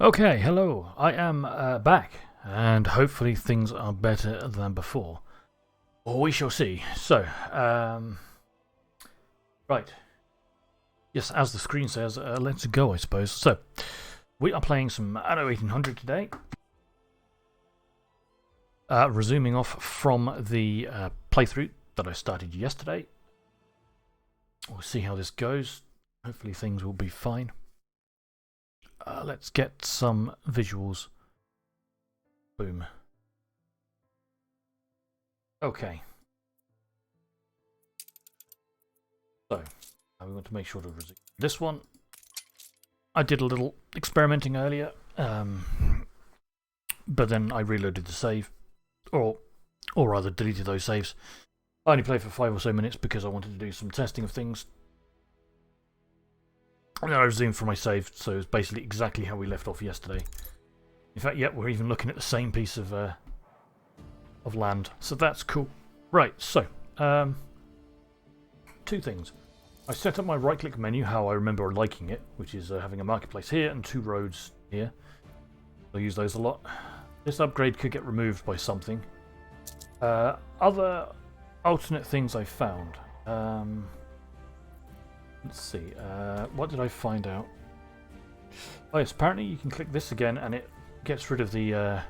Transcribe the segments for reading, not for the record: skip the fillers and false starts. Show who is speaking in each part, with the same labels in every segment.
Speaker 1: Okay, hello. I am back, and hopefully things are better than before. Or we shall see. So, right. Yes, as the screen says, let's go, I suppose. So, we are playing some Anno 1800 today. Resuming off from the playthrough that I started yesterday. We'll see how this goes. Hopefully things will be fine. Let's get some visuals. Boom. Okay. So, we want to make sure to resume this one. I did a little experimenting earlier, but then I reloaded the save, or rather deleted those saves. I only played for 5 or so minutes because I wanted to do some testing of things. And then I resumed from my save, so it's basically exactly how we left off yesterday. In fact, yeah, we're even looking at the same piece of land, so that's cool. Right, so, two things. I set up my right-click menu how I remember liking it, which is having a marketplace here and 2 roads here. I'll use those a lot. This upgrade could get removed by something. Other alternate things I found. Let's see. What did I find out? Oh yes, apparently you can click this again and it gets rid of the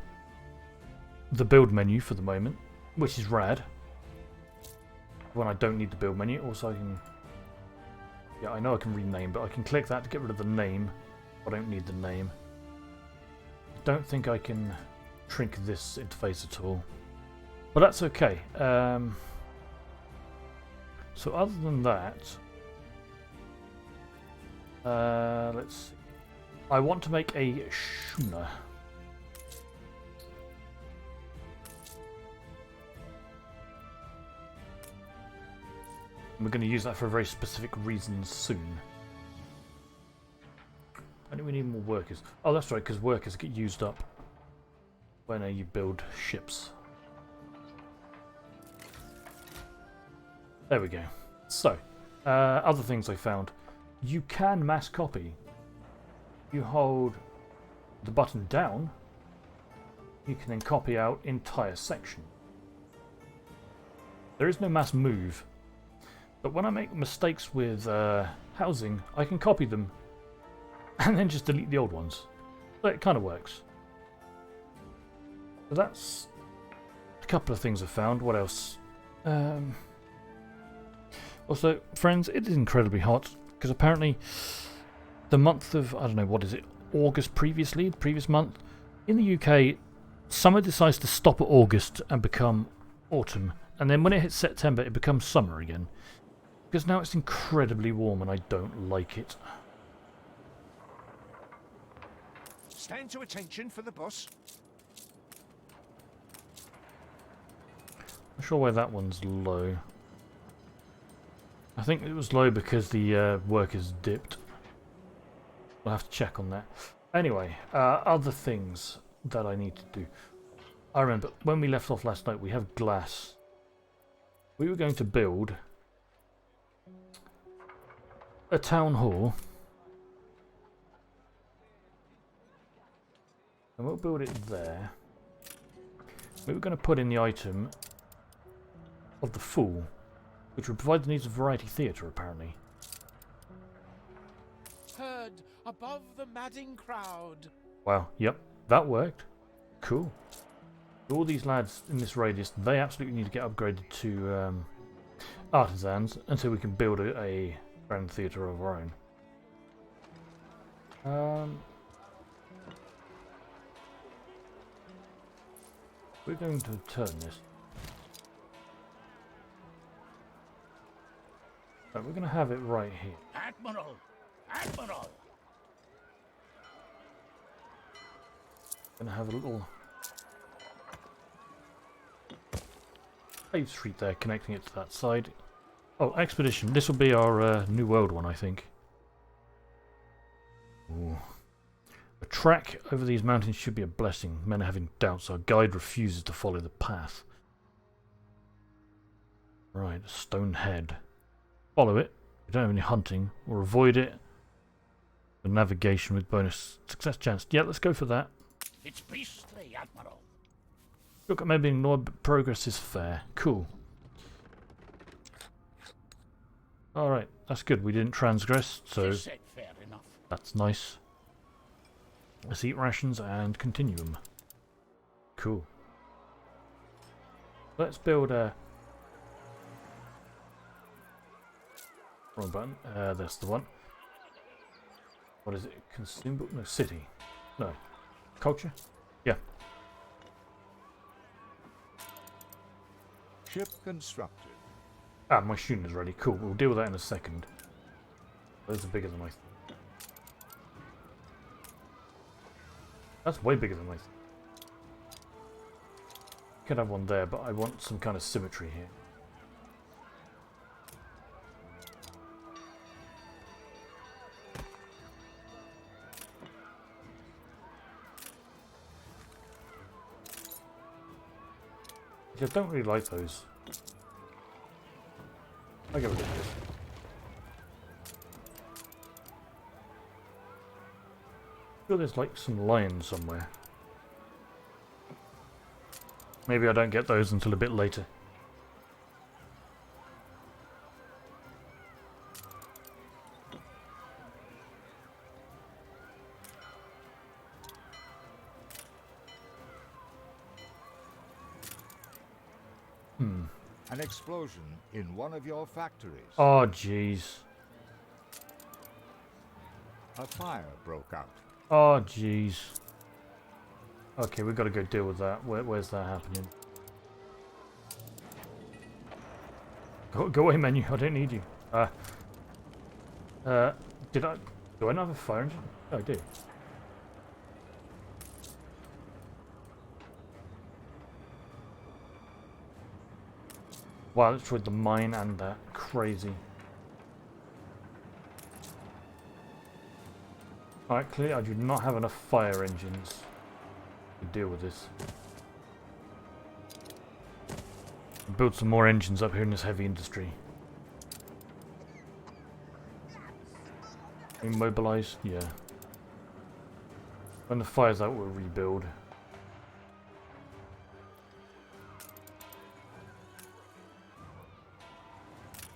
Speaker 1: build menu for the moment, which is rad. When I don't need the build menu, also I can... Yeah, I know I can rename, but I can click that to get rid of the name. I don't need the name. I don't think I can shrink this interface at all. But that's okay. So other than that... let's see. I want to make a schooner. We're going to use that for a very specific reason soon. I think we need more workers. Oh, that's right, because workers get used up when you build ships. There we go. So, other things I found. You can mass copy. You hold the button down, you can then copy out entire section. There is no mass move. But when I make mistakes with housing, I can copy them and then just delete the old ones. So it kind of works. So that's a couple of things I found. What else? Also, friends, it is incredibly hot because apparently the month of, I don't know, what is it, August previous month, in the UK, summer decides to stop at August and become autumn. And then when it hits September, it becomes summer again. Because now it's incredibly warm and I don't like it.
Speaker 2: Stand to attention for the boss.
Speaker 1: Not sure why that one's low. I think it was low because the workers dipped. We'll have to check on that. Anyway, other things that I need to do. I remember when we left off last night, we have glass. We were going to build a town hall. And we'll build it there. We were going to put in the item of the Fool, which would provide the needs of variety theatre, apparently.
Speaker 2: Heard above the madding crowd.
Speaker 1: Wow, yep, that worked. Cool. All these lads in this radius, they absolutely need to get upgraded to artisans until we can build a grand theatre of our own. We're going to turn this. Right, we're going to have it right here.
Speaker 2: Admiral! Admiral!
Speaker 1: Going to have a little paved street there connecting it to that side. Oh, Expedition. This will be our New World one, I think. Ooh. A track over these mountains should be a blessing. Men are having doubts. Our guide refuses to follow the path. Right, stone head. Follow it. We don't have any hunting. Or avoid it. The navigation with bonus success chance. Yeah, let's go for that.
Speaker 2: It's beastly, Admiral.
Speaker 1: Look, maybe ignore, but progress is fair. Cool. Alright, that's good. We didn't transgress, so
Speaker 2: Is it fair enough?
Speaker 1: that's nice. Let's eat rations and continue them. Cool. Let's build a... Wrong button. That's the one. What is it? Consumable? No, city. No. Culture? Yeah.
Speaker 2: Ship constructed.
Speaker 1: Ah, my shooting is ready. Cool. We'll deal with that in a second. Those are bigger than I thought. That's way bigger than I thought. Could have one there, but I want some kind of symmetry here. I don't really like those. I'll get rid of this. I feel there's like some lions somewhere. Maybe I don't get those until a bit later.
Speaker 2: An explosion in one of your factories.
Speaker 1: Oh, jeez.
Speaker 2: A fire broke out.
Speaker 1: Oh, jeez. Okay, we've got to go deal with that. Where's that happening? Go away, menu. I don't need you. Do I not have a fire engine? Oh, I do. Wow, it's with the mine and that. Crazy. Alright, clearly I do not have enough fire engines to deal with this. Build some more engines up here in this heavy industry. Immobilized? Yeah. When the fire's out, we'll rebuild.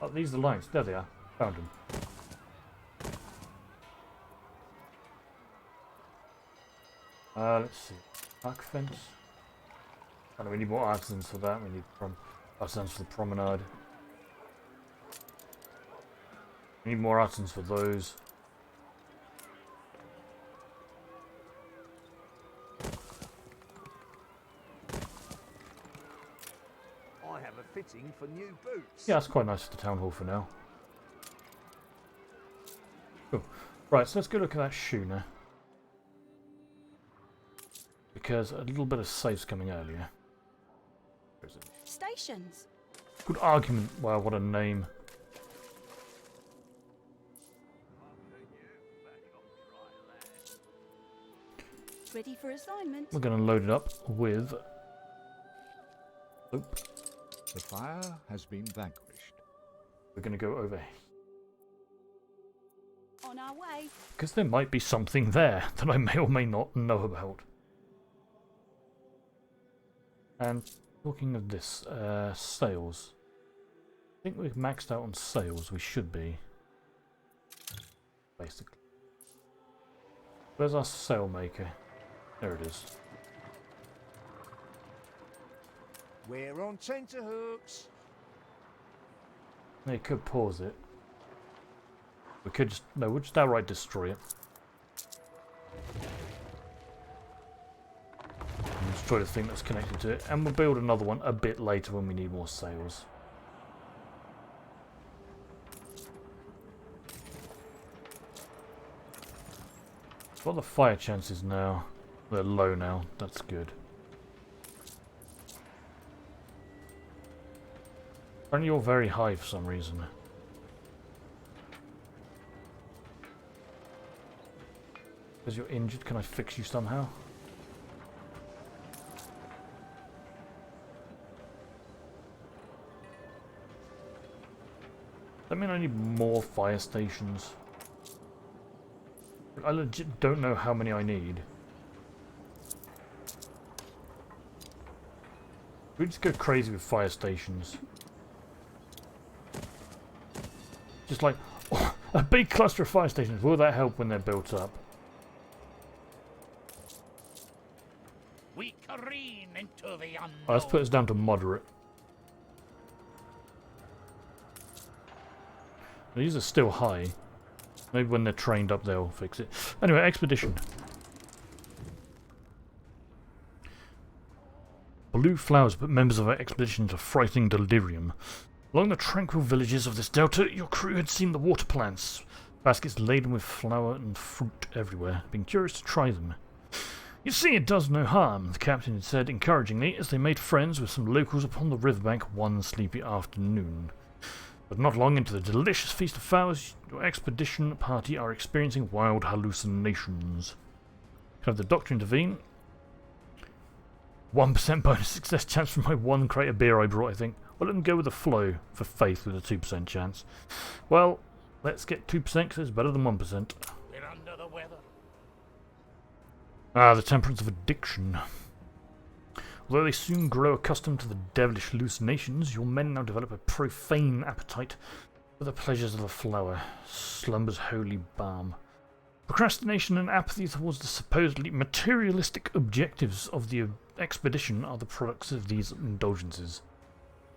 Speaker 1: Oh, these are the lines. There they are. Found them. Let's see. Park fence. Oh, we need more artisans for that. We need artisans for the promenade. We need more artisans for those.
Speaker 2: I have a fitting for new boots.
Speaker 1: Yeah, that's quite nice for the town hall for now. Cool. Right, so let's go look at that schooner. Because a little bit of safe's coming earlier. Where is it?
Speaker 3: Stations.
Speaker 1: Good argument. Wow, what a name.
Speaker 3: Ready for assignment.
Speaker 1: We're going to load it up with... Oop.
Speaker 2: The fire has been vanquished.
Speaker 1: We're going to go over here.
Speaker 3: On our way.
Speaker 1: Because there might be something there that I may or may not know about. And talking of this, sales. I think we've maxed out on sales. We should be. Basically. Where's our sail maker? There it is.
Speaker 2: We're on tenterhooks.
Speaker 1: Now you could pause it. We could just... No, we'll just outright destroy it. And destroy the thing that's connected to it. And we'll build another one a bit later when we need more sails. What are the fire chances now? They're low now. That's good. Apparently you're very high for some reason. Because you're injured, can I fix you somehow? That mean I need more fire stations. I legit don't know how many I need. We just go crazy with fire stations. Just like a big cluster of fire stations. Will that help when they're built up?
Speaker 4: We careen into the unknown.
Speaker 1: Let's put us down to moderate. These are still high. Maybe when they're trained up they'll fix it. Anyway, expedition. Blue flowers put members of our expedition into frightening delirium. Along the tranquil villages of this delta, your crew had seen the water plants. Baskets laden with flower and fruit everywhere. Been curious to try them. You see, it does no harm, the captain had said encouragingly as they made friends with some locals upon the riverbank one sleepy afternoon. But not long into the delicious feast of flowers, your expedition party are experiencing wild hallucinations. Can have the doctor intervene? 1% bonus success chance from my 1 crate of beer I brought, I think. Well, let them go with the flow for faith with a 2% chance. Well, let's get 2% because it's better than 1%.
Speaker 4: We're under the weather.
Speaker 1: Ah, the temperance of addiction. Although they soon grow accustomed to the devilish hallucinations, your men now develop a profane appetite for the pleasures of the flower, slumber's holy balm. Procrastination and apathy towards the supposedly materialistic objectives of the expedition are the products of these indulgences.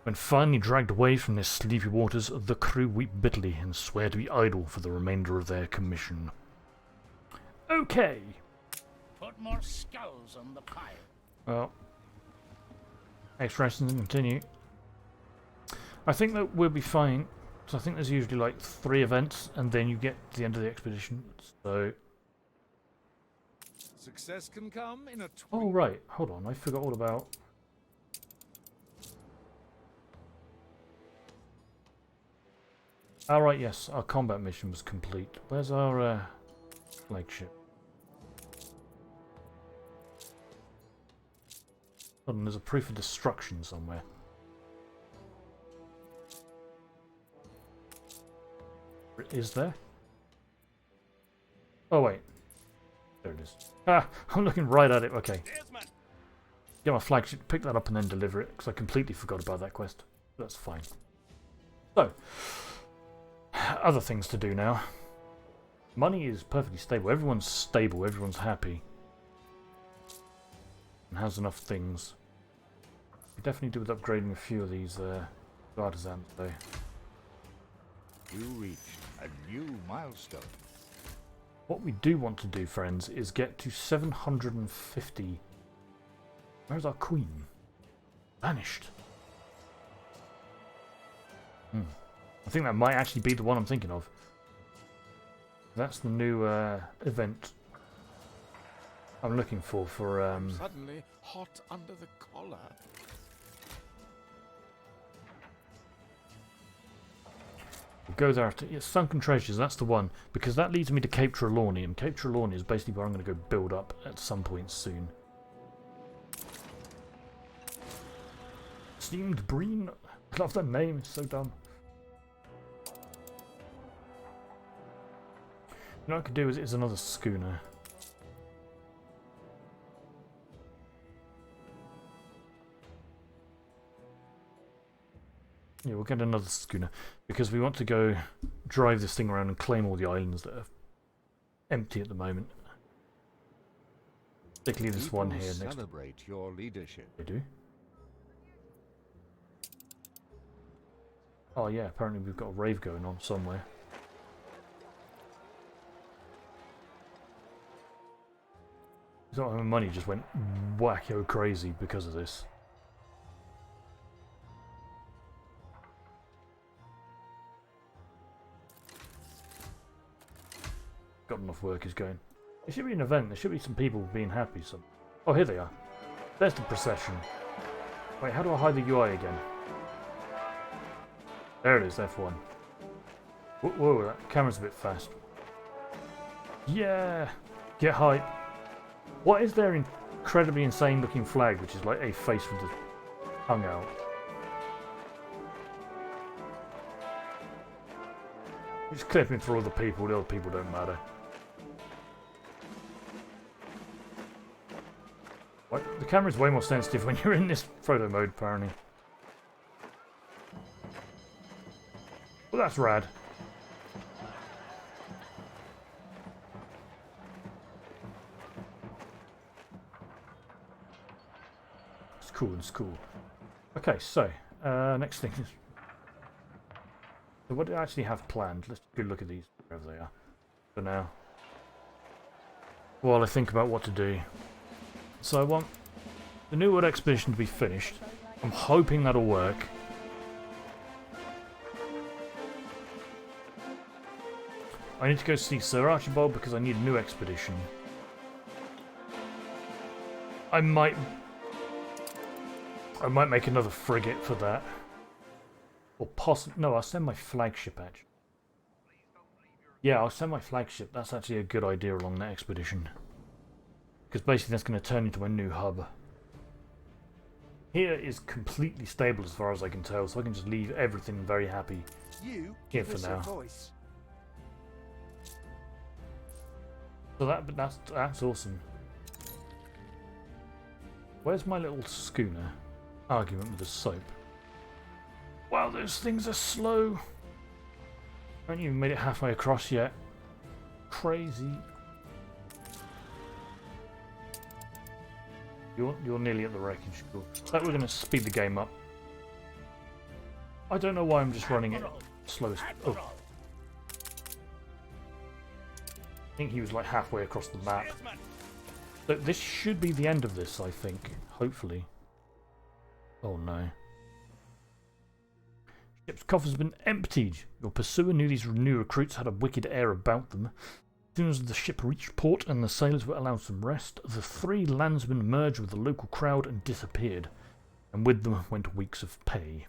Speaker 1: When finally dragged away from their sleepy waters, the crew weep bitterly and swear to be idle for the remainder of their commission. Okay.
Speaker 4: Put more skulls on the pile.
Speaker 1: Well, explorations continue. I think that we'll be fine. So I think there's usually like 3 events, and then you get to the end of the expedition. So.
Speaker 2: Success can come in a
Speaker 1: Oh right, hold on. I forgot all about. All right, yes, our combat mission was complete. Where's our flagship? Hold on, there's a proof of destruction somewhere. Is there? Oh wait, there it is. Ah, I'm looking right at it. Okay. Get my flagship, pick that up, and then deliver it because I completely forgot about that quest. That's fine. So, other things to do now. Money is perfectly stable. Everyone's stable. Everyone's happy. And has enough things. We definitely do with upgrading a few of these artisans though.
Speaker 2: You reached a new milestone.
Speaker 1: What we do want to do, friends, is get to 750. Where's our queen? Vanished. I think that might actually be the one I'm thinking of. That's the new event I'm looking for.
Speaker 5: Suddenly hot under the collar.
Speaker 1: We'll go there after. It's Sunken Treasures, that's the one. Because that leads me to Cape Trelawney, and Cape Trelawney is basically where I'm going to go build up at some point soon. Steamed Breen. I love that name, it's so dumb. You know what I could do is another schooner. Yeah, we'll get another schooner because we want to go drive this thing around and claim all the islands that are empty at the moment. Particularly this one here next.
Speaker 2: Celebrate your leadership.
Speaker 1: They do. Oh yeah, apparently we've got a rave going on somewhere. So my money just went wacko crazy because of this. Got enough workers going. There should be an event. There should be some people being happy. Oh, here they are. There's the procession. Wait, how do I hide the UI again? There it is, F1. Whoa, that camera's a bit fast. Yeah! Get hype. What is their incredibly insane looking flag, which is like a face with the tongue out? Just clipping for all the people don't matter. What? The camera's way more sensitive when you're in this photo mode, apparently. Well, that's rad. It's cool, it's cool. Okay, so, next thing is... So what do I actually have planned? Let's go look at these, wherever they are, for now. While I think about what to do. So I want the New World Expedition to be finished. I'm hoping that'll work. I need to go see Sir Archibald because I need a new expedition. I might make another frigate for that. Or possibly... No, I'll send my flagship, actually. Yeah, I'll send my flagship. That's actually a good idea along that expedition. Because basically that's going to turn into a new hub. Here is completely stable as far as I can tell, so I can just leave everything very happy here for now. So that's awesome. Where's my little schooner? Argument with the soap. Wow, those things are slow. I haven't even made it halfway across yet. Crazy. You're nearly at the wreckage. Cool. That we're going to speed the game up. I don't know why I'm just running it slow. Oh. I think he was like halfway across the map. So this should be the end of this, I think. Hopefully. Oh no. Ship's coffer's been emptied. Your pursuer knew these new recruits had a wicked air about them. As soon as the ship reached port and the sailors were allowed some rest, the three landsmen merged with the local crowd and disappeared, and with them went weeks of pay.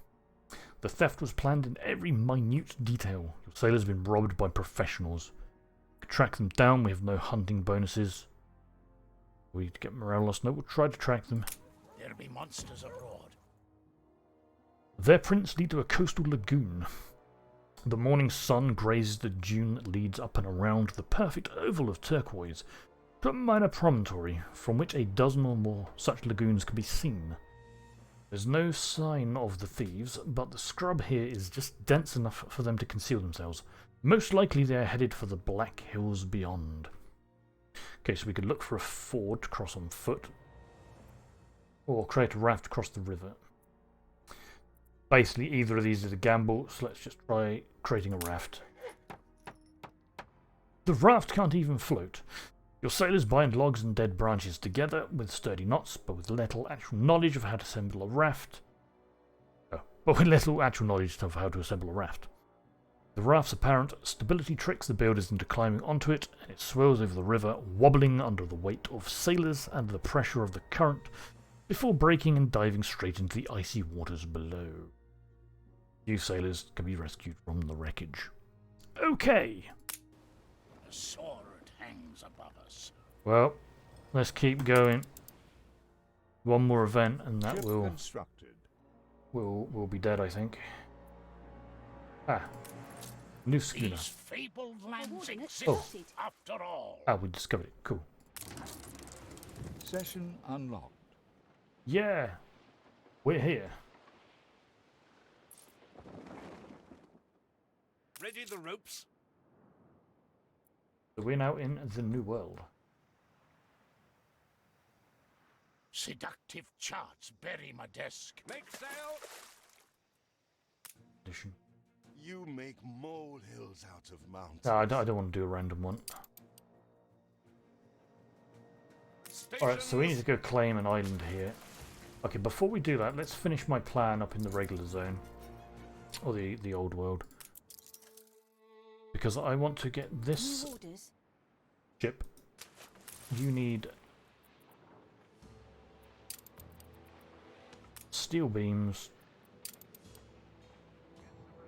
Speaker 1: The theft was planned in every minute detail. Your sailors have been robbed by professionals. To track them down, we have no hunting bonuses. We need to get morale lost. No, we'll try to track them.
Speaker 4: There be monsters abroad.
Speaker 1: Their prints lead to a coastal lagoon. The morning sun grazes the dune that leads up and around the perfect oval of turquoise to a minor promontory from which a dozen or more such lagoons can be seen. There's no sign of the thieves, but the scrub here is just dense enough for them to conceal themselves. Most likely they are headed for the Black Hills beyond. Okay, so we could look for a ford to cross on foot, or create a raft across the river. Basically, either of these is a gamble, so let's just try creating a raft. The raft can't even float. Your sailors bind logs and dead branches together with sturdy knots, but with little actual knowledge of how to assemble a raft. The raft's apparent stability tricks the builders into climbing onto it, and it swirls over the river, wobbling under the weight of sailors and the pressure of the current, before breaking and diving straight into the icy waters below. You sailors can be rescued from the wreckage. Okay.
Speaker 4: A sword hangs above us.
Speaker 1: Well, let's keep going. One more event and that will be dead, I think. Ah. New schooner.
Speaker 4: These fabled lands exist after all.
Speaker 1: Ah, we discovered it. Cool.
Speaker 2: Session unlocked.
Speaker 1: Yeah. We're here.
Speaker 4: Ready the ropes?
Speaker 1: So we're now in the New World.
Speaker 4: Seductive charts bury my desk.
Speaker 6: Make sail!
Speaker 1: Edition.
Speaker 6: You make molehills out of mountains.
Speaker 1: No, I don't want to do a random one. Alright, so we need to go claim an island here. Okay, before we do that, let's finish my plan up in the regular zone. Or the old world. Because I want to get this ship. You need steel beams.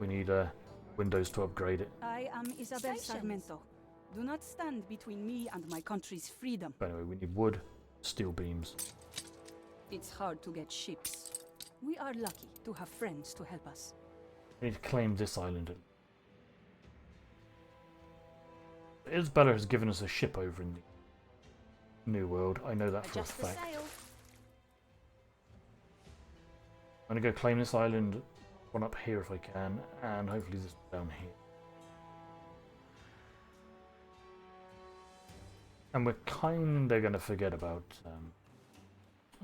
Speaker 1: We need windows to upgrade it.
Speaker 3: I am Isabel Sarmento. Do not stand between me and my country's freedom.
Speaker 1: But anyway, we need wood, steel beams.
Speaker 3: It's hard to get ships. We are lucky to have friends to help us.
Speaker 1: We need to claim this island. Isabella has given us a ship over in the New World. I know that for a fact. I'm going to go claim this island, one up here if I can, and hopefully this down here. And we're kind of going to forget about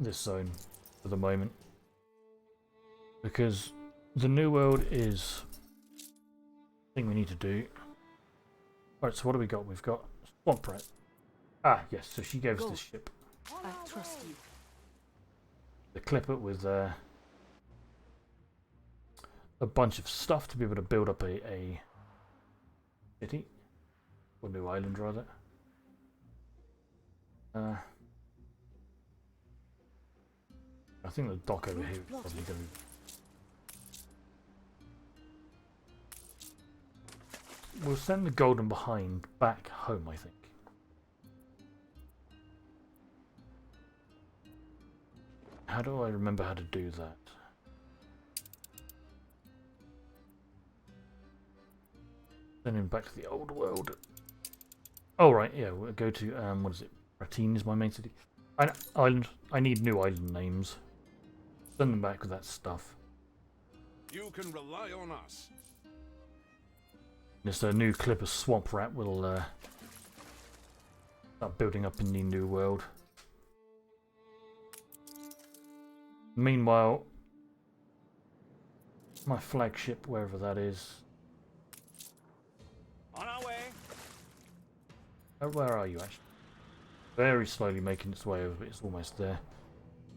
Speaker 1: this zone for the moment. Because the new world is the thing we need to do. Alright, so what do we got? We've got Swamp Rat. Ah, yes, so she gave us this ship.
Speaker 3: I trust you.
Speaker 1: The clipper with a bunch of stuff to be able to build up a city. Or new island, rather. I think the dock over here is probably going to be... We'll send the golden behind back home, I think. How do I remember how to do that? Send him back to the old world. Oh right, yeah, we'll go to what is it? Ratine is my main city. Island. I need new island names. Send them back with that stuff.
Speaker 6: You can rely on us.
Speaker 1: This new clipper Swamp Rat will start building up in the new world. Meanwhile, my flagship, wherever that is.
Speaker 4: On our way.
Speaker 1: Where are you actually? Very slowly making its way over, but it's almost there.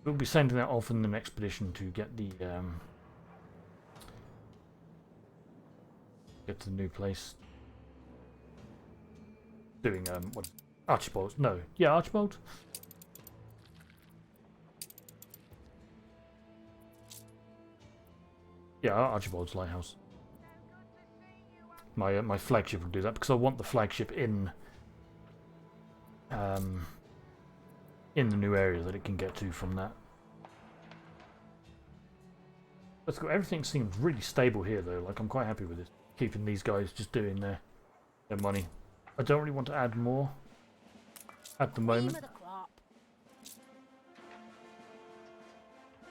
Speaker 1: We'll be sending that off in an expedition to get the new place. Doing what? Archibald? No, yeah, Archibald. Yeah, Archibald's lighthouse. My flagship will do that because I want the flagship in the new area that it can get to from that. Let's go. Everything seems really stable here though. Like I'm quite happy with it. Keeping these guys just doing their money. I don't really want to add more at the moment.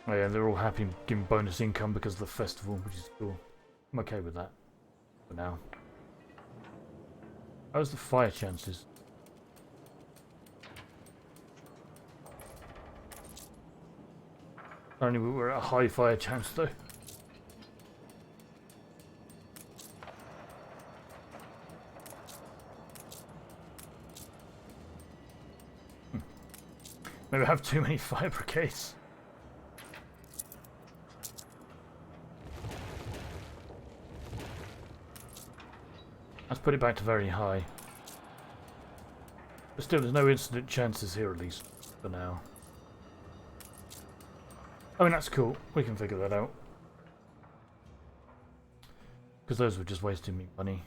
Speaker 1: Oh yeah, they're all happy giving bonus income because of the festival, which is cool. I'm okay with that for now. How's the fire chances? Only we were at a high fire chance though. Maybe I have too many fire brigades. Let's put it back to very high. But still, there's no incident chances here, at least, for now. I mean, that's cool. We can figure that out. Because those were just wasting me money.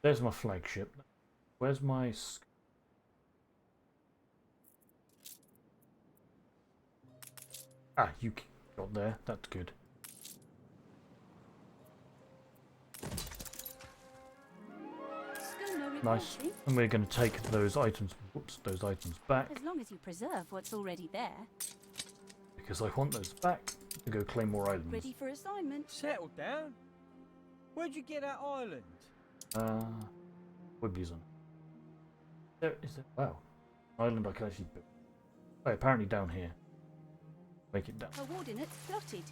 Speaker 1: There's my flagship. Where's my... Ah, you got there. That's good. Nice. And we're going to take those items, those items back.
Speaker 3: As long as you preserve what's already there.
Speaker 1: Because I want those back to go claim more islands.
Speaker 3: Ready for assignment.
Speaker 7: Settle down. Where'd you get that island?
Speaker 1: Wibbies on. There is it. Wow. Island I can actually build. Oh, apparently down here. Make it down.
Speaker 3: Coordinates plotted.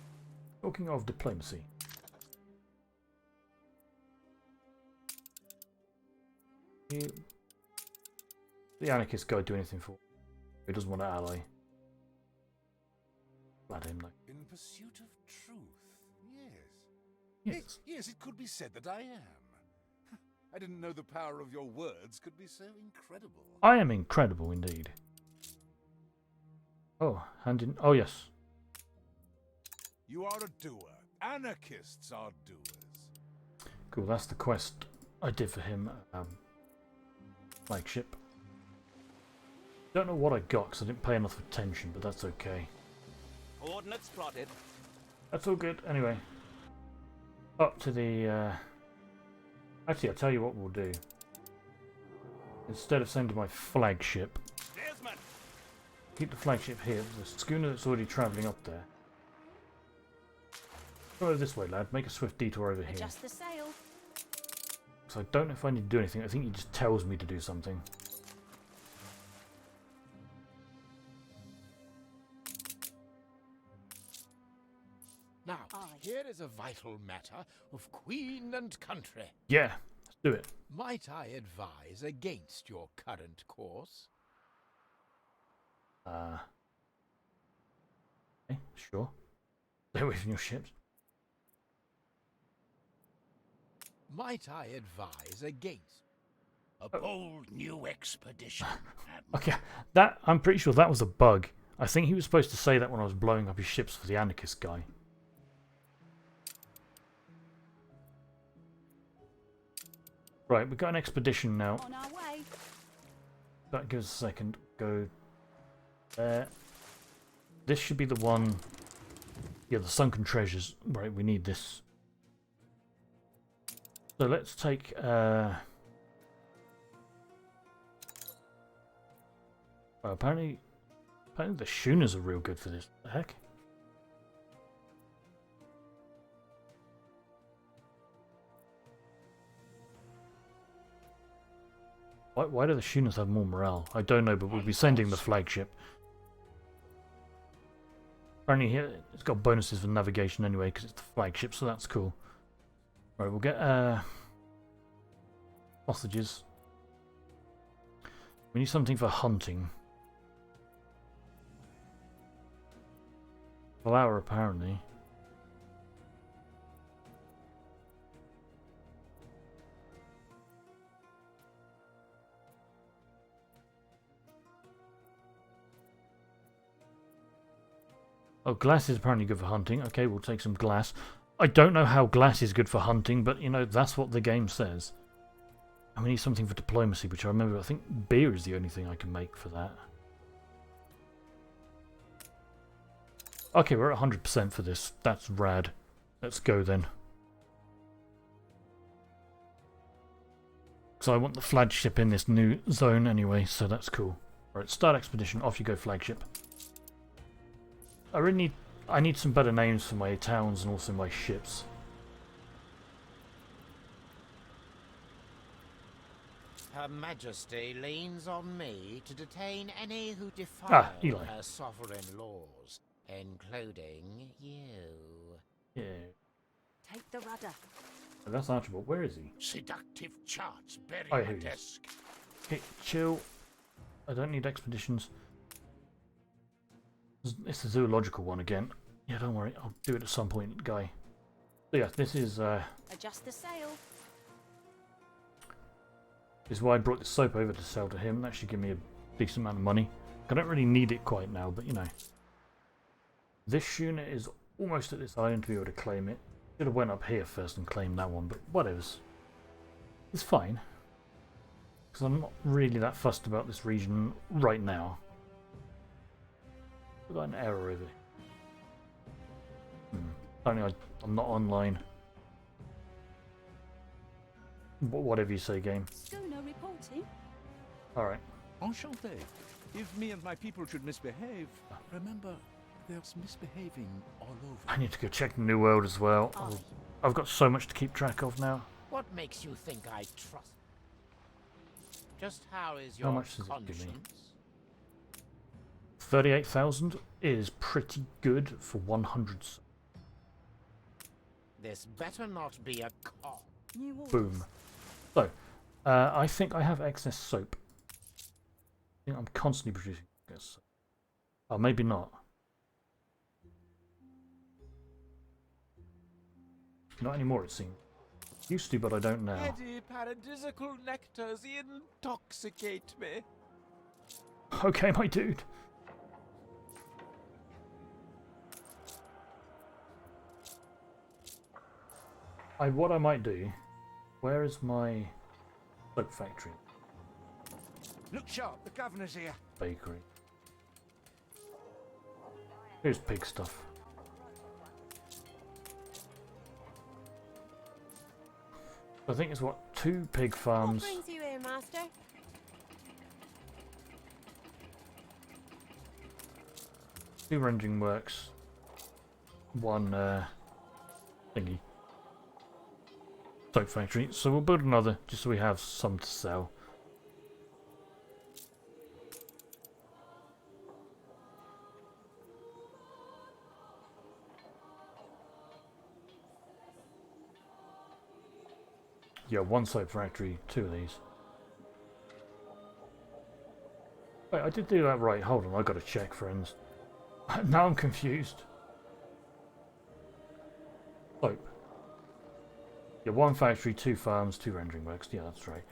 Speaker 1: Talking of diplomacy. The anarchist guy do anything for? He doesn't want to ally. Glad him though.
Speaker 6: In pursuit of truth, yes.
Speaker 1: Yes.
Speaker 6: Yes, it could be said that I am. I didn't know the power of your words could be so incredible.
Speaker 1: I am incredible indeed. Oh, hand in. Oh yes.
Speaker 6: You are a doer. Anarchists are doers.
Speaker 1: Cool. That's the quest I did for him. Flagship. Don't know what I got because I didn't pay enough attention, but that's okay.
Speaker 7: Coordinates plotted.
Speaker 1: That's all good. Anyway, up to the. Actually, I'll tell you what we'll do. Instead of sending my flagship,
Speaker 4: Desmond.
Speaker 1: keep the flagship here. The schooner that's already travelling up there. Go over this way, lad. Make a swift detour over here.
Speaker 3: Adjust the sail.
Speaker 1: So I don't know if I need to do anything. I think he just tells me to do something.
Speaker 5: Now, here is a vital matter of queen and country.
Speaker 1: Yeah, let's do it.
Speaker 5: Might I advise against your current course?
Speaker 1: Okay, sure. Stay away from your ships.
Speaker 5: Might I advise against
Speaker 4: A bold new expedition.
Speaker 1: Okay, that I'm pretty sure that was a bug. I think he was supposed to say that when I was blowing up his ships for the anarchist guy. Right, we've got an expedition now.
Speaker 3: On our way.
Speaker 1: That gives us a second. Go there. This should be the one. Yeah, the sunken treasures. Right, we need this. So let's take. Oh, apparently the schooners are real good for this. What the heck? Why do the schooners have more morale? I don't know, but we'll be sending the flagship. Apparently here it's got bonuses for navigation anyway because it's the flagship, so that's cool. Right, we'll get hostages. We need something for hunting. Flour apparently. Oh, glass is apparently good for hunting. Okay, we'll take some glass. I don't know how glass is good for hunting, but you know, that's what the game says. And we need something for diplomacy, which I remember, I think beer is the only thing I can make for that. Okay, we're at 100% for this. That's rad. Let's go then. So I want the flagship in this new zone anyway, so that's cool. Alright, start expedition. Off you go, flagship. I need some better names for my towns and also my ships.
Speaker 8: Her Majesty leans on me to detain any who defy her sovereign laws, including you.
Speaker 1: Yeah.
Speaker 3: Take the rudder.
Speaker 1: Oh, that's Archibald. Where is he?
Speaker 4: Seductive charts buried
Speaker 1: Oh,
Speaker 4: in
Speaker 1: here
Speaker 4: the
Speaker 1: he is.
Speaker 4: desk.
Speaker 1: Okay, chill. I don't need expeditions. It's the zoological one again. Yeah, don't worry. I'll do it at some point, guy. So yeah, this is
Speaker 3: Adjust the sail.
Speaker 1: why I brought this soap over to sell to him. That should give me a decent amount of money. I don't really need it quite now, but you know. This schooner is almost at this island to be able to claim it. Should have went up here first and claimed that one, but whatevers. It's fine. Because I'm not really that fussed about this region right now. I've got an error over here. Apparently I'm not online. Whatever you say, game.
Speaker 3: Schooner reporting.
Speaker 1: Alright.
Speaker 6: Enchanté. If me and my people should misbehave, remember, there's misbehaving all over.
Speaker 1: I need to go check the New World as well.
Speaker 3: Aye.
Speaker 1: I've got so much to keep track of now.
Speaker 8: What makes you think I trust? Just how is
Speaker 1: How
Speaker 8: your
Speaker 1: much does it give me?
Speaker 8: conscience?
Speaker 1: 38,000 is pretty good for 100.
Speaker 8: This better not be a con.
Speaker 3: New orders.
Speaker 1: Boom. So, I think I have excess soap. I think I'm constantly producing excess soap. Oh, maybe not. Not anymore, it seems. Used to, but I don't now.
Speaker 5: Heady paradisical nectars intoxicate me.
Speaker 1: Okay, my dude. What I might do... Where is my soap factory?
Speaker 6: Look sharp, the governor's here.
Speaker 1: Bakery. Here's pig stuff. I think it's what, 2 pig farms.
Speaker 3: What brings you here, master?
Speaker 1: 2 rendering works, 1 thingy. Soap factory. So we'll build another just so we have some to sell. Yeah, 1 soap factory, 2 of these. Wait, I did do that right. Hold on, I gotta check, friends. Now I'm confused. Soap. Yeah, 1 factory, 2 farms, 2 rendering works. Yeah, that's right.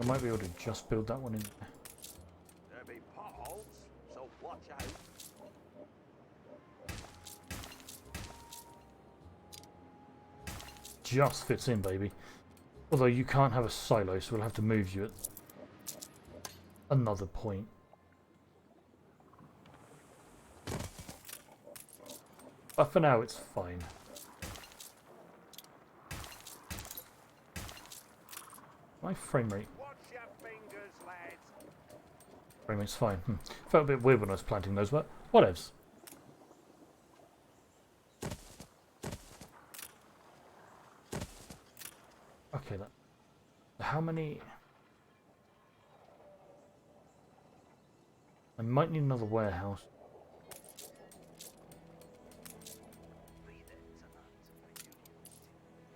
Speaker 1: I might be able to just build that one in there.
Speaker 9: There'll be potholes, so watch out.
Speaker 1: Just fits in, baby. Although you can't have a silo, so we'll have to move you at another point. But for now, it's fine. My frame rate.
Speaker 9: Watch your fingers, lads.
Speaker 1: Frame rate's fine. Felt a bit weird when I was planting those, but whatevs. Okay, how many? I might need another warehouse.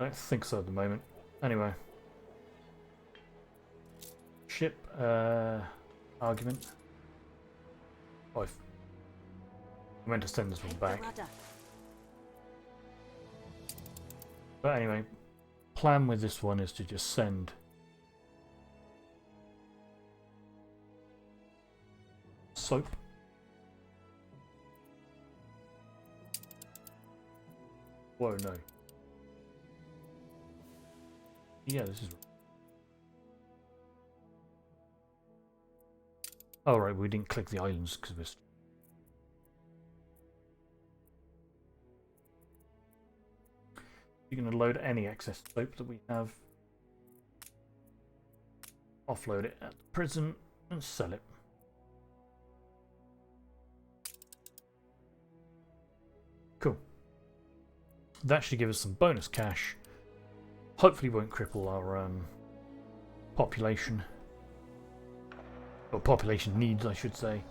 Speaker 1: I don't think so at the moment. Anyway. Ship, argument. Oh, I meant to send this one back. But anyway, plan with this one is to just send soap. Whoa, no. Yeah, this is... Oh, right, we didn't click the islands because we're... You're going to load any excess soap that we have. Offload it at the prison and sell it. Cool. That should give us some bonus cash. Hopefully won't cripple our population. Or population needs, I should say.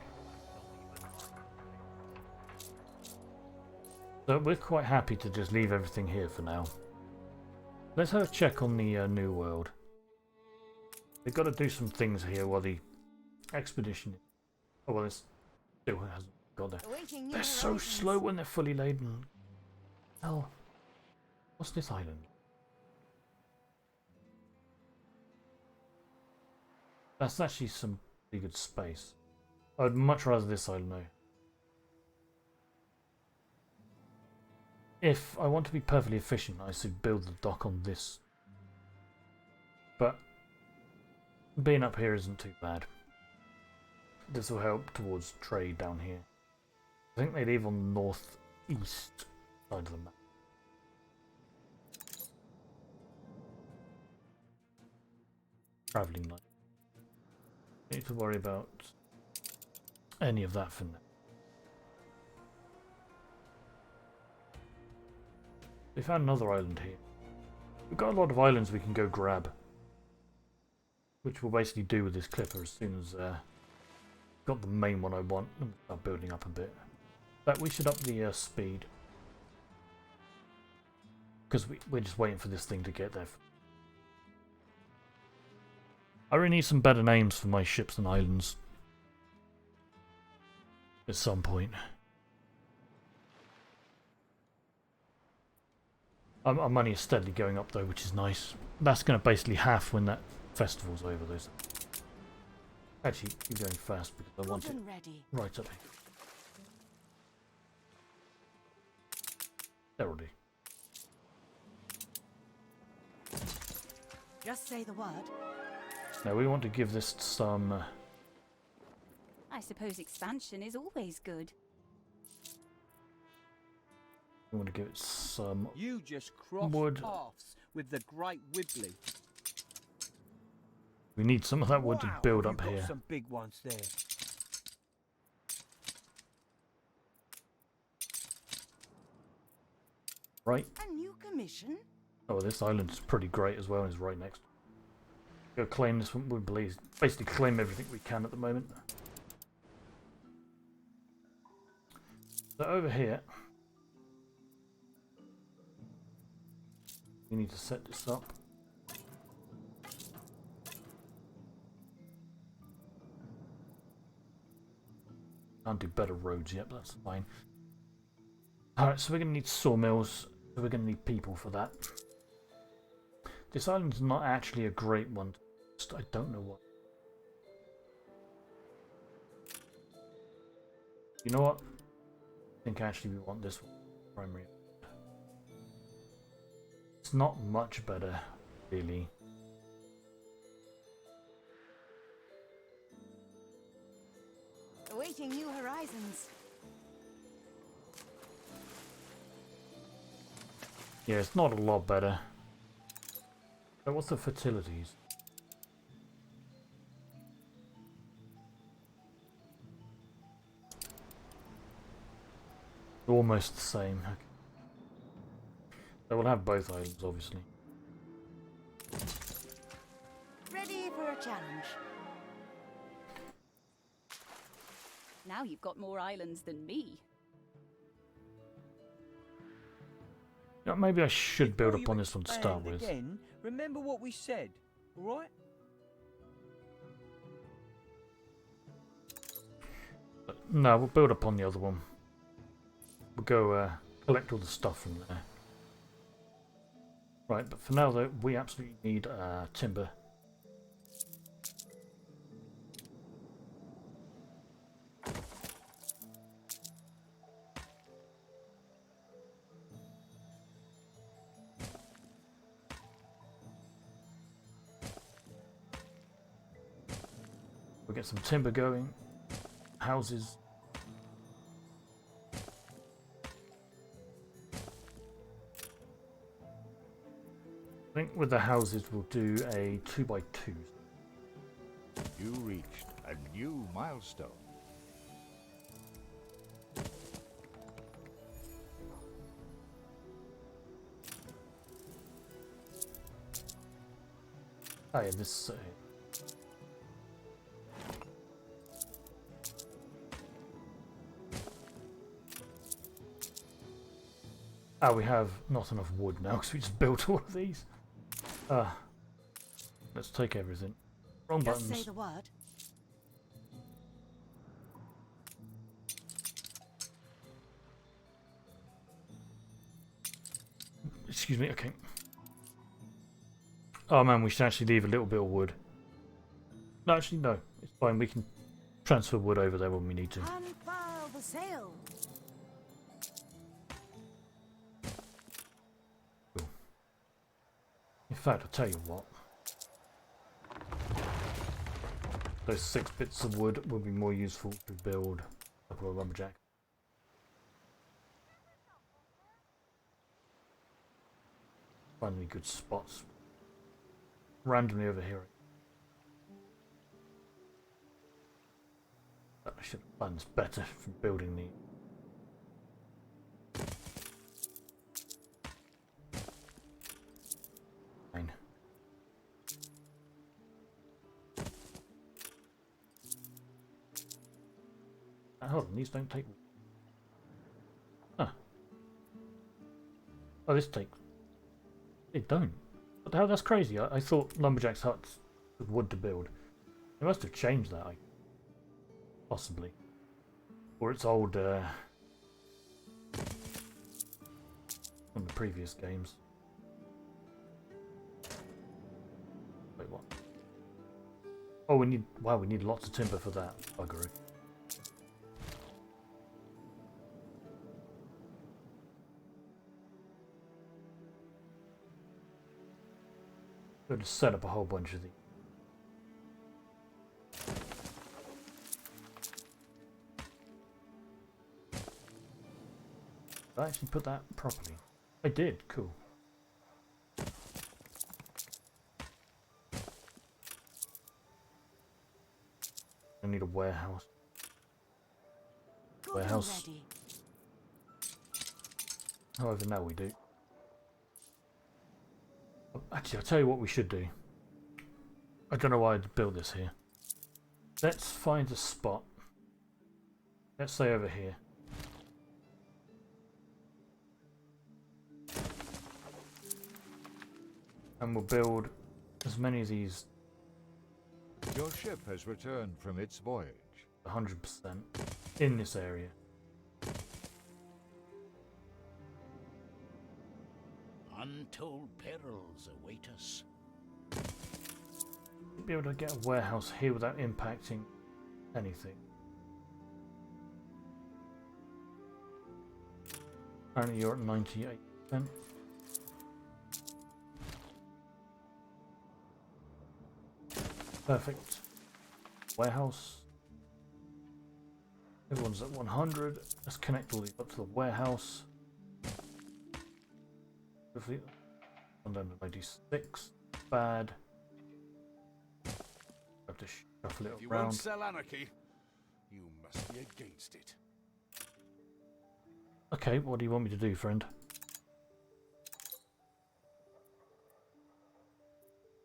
Speaker 1: So we're quite happy to just leave everything here for now. Let's have a check on the New World. They've got to do some things here while the expedition... Oh, well, it still hasn't got there. They're so slow when they're fully laden. Hell, what's this island? That's actually some pretty good space. I'd much rather this island though. If I want to be perfectly efficient, I should build the dock on this. But being up here isn't too bad. This will help towards trade down here. I think they leave on the northeast side of the map. Travelling light. Don't need to worry about any of that for now. We found another island here. We've got a lot of islands we can go grab, which we'll basically do with this clipper as soon as got the main one I want and start building up a bit. But we should up the speed because we're just waiting for this thing to get there. I really need some better names for my ships and islands at some point. Our money is steadily going up though, which is nice. That's going to basically half when that festival's over. Those actually keep going fast because I want it right up here. There will do.
Speaker 3: Just say the word.
Speaker 1: Now we want to give this some...
Speaker 3: I suppose expansion is always good.
Speaker 1: We want to give it some
Speaker 7: You just crossed
Speaker 1: wood.
Speaker 7: paths with the Great Wibbly.
Speaker 1: We need some of that wood to build
Speaker 7: You've
Speaker 1: up
Speaker 7: got
Speaker 1: here.
Speaker 7: some big ones there.
Speaker 1: Right.
Speaker 3: A new commission?
Speaker 1: Oh, this island's pretty great as well, and is right next. Go claim this one. We basically claim everything we can at the moment. So over here, we need to set this up. Can't do better roads yet, but that's fine. Alright, so we're going to need sawmills, so we're going to need people for that. This island's not actually a great one. Just, I don't know what. You know what? I think actually we want this one primary. It's not much better, really.
Speaker 3: Awaiting new horizons.
Speaker 1: Yeah, it's not a lot better. So what's the fertilities? Almost the same. Okay. So we'll have both islands, obviously.
Speaker 3: Ready for a challenge. Now you've got more islands than me.
Speaker 1: Yeah, maybe I should build
Speaker 7: Before
Speaker 1: up on
Speaker 7: you
Speaker 1: this one to start
Speaker 7: expand
Speaker 1: with.
Speaker 7: Again, remember what we said, alright?
Speaker 1: No, we'll build up on the other one. We'll go collect all the stuff from there. Right, but for now though, we absolutely need timber. We'll get some timber going. Houses. I think with the houses we'll do a 2x2.
Speaker 2: You reached a new milestone.
Speaker 1: Oh yeah, this oh, we have not enough wood now because we just built all of these. Let's take everything. Wrong
Speaker 3: Just
Speaker 1: buttons.
Speaker 3: say the word.
Speaker 1: Excuse me, okay. Oh man, we should actually leave a little bit of wood. No, actually no. It's fine, we can transfer wood over there when we need to.
Speaker 3: Unfurl the sail.
Speaker 1: Cool. In fact, I'll tell you what. Those 6 bits of wood will be more useful to build a couple of lumberjack. Find any good spots. Randomly over here. I should have planned this better for building the. Fine. Hold on, these don't take. Huh. Oh, this takes. They don't. What the hell? That's crazy. I thought lumberjacks' huts with wood to build. They must have changed that. Possibly. Or it's old from the previous games. Wait, what? Oh, we need. Wow, we need lots of timber for that. Buggery. We'll just set up a whole bunch of these. Did I actually put that properly? I did, cool. I need a warehouse. Warehouse. However, now we do. Actually, I'll tell you what we should do. I don't know why I'd build this here. Let's find a spot. Let's say over here. And we'll build as many of these.
Speaker 2: Your ship has returned from its voyage.
Speaker 1: 100% in this area.
Speaker 4: Untold perils await us.
Speaker 1: Be able to get a warehouse here without impacting anything. Apparently you're at 98%. Perfect. Warehouse. Everyone's at 100. Let's connect all these up to the warehouse. Hopefully, I'm down to 96. Bad. Have to shuffle it
Speaker 6: If you
Speaker 1: around.
Speaker 6: won't sell anarchy, you must be against it.
Speaker 1: Okay, what do you want me to do, friend?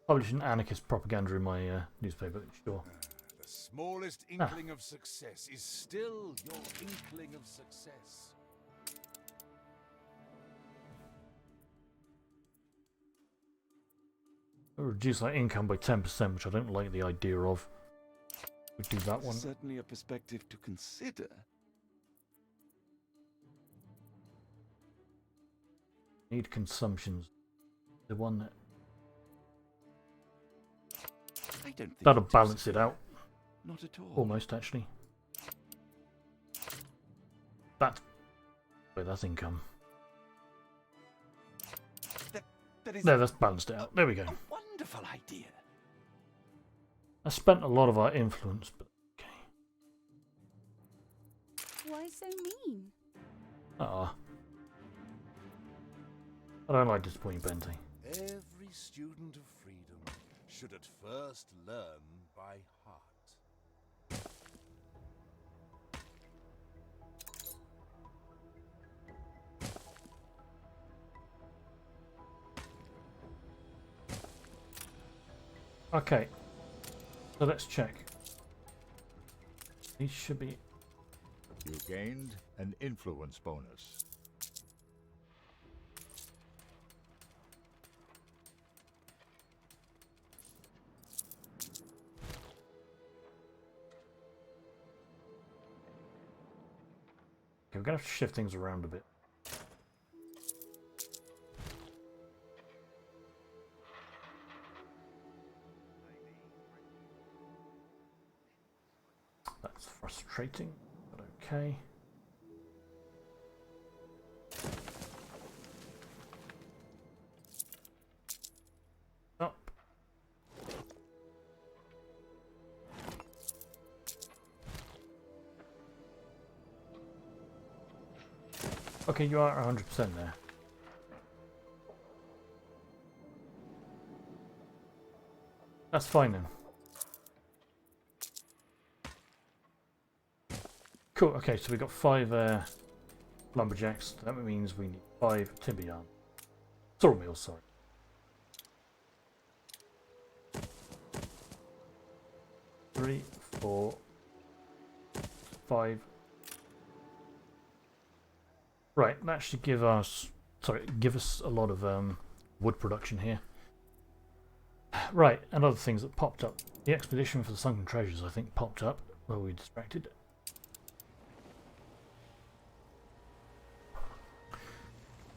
Speaker 1: Publish an anarchist propaganda in my newspaper, sure.
Speaker 6: The smallest inkling of success is still your inkling of success.
Speaker 1: Reduce our income by 10%, which I don't like the idea of. We do that one.
Speaker 6: Certainly a perspective to consider.
Speaker 1: Need consumptions. The one that
Speaker 6: I don't think
Speaker 1: that'll balance it out.
Speaker 6: Not at all.
Speaker 1: Almost, actually. That's wait, that's income.
Speaker 6: That is
Speaker 1: No, that's balanced it out. There we go.
Speaker 6: a wonderful idea.
Speaker 1: I spent a lot of our influence, but okay.
Speaker 3: Why so mean?
Speaker 1: Ah. I don't like disappointing Benty.
Speaker 5: Every student of freedom should at first learn by heart.
Speaker 1: Okay. So let's check. These should be.
Speaker 2: You gained an influence bonus.
Speaker 1: Okay, we're gonna have to shift things around a bit. That's frustrating, but okay. Up. Okay, you are 100% there. That's fine then. Cool, okay, so we got 5 lumberjacks. That means we need 5 timber yarn. Sawmills, sorry. Three, 4, 5. Right, that should give us a lot of wood production here. Right, and other things that popped up. The expedition for the sunken treasures, I think, popped up while we were distracted.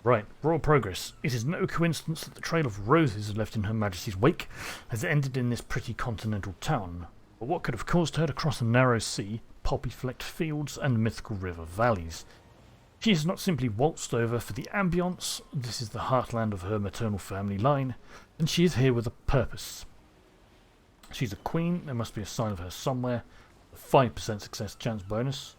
Speaker 1: Right, royal progress. It is no coincidence that the trail of roses left in Her Majesty's wake has ended in this pretty continental town. But what could have caused her to cross a narrow sea, poppy-flecked fields, and mythical river valleys? She has not simply waltzed over for the ambience, this is the heartland of her maternal family line, and she is here with a purpose. She's a queen, there must be a sign of her somewhere, a 5% success chance bonus,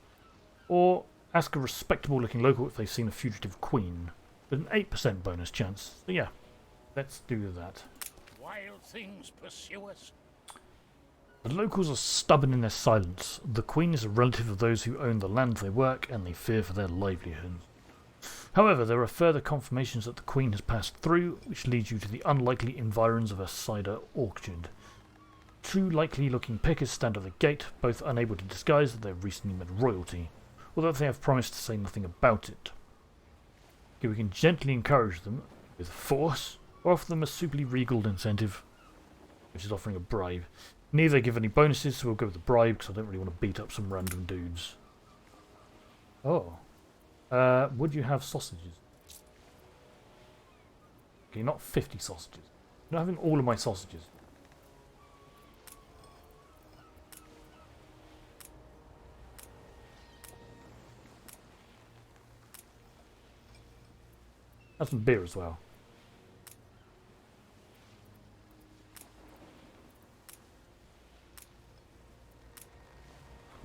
Speaker 1: or ask a respectable looking local if they've seen a fugitive queen, with an 8% bonus chance. So yeah, let's do that.
Speaker 4: Wild things pursue us.
Speaker 1: The locals are stubborn in their silence. The Queen is a relative of those who own the land they work, and they fear for their livelihoods. However, there are further confirmations that the Queen has passed through, which leads you to the unlikely environs of a cider orchard. Two likely-looking pickers stand at the gate, both unable to disguise that they have recently met royalty, although they have promised to say nothing about it. Okay, we can gently encourage them with force, or offer them a superly regal incentive, which is offering a bribe. Neither give any bonuses, so we'll go with the bribe, because I don't really want to beat up some random dudes. Oh. Would you have sausages? Okay, not 50 sausages. I'm not having all of my sausages. Have some beer as well.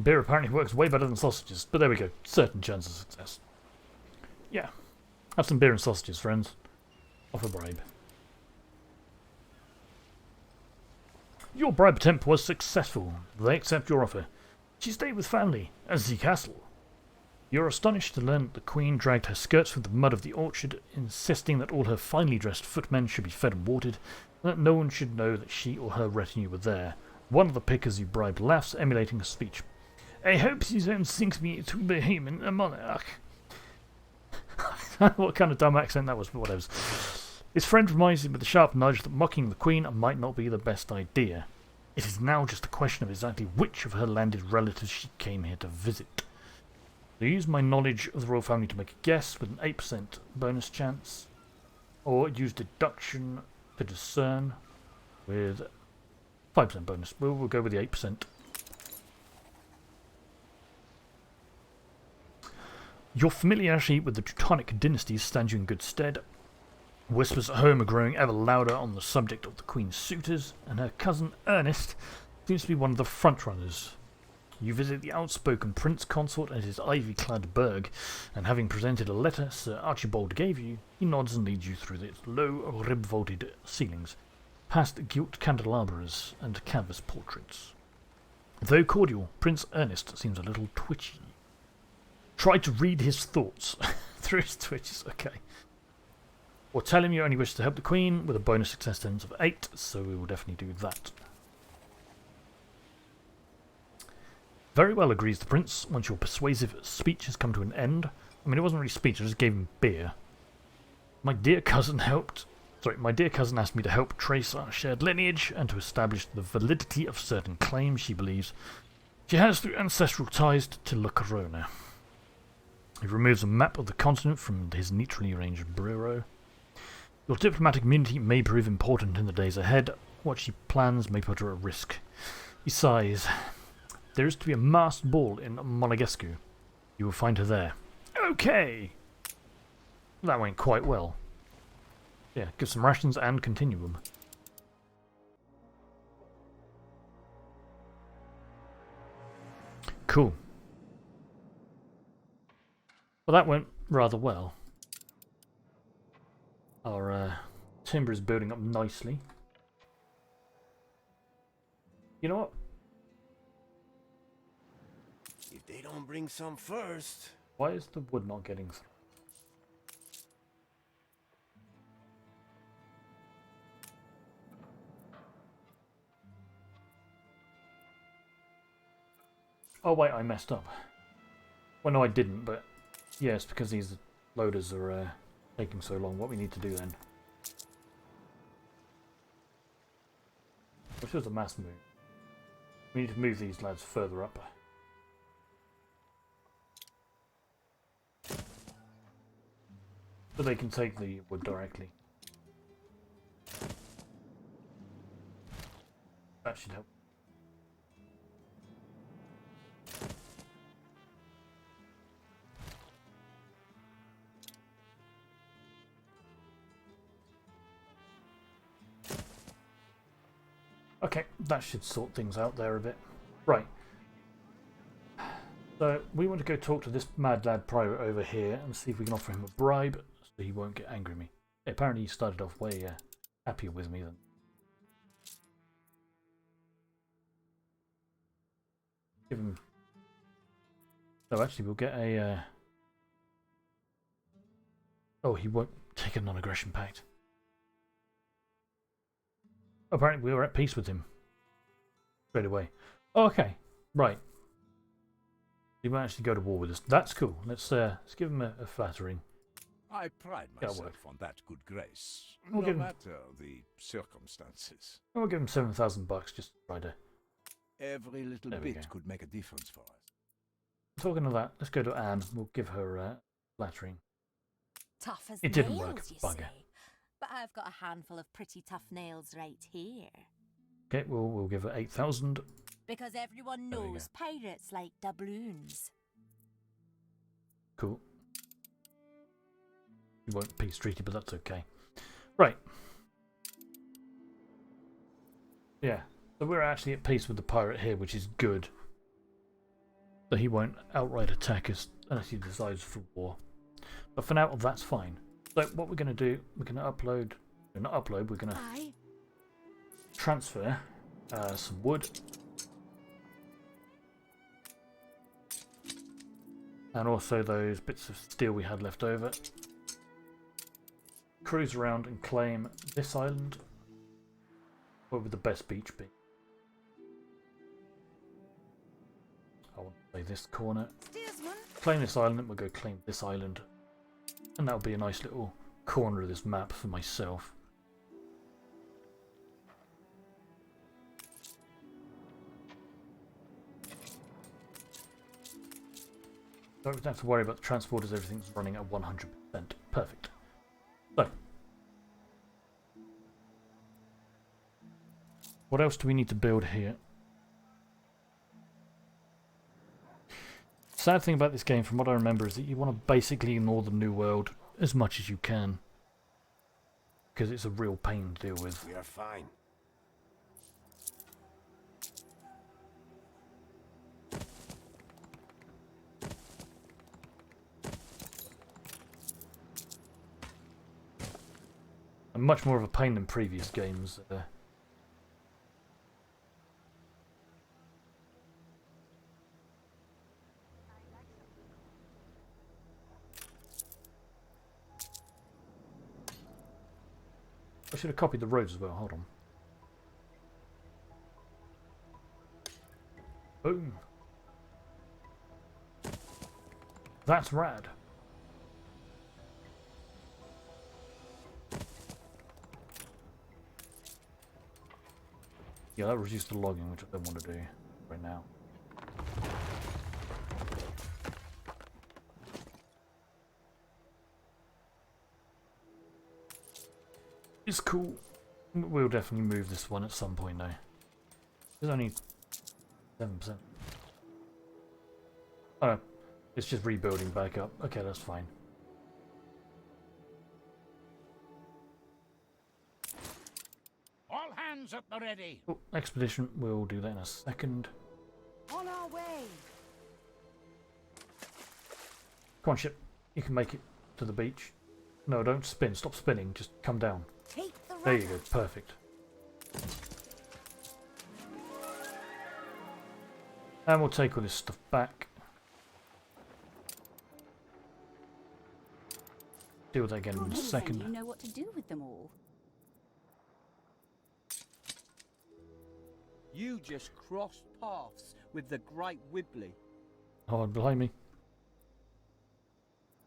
Speaker 1: Beer apparently works way better than sausages, but there we go. Certain chance of success. Yeah. Have some beer and sausages, friends. Offer bribe. Your bribe attempt was successful. They accept your offer. She stayed with family at the castle. You're astonished to learn that the Queen dragged her skirts through the mud of the orchard, insisting that all her finely dressed footmen should be fed and watered, and that no one should know that she or her retinue were there. One of the pickers you bribed laughs, emulating a speech. I hope she don't think me to be human, a monarch. What kind of dumb accent that was, but whatever. His friend reminds him with a sharp nudge that mocking the Queen might not be the best idea. It is now just a question of exactly which of her landed relatives she came here to visit. I use my knowledge of the royal family to make a guess with an 8% bonus chance, or use deduction to discern with 5% bonus. We'll go with the 8%. Your familiarity with the Teutonic dynasties stands you in good stead. Whispers at home are growing ever louder on the subject of the Queen's suitors, and her cousin Ernest seems to be one of the frontrunners. You visit the outspoken Prince Consort at his ivy-clad burg, and having presented a letter Sir Archibald gave you, he nods and leads you through its low, rib-vaulted ceilings, past gilt candelabras and canvas portraits. Though cordial, Prince Ernest seems a little twitchy. Try to read his thoughts through his twitches, okay. Or tell him you only wish to help the Queen with a bonus success chance of 8, so we will definitely do that. Very well, agrees the Prince, once your persuasive speech has come to an end. I mean, it wasn't really speech, I just gave him beer. My dear cousin asked me to help trace our shared lineage and to establish the validity of certain claims she believes she has through ancestral ties to La Corona. He removes a map of the continent from his neatly arranged bureau. Your diplomatic immunity may prove important in the days ahead. What she plans may put her at risk. He sighs. There is to be a masked ball in Monegasque. You will find her there. Okay! That went quite well. Yeah, give some rations and continuum. Cool. Well, that went rather well. Our timber is building up nicely. You know what?
Speaker 5: If they don't bring some first.
Speaker 1: Why is the wood not getting through? Oh wait, I messed up. Well, no, I didn't, but yes, because these loaders are taking so long. What we need to do then? Which was a mass move. We need to move these lads further up. So they can take the wood directly. That should help. Okay, that should sort things out there a bit. Right. So, we want to go talk to this mad lad pirate over here and see if we can offer him a bribe so he won't get angry at me. Apparently he started off way happier with me than... give him... Oh, actually, we'll get a... Oh, he won't take a non-aggression pact. Apparently, we were at peace with him. Straight away. Oh, okay. Right. He won't actually go to war with us. That's cool. Let's give him a flattering.
Speaker 6: I pride myself on that good grace,
Speaker 1: We'll
Speaker 6: no matter the circumstances.
Speaker 1: We'll give him $7,000 just to try to...
Speaker 6: Every little
Speaker 1: There we
Speaker 6: bit
Speaker 1: go.
Speaker 6: could make a difference for us.
Speaker 1: Talking of that, let's go to Anne. We'll give her flattering.
Speaker 10: Tough as
Speaker 1: It didn't
Speaker 10: nails,
Speaker 1: work,
Speaker 10: you
Speaker 1: bugger.
Speaker 10: say. But I've got a handful of pretty tough nails right here.
Speaker 1: Okay, we'll give her 8,000.
Speaker 10: Because everyone
Speaker 1: There we
Speaker 10: knows pirates like doubloons.
Speaker 1: Cool. You won't peace treaty, but that's okay. Right. Yeah. So we're actually at peace with the pirate here, which is good. So he won't outright attack us unless he decides for war. But for now, that's fine. So what we're going to do, we're going to upload... Not upload, we're going to transfer some wood. And also those bits of steel we had left over. Cruise around and claim this island. Where would the best beach be? I want to say this corner. Claim this island, we'll go claim this island. And that'll be a nice little corner of this map for myself. Don't have to worry about the transporters, everything's running at 100%. Perfect. So, what else do we need to build here? Sad thing about this game, from what I remember, is that you want to basically ignore the New World as much as you can. Because it's a real pain to deal with.
Speaker 5: We are fine.
Speaker 1: And much more of a pain than previous games. I should have copied the roads as well, hold on. Boom. That's rad. Yeah, that reduced the logging, which I don't want to do right now. It's cool. We'll definitely move this one at some point now. There's only 7%. Oh no, it's just rebuilding back up. Okay, that's fine.
Speaker 4: All hands at the ready.
Speaker 1: Oh, expedition, we'll do that in a second.
Speaker 3: On our way.
Speaker 1: Come on, ship. You can make it to the beach. No, don't spin. Stop spinning. Just come down.
Speaker 10: Take the
Speaker 1: There you go. Perfect. And we'll take all this stuff back. Deal with that again in a
Speaker 3: You
Speaker 1: second.
Speaker 3: know what to do with them all.
Speaker 7: You just crossed paths with the Great Wibbly.
Speaker 1: Oh, behind me.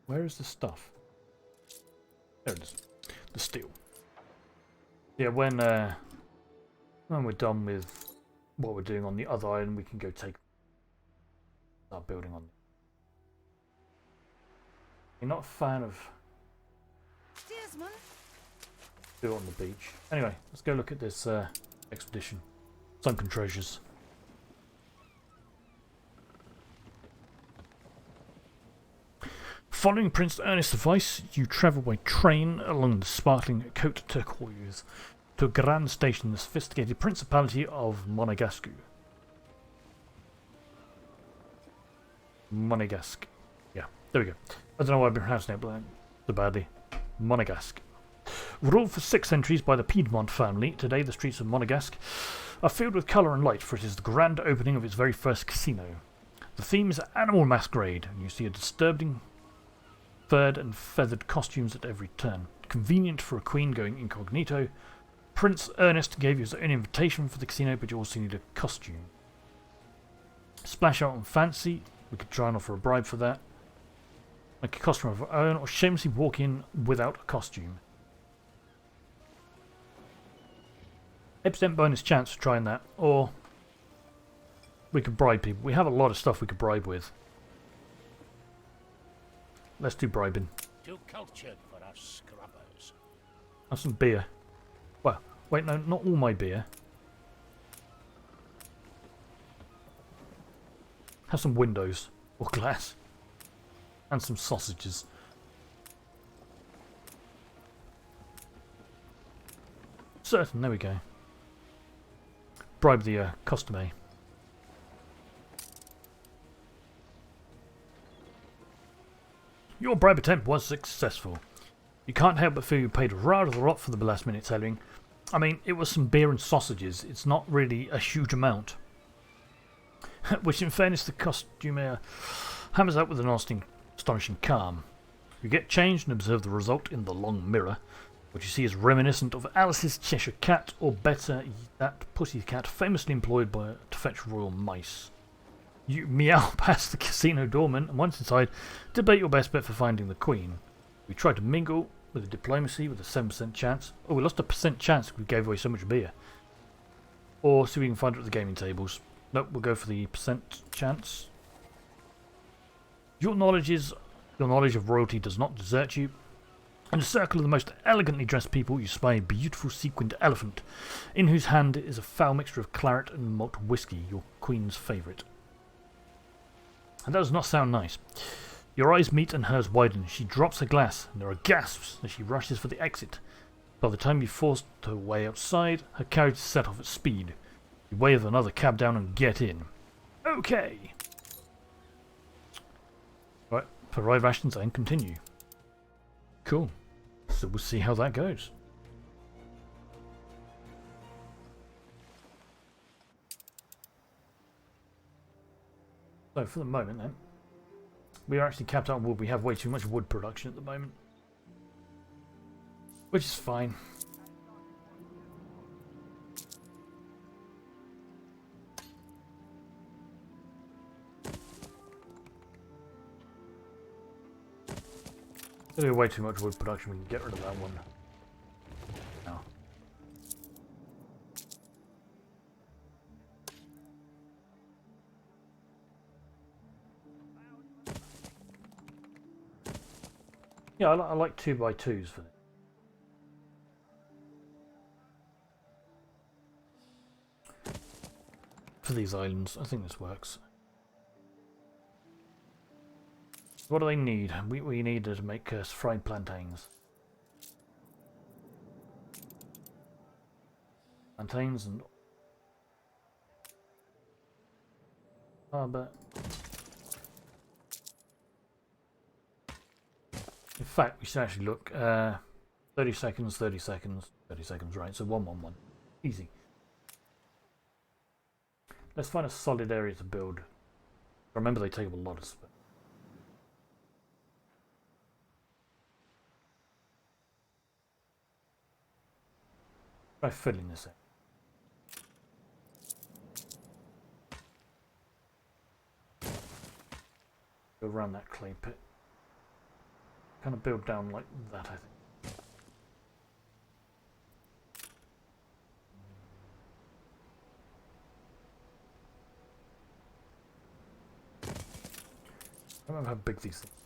Speaker 1: Where is the stuff? There it is. The steel. Yeah, when we're done with what we're doing on the other island, we can go start building on. You're not a fan of do it on the beach. Anyway, let's go look at this expedition. Sunken treasures. Following Prince Ernest's advice, you travel by train along the sparkling Côte Turquoise to a grand station in the sophisticated Principality of Monegasque. Monegasque. Yeah, there we go. I don't know why I've been pronouncing it so badly. Monegasque. Ruled for 6 centuries by the Piedmont family, today the streets of Monegasque are filled with colour and light, for it is the grand opening of its very first casino. The theme is animal masquerade, and you see a disturbing furred and feathered costumes at every turn. Convenient for a queen going incognito. Prince Ernest gave you his own invitation for the casino, but you also need a costume. Splash out on fancy. We could try and offer a bribe for that. Make a costume of our own, or shamelessly walk in without a costume. 8% bonus chance for trying that, or we could bribe people. We have a lot of stuff we could bribe with. Let's do bribing.
Speaker 4: Too cultured for us scrubbers.
Speaker 1: Have some beer. Well, wait, no, not all my beer. Have some windows or glass. And some sausages. Certain, there we go. Bribe the customer. Your bribe attempt was successful. You can't help but feel you paid rather a lot for the last minute tailoring. I mean, it was some beer and sausages. It's not really a huge amount. Which, in fairness, the costumer hammers out with an astonishing calm. You get changed and observe the result in the long mirror. What you see is reminiscent of Alice's Cheshire Cat, or better, that pussy cat famously employed to fetch royal mice. You meow past the casino doorman, and once inside, debate your best bet for finding the queen. We tried to mingle with a diplomacy with a 7% chance. Oh, we lost a % chance because we gave away so much beer. Or see if we can find it at the gaming tables. Nope, we'll go for the % chance. Your knowledge of royalty does not desert you. In a circle of the most elegantly dressed people, you spy a beautiful sequined elephant, in whose hand is a foul mixture of claret and malt whisky, your queen's favourite. And that does not sound nice. Your eyes meet and hers widen. She drops her glass, and there are gasps as she rushes for the exit. By the time you forced her way outside, her carriage is set off at speed. You wave another cab down and get in. Okay! Right, provide rations and continue. Cool. So we'll see how that goes. So for the moment then, we are actually capped out on wood. We have way too much wood production at the moment. Which is fine. There's way too much wood production, we can get rid of that one. No. Yeah, I like 2x2s for this. For these islands, I think this works. What do they need? We need to make fried plantains. Plantains and... but... In fact, we should actually look. 30 seconds, 30 seconds, 30 seconds, right? So 1, 1, 1. Easy. Let's find a solid area to build. Remember, they take up a lot of space. Try filling this in. Go around that clay pit. Kind of build down like that, I think. I don't know how big these things are.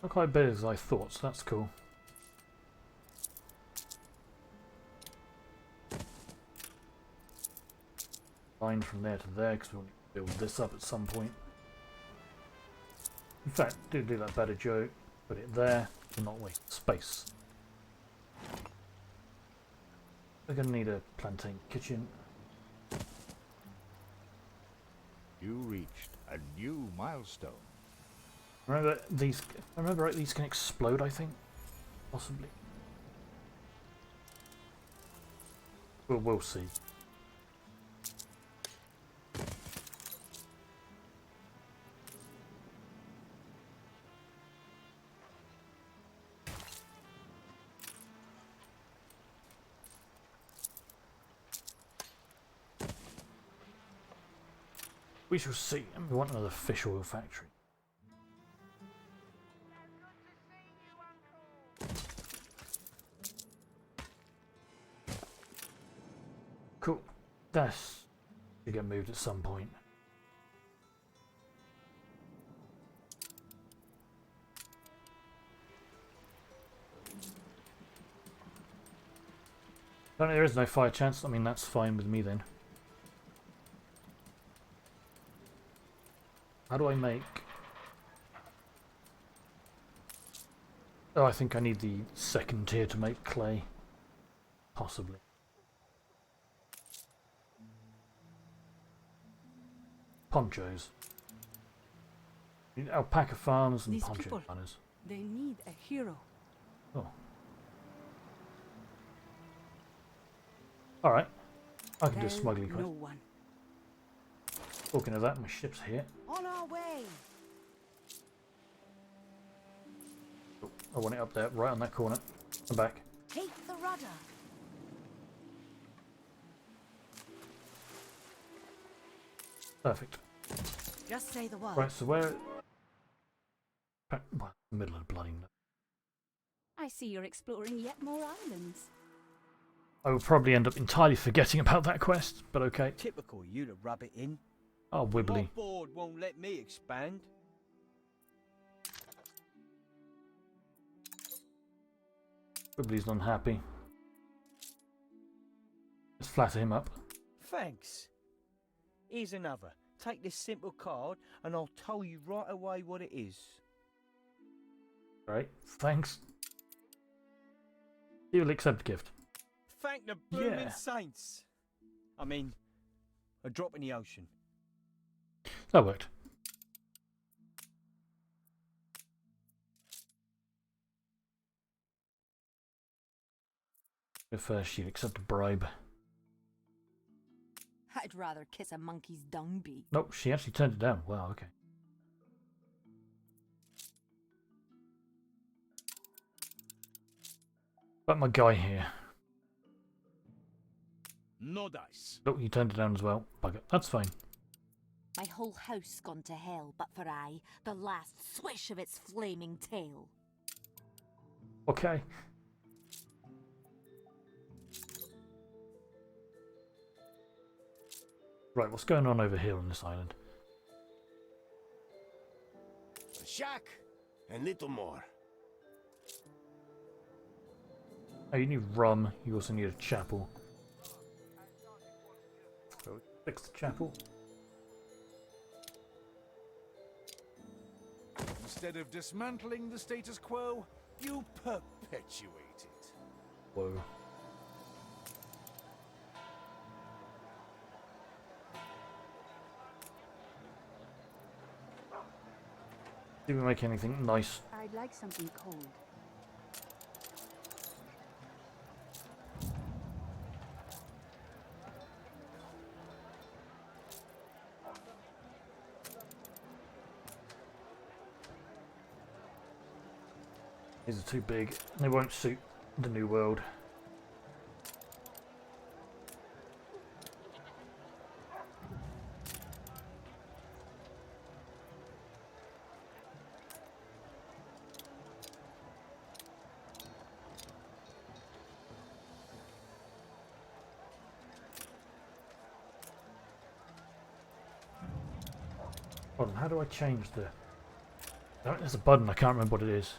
Speaker 1: Not quite big as I thought, so that's cool. Line from there to there, because we want to build this up at some point. In fact, do that better, Joe. Put it there to not waste space. We're going to need a plantain kitchen.
Speaker 2: You reached a new milestone.
Speaker 1: Remember these? I remember right, these can explode. I think, possibly. We'll see. We shall see. And we want another fish oil factory. Cool. That's to get moved at some point. There is no fire chance. I mean, that's fine with me then. How do I make... Oh, I think I need the second tier to make clay. Possibly. Ponchos. Alpaca Farms and
Speaker 3: These
Speaker 1: poncho
Speaker 3: people,
Speaker 1: runners.
Speaker 3: they need a hero.
Speaker 1: Oh. Alright. I can do a
Speaker 3: Tell
Speaker 1: smuggling quest.
Speaker 3: no one.
Speaker 1: Talking of that, my ship's here.
Speaker 10: On our way.
Speaker 1: Oh, I want it up there, right on that corner. I'm back.
Speaker 10: Take the rudder.
Speaker 1: Perfect.
Speaker 10: Just say the word.
Speaker 1: Right, so where... Well, middle of the bloody...
Speaker 3: I see you're exploring yet more islands.
Speaker 1: I will probably end up entirely forgetting about that quest, but okay.
Speaker 7: Typical you to rub it in.
Speaker 1: Oh, wibbly.
Speaker 7: My board won't let me expand.
Speaker 1: Wibbly's unhappy. Let's flatter him up.
Speaker 7: Thanks. Here's another. Take this simple card and I'll tell you right away what it is.
Speaker 1: Right, thanks. He will accept gift.
Speaker 7: Thank the blooming
Speaker 1: Yeah.
Speaker 7: saints. I mean, a drop in the ocean.
Speaker 1: That worked. If she'd accept a bribe.
Speaker 10: I'd rather kiss a monkey's dung beak.
Speaker 1: Nope, she actually turned it down. Wow, okay. But my guy here.
Speaker 6: No dice.
Speaker 1: Look, he turned it down as well. Bugger. That's fine.
Speaker 10: My whole house gone to hell, but for I, the last swish of its flaming tail.
Speaker 1: Okay. Right, what's going on over here on this island?
Speaker 5: A shack and little more.
Speaker 1: Oh, you need rum. You also need a chapel. So fix the chapel.
Speaker 5: Instead of dismantling the status quo, you perpetuate it.
Speaker 1: Whoa. Did we make anything nice?
Speaker 3: I'd like something cold.
Speaker 1: These are too big. They won't suit the new world. Hold on, how do I change the... Oh, there's a button, I can't remember what it is.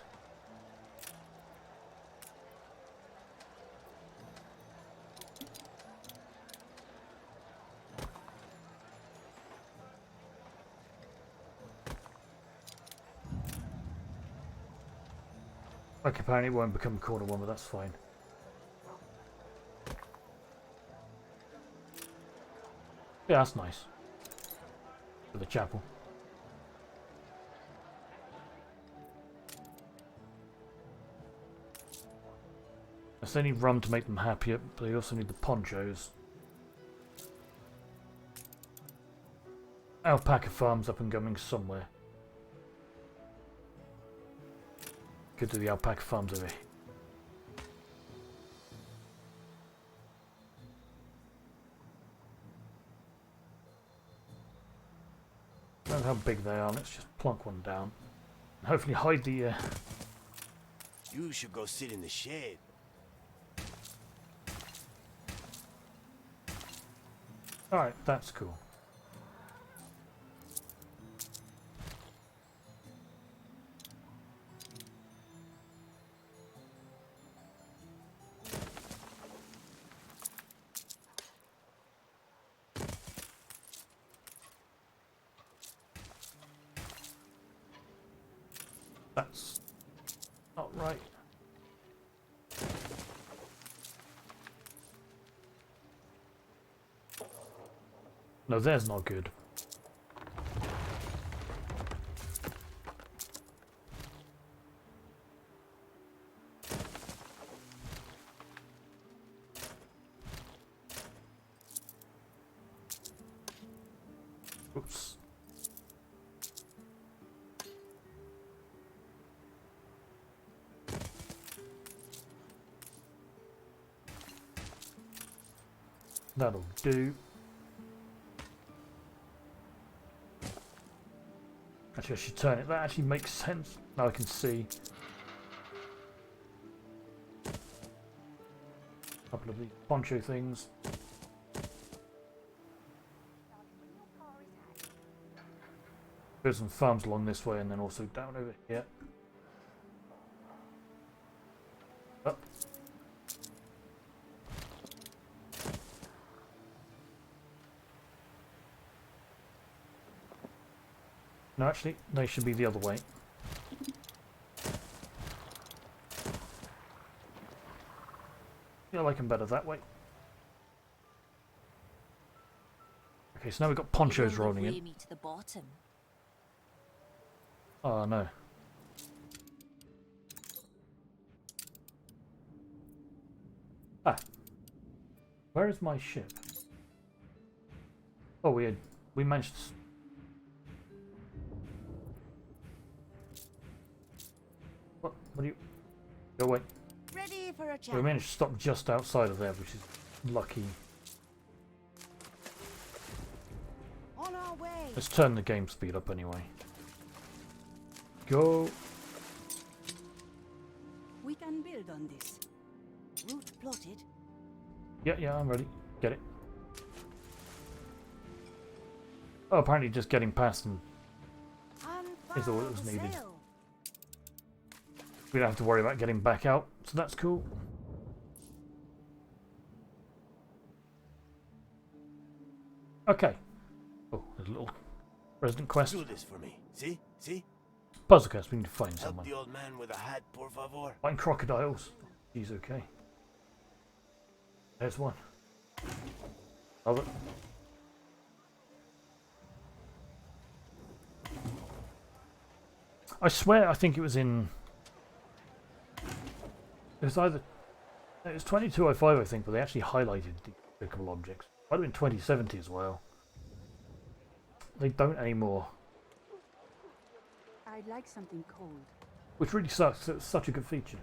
Speaker 1: Okay, apparently it won't become a corner one, but that's fine. Yeah, that's nice. for the chapel. So they need rum to make them happier, but they also need the ponchos. Alpaca Farms up and coming somewhere. Could do the Alpaca Farms over here. I don't know how big they are. Let's just plonk one down. And hopefully hide the...
Speaker 11: You should go sit in the shade.
Speaker 1: Alright, that's cool. That's not right. No, there's not good. Oops. That'll do. Actually, I should turn it. That actually makes sense. Now I can see. A couple of these poncho things. There's some farms along this way and then also down over here. Up. No, actually, they should be the other way. Yeah, I like them better that way. Okay, so now we've got ponchos rolling in.
Speaker 10: Me to the bottom.
Speaker 1: Oh no. Ah. Where is my ship? Oh, we managed to... What do you... Go away.
Speaker 10: Ready for a chat.
Speaker 1: We managed to stop just outside of there, which is lucky.
Speaker 10: On our way.
Speaker 1: Let's turn the game speed up anyway. Go.
Speaker 3: We can build on this.
Speaker 10: Route plotted.
Speaker 1: Yeah, I'm ready. Get it. Oh, apparently just getting past them is all that was needed. We don't have to worry about getting back out, so that's cool. Okay. Oh, there's a little resident quest.
Speaker 11: Do this for me. See?
Speaker 1: Puzzle quest, we need to find
Speaker 11: Help
Speaker 1: someone.
Speaker 11: the old man with a hat, por favor.
Speaker 1: Find crocodiles. He's okay. There's one. Love it. I swear I think it was in... It was either... It was 2205 I think, but they actually highlighted the clickable objects. Might have been 2070 as well. They don't anymore.
Speaker 3: I'd like something cold.
Speaker 1: Which really sucks, it's such a good feature.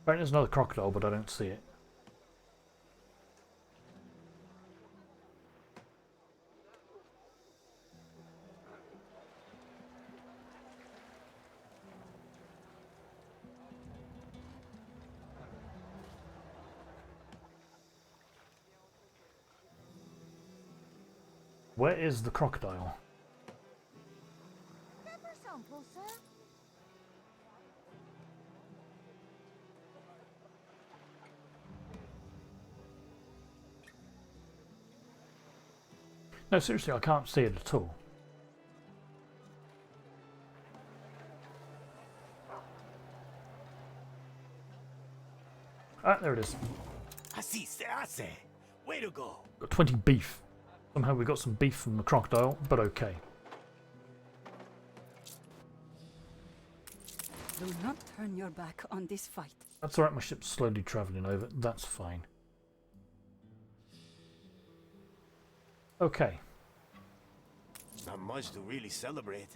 Speaker 1: Apparently there's another crocodile, but I don't see it. Where is the crocodile?
Speaker 10: Pepper sample, sir.
Speaker 1: No, seriously, I can't see it at all. Ah, there it is.
Speaker 11: Así se hace. Way to go.
Speaker 1: Got 20 beef. Somehow we got some beef from the crocodile, but okay.
Speaker 3: Do not turn your back on this fight.
Speaker 1: That's alright, my ship's slowly travelling over. That's fine. Okay.
Speaker 11: Not much to really celebrate.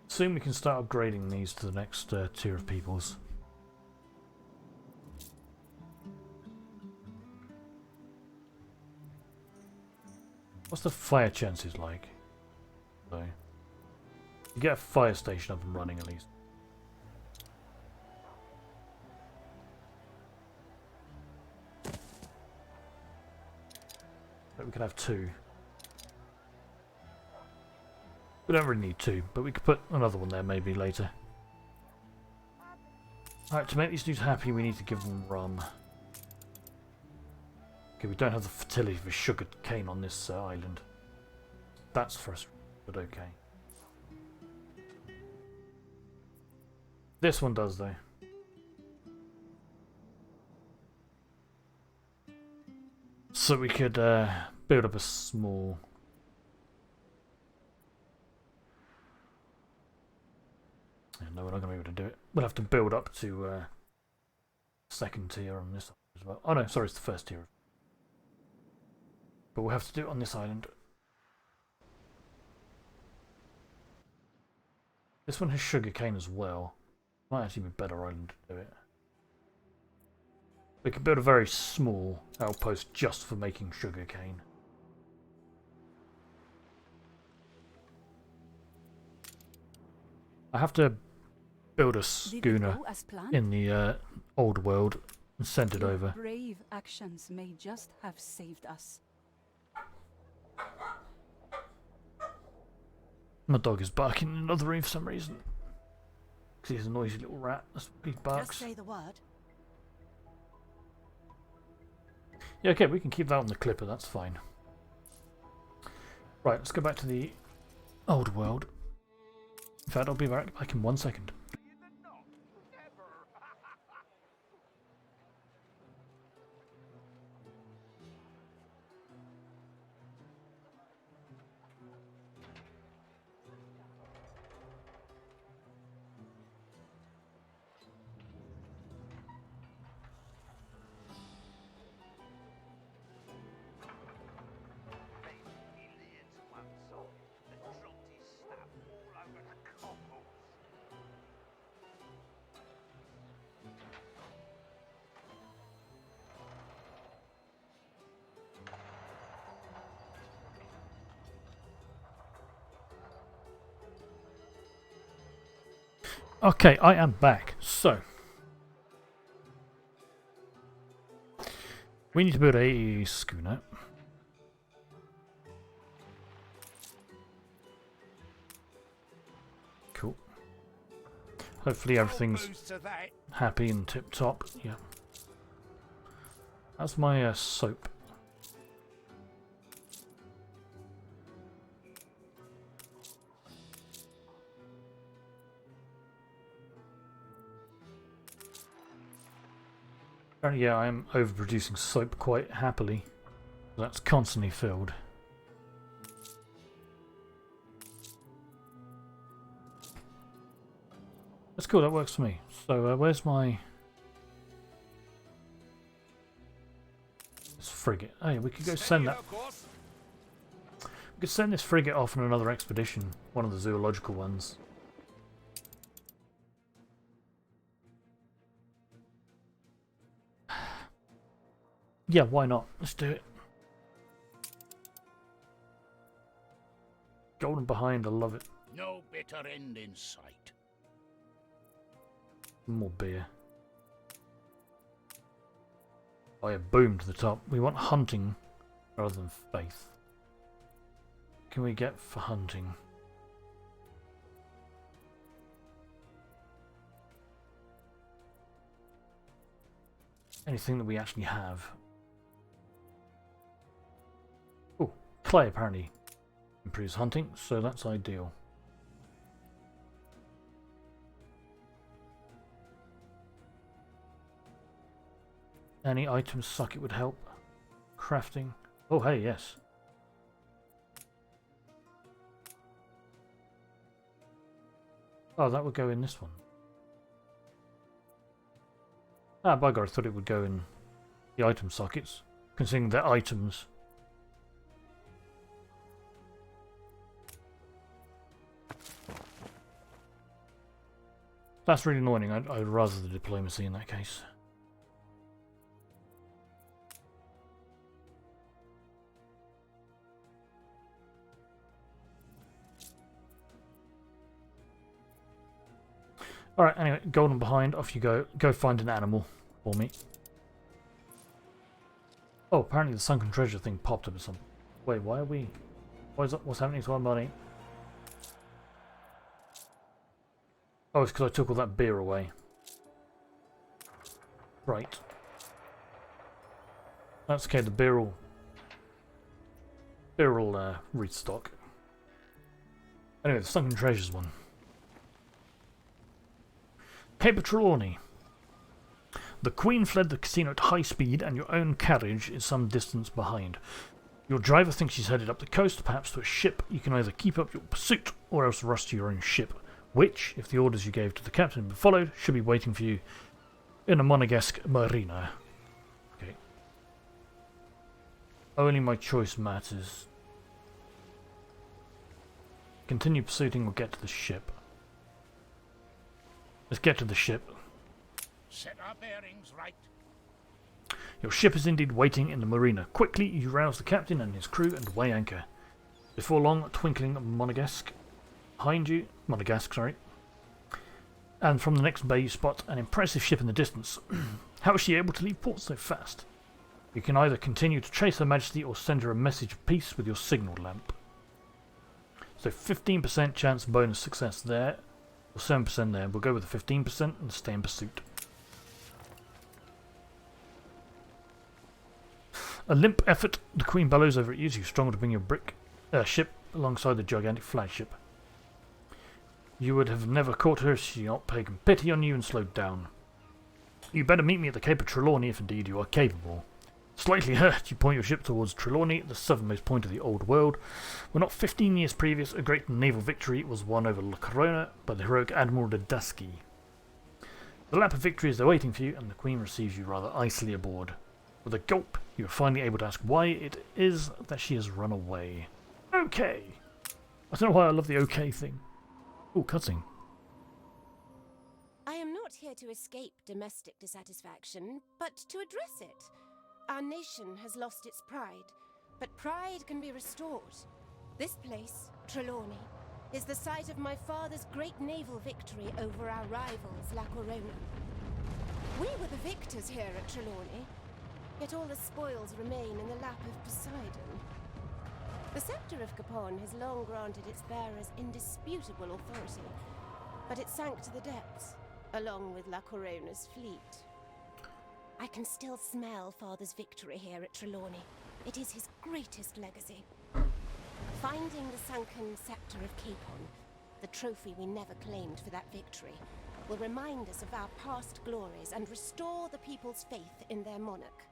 Speaker 1: Soon we can start upgrading these to the next tier of peoples. What's the fire chances like? So, you get a fire station up and running at least. But we could have 2. We don't really need 2, but we could put another one there maybe later. Alright, to make these dudes happy we need to give them rum. Okay, we don't have the fertility for sugar cane on this island. That's frustrating, but okay. This one does though. So we could build up a small... No, we're not going to be able to do it. We'll have to build up to second tier on this as well. Oh no, sorry, it's the first tier. But we'll have to do it on this island. This one has sugar cane as well. Might actually be a better island to do it. We could build a very small outpost just for making sugar cane. I have to build a schooner in the old world and send it over.
Speaker 3: Brave actions may just have saved us.
Speaker 1: My dog is barking in another room for some reason. Because he's a noisy little rat. That's what he barks.
Speaker 10: Just say the word.
Speaker 1: Yeah, okay, we can keep that on the clipper, that's fine. Right, let's go back to the old world. In fact, I'll be back in 1 second. Okay, I am back. So, we need to build a schooner. Cool. Hopefully everything's happy and tip-top. Yeah. That's my soap. Yeah, I am overproducing soap quite happily. That's constantly filled. That's cool, that works for me. So, where's my... this frigate? Oh yeah, we could go send that... we could send this frigate off on another expedition. One of the zoological ones. Yeah, why not? Let's do it. Golden behind, I love it.
Speaker 4: No bitter end in sight.
Speaker 1: More beer. Oh yeah, boom to the top. We want hunting rather than faith. What can we get for hunting? Anything that we actually have. Oh, clay apparently improves hunting, so that's ideal. Any item socket would help. Crafting. Oh, hey, yes. Oh, that would go in this one. Ah, by God, I thought it would go in the item sockets, considering they're items. That's really annoying. I'd rather the diplomacy in that case. Alright, anyway, golden behind, off you go. Go find an animal for me. Oh, apparently the sunken treasure thing popped up or something. Wait, why are we... What's happening to our money? Oh, it's because I took all that beer away. Right. That's okay, the beer will restock. Anyway, the sunken treasures one. Cape Trelawney. The Queen fled the casino at high speed and your own carriage is some distance behind. Your driver thinks she's headed up the coast, perhaps to a ship. You can either keep up your pursuit or else rush to your own ship, which, if the orders you gave to the captain had been followed, should be waiting for you in a Monegasque marina. Okay. Only my choice matters. Continue pursuing or get to the ship. Let's get to the ship.
Speaker 4: Set our bearings right.
Speaker 1: Your ship is indeed waiting in the marina. Quickly, you rouse the captain and his crew and weigh anchor. Before long, a twinkling Monegasque behind you. Monegasque, sorry. And from the next bay, you spot an impressive ship in the distance. How is she able to leave port so fast? You can either continue to chase Her Majesty or send her a message of peace with your signal lamp. So 15% chance bonus success there. Or 7% there. We'll go with the 15% and stay in pursuit. A limp effort, the Queen bellows over at you. You struggle to bring your ship alongside the gigantic flagship. You would have never caught her if she had not taken pity on you and slowed down. You better meet me at the Cape of Trelawney if indeed you are capable. Slightly hurt, you point your ship towards Trelawney, the southernmost point of the old world, where not 15 years previous a great naval victory was won over La Corona by the heroic Admiral de Dusky. The lap of victory is there waiting for you, and the Queen receives you rather icily aboard. With a gulp, you are finally able to ask why it is that she has run away. Okay! I don't know why I love the okay thing. Ooh, cutscene.
Speaker 12: I am not here to escape domestic dissatisfaction, but to address it. Our nation has lost its pride, but pride can be restored. This place, Trelawney, is the site of my father's great naval victory over our rivals, La Corona. We were the victors here at Trelawney, yet all the spoils remain in the lap of Poseidon. The scepter of Capon has long granted its bearers indisputable authority, but it sank to the depths, along with La Corona's fleet. I can still smell Father's victory here at Trelawney. It is his greatest legacy. Finding the sunken scepter of Capon, the trophy we never claimed for that victory, will remind us of our past glories and restore the people's faith in their monarch.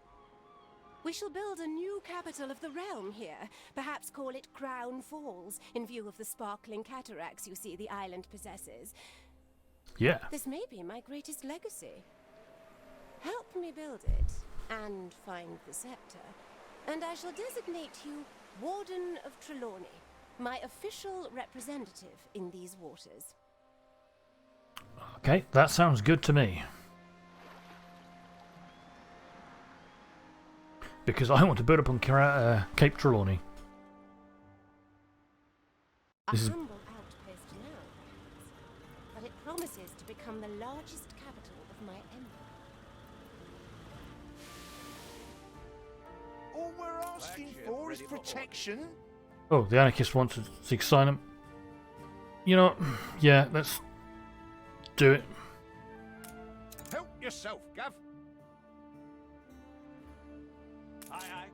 Speaker 12: We shall build a new capital of the realm here, perhaps call it Crown Falls, in view of the sparkling cataracts you see the island possesses.
Speaker 1: Yeah.
Speaker 12: This may be my greatest legacy. Help me build it, and find the scepter, and I shall designate you Warden of Trelawney, my official representative in these waters.
Speaker 1: Okay, that sounds good to me. Because I want to build upon Cape Trelawney.
Speaker 12: A humble outpost now, but it promises to become the largest capital of my empire.
Speaker 6: All we're asking for is protection.
Speaker 1: Oh, the anarchist wants to seek asylum. You know, yeah, let's do it.
Speaker 6: Help yourself, Gav.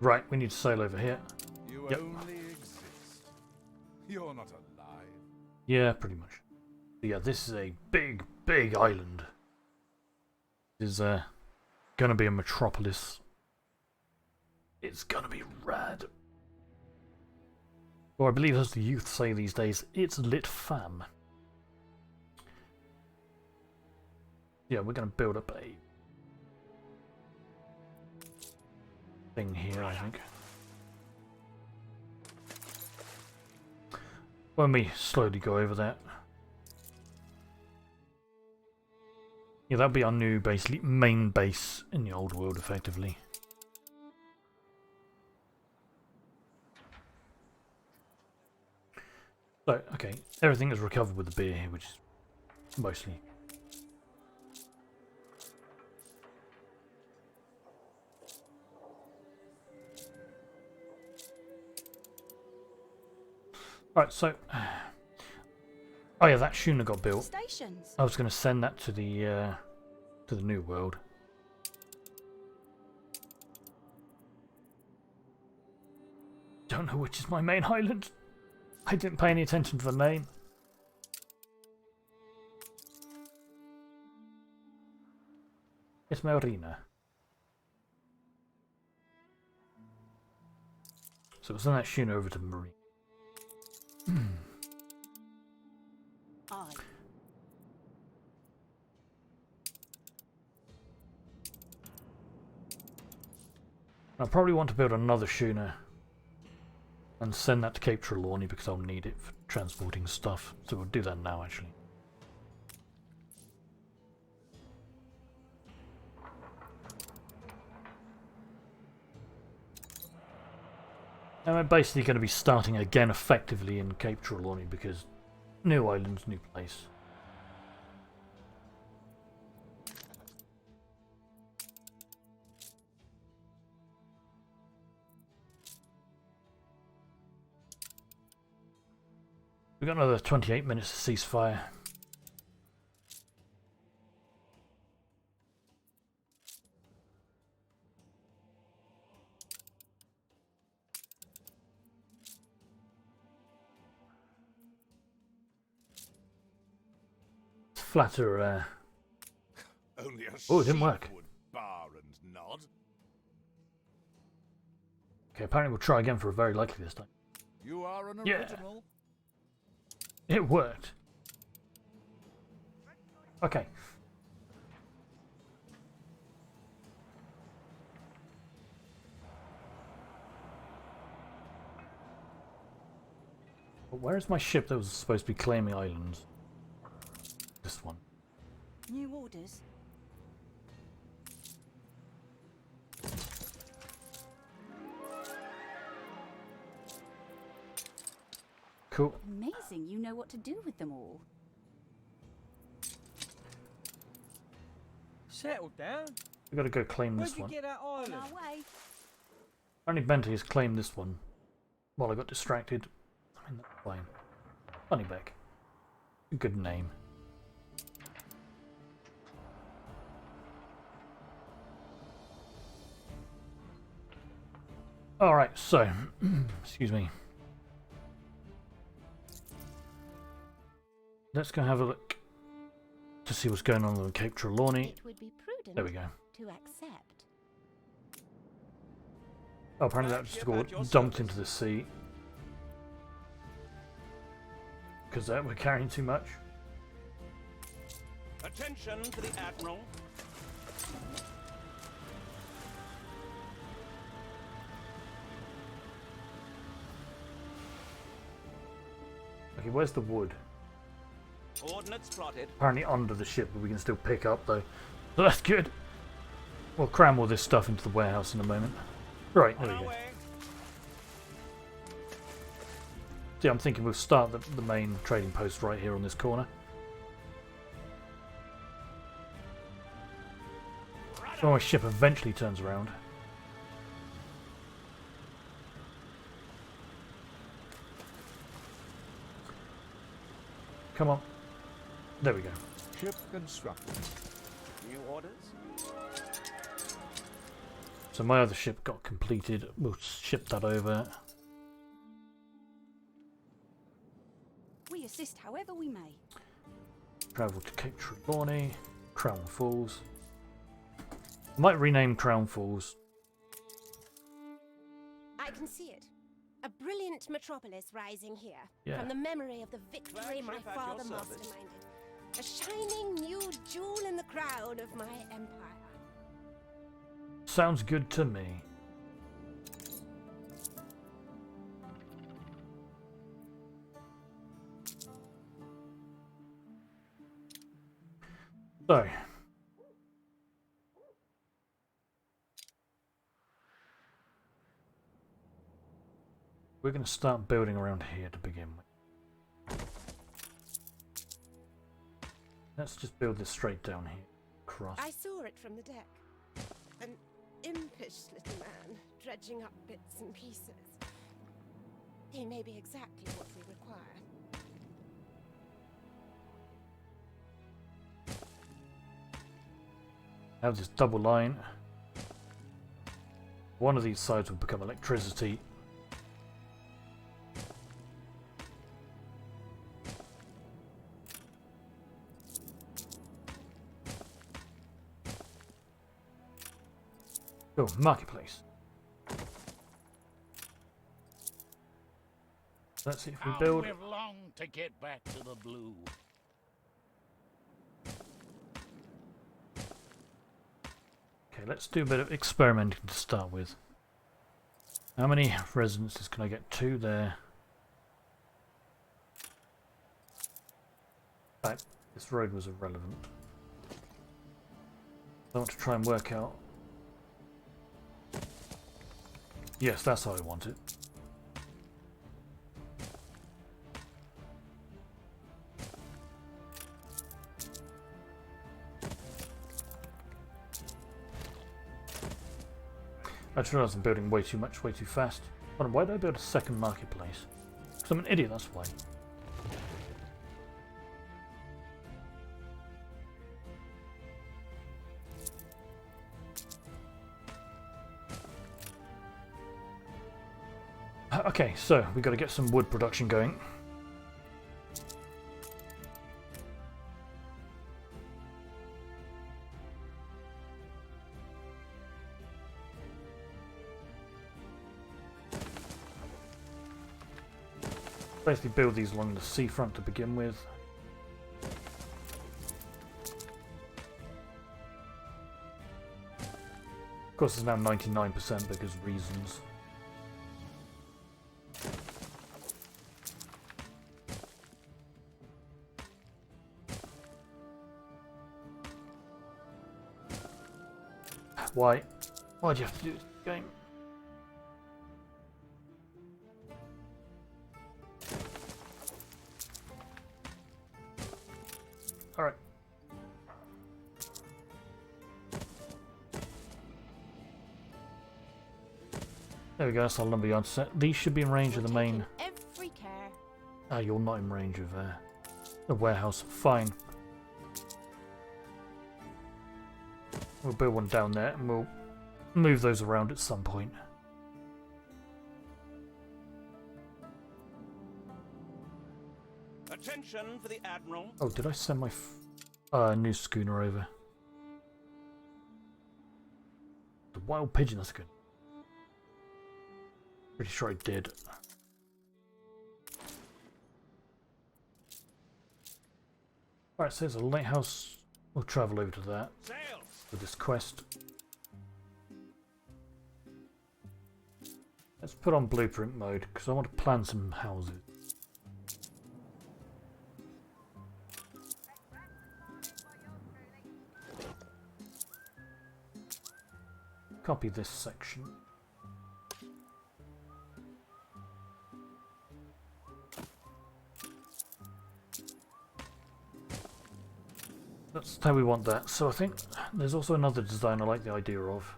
Speaker 1: Right, we need to sail over here.
Speaker 5: You
Speaker 1: Yep.
Speaker 5: only exist. You're not alive.
Speaker 1: Yeah, pretty much. But yeah, this is a big, big island. This is gonna be a metropolis. It's gonna be rad. Or I believe as the youth say these days, it's lit fam. Yeah, we're gonna build up a thing here, I think. When we slowly go over that. Yeah, that'll be our new, basically, main base in the old world, effectively. So, okay, everything is recovered with the beer here, which is mostly. Right, so. Oh yeah, that schooner got built.
Speaker 3: Stations.
Speaker 1: I was going to send that to the new world. Don't know which is my main island. I didn't pay any attention to the name. It's Marina. So we'll send that schooner over to Marine. I probably want to build another schooner and send that to Cape Trelawney because I'll need it for transporting stuff. So we'll do that now, actually. And we're basically going to be starting again effectively in Cape Trelawney because new islands, new place. We've got another 28 minutes to ceasefire. Flatter.
Speaker 5: Only a
Speaker 1: Oh, it didn't work.
Speaker 5: would bar and nod.
Speaker 1: Okay, apparently we'll try again for a very likely this time.
Speaker 5: You are an
Speaker 1: Yeah.
Speaker 5: original.
Speaker 1: It worked. Okay. But where is my ship that was supposed to be claiming islands? This one.
Speaker 3: New orders.
Speaker 1: Cool.
Speaker 3: Amazing, you know what to do with them all.
Speaker 7: Settle down.
Speaker 1: We gotta go claim
Speaker 7: Where'd
Speaker 1: this
Speaker 7: you
Speaker 1: one.
Speaker 7: get that
Speaker 3: On
Speaker 7: island?
Speaker 3: our way.
Speaker 1: Only Bentley has claimed this one. While I got distracted. I mean, that's fine. Honeybeck. Good name. Alright, so. Excuse me. Let's go have a look to see what's going on Cape Trelawney.
Speaker 12: It would be prudent
Speaker 1: There we go.
Speaker 12: to accept.
Speaker 1: Oh, apparently that just got dumped into the sea. Because we're carrying too much.
Speaker 9: Attention to the Admiral.
Speaker 1: Okay, where's the wood?
Speaker 9: Coordinates plotted.
Speaker 1: Apparently under the ship, but we can still pick up though. So that's good. We'll cram all this stuff into the warehouse in a moment. Right, there we go. See, I'm thinking we'll start the main trading post right here on this corner. So my ship eventually turns around. Come on. There we go.
Speaker 2: Ship constructed.
Speaker 9: New orders?
Speaker 1: So my other ship got completed. We'll ship that over.
Speaker 3: We assist however we may.
Speaker 1: Travel to Cape Trelawney. Crown Falls. I might rename Crown Falls.
Speaker 12: I can see it. A brilliant metropolis rising here.
Speaker 1: Yeah.
Speaker 12: From the memory of the victory my father masterminded. A shining new jewel in the crown of my empire.
Speaker 1: Sounds good to me. So, we're going to start building around here to begin with. Let's just build this straight down here. Across.
Speaker 12: I saw it from the deck. An impish little man, dredging up bits and pieces. He may be exactly what we require.
Speaker 1: Have this double line. One of these sides will become electricity. Oh, marketplace. Let's see if we build.
Speaker 4: We've longed to get back to the blue.
Speaker 1: Okay, let's do a bit of experimenting to start with. How many residences can I get? 2 there. Right, this road was irrelevant. I want to try and work out. Yes, that's how I want it. I just realised I'm building way too much, way too fast. Hold on, why did I build a second marketplace? Because I'm an idiot, that's why. Okay, so we've got to get some wood production going. Basically build these along the seafront to begin with. Of course it's now 99% because of reasons. Why? Why do you have to do this game? Alright. There we go, that's our lumberyard set. These should be in range of the main...
Speaker 12: Every care.
Speaker 1: Ah, you're not in range of the warehouse. Fine. We'll build one down there and we'll move those around at some point.
Speaker 9: Attention for the Admiral.
Speaker 1: Oh, did I send my new schooner over? The wild pigeon, that's good. Pretty sure I did. Alright, so there's a lighthouse. We'll travel over to that with this quest. Let's put on blueprint mode because I want to plan some houses. Copy this section. That's how we want that. So I think there's also another design I like the idea of.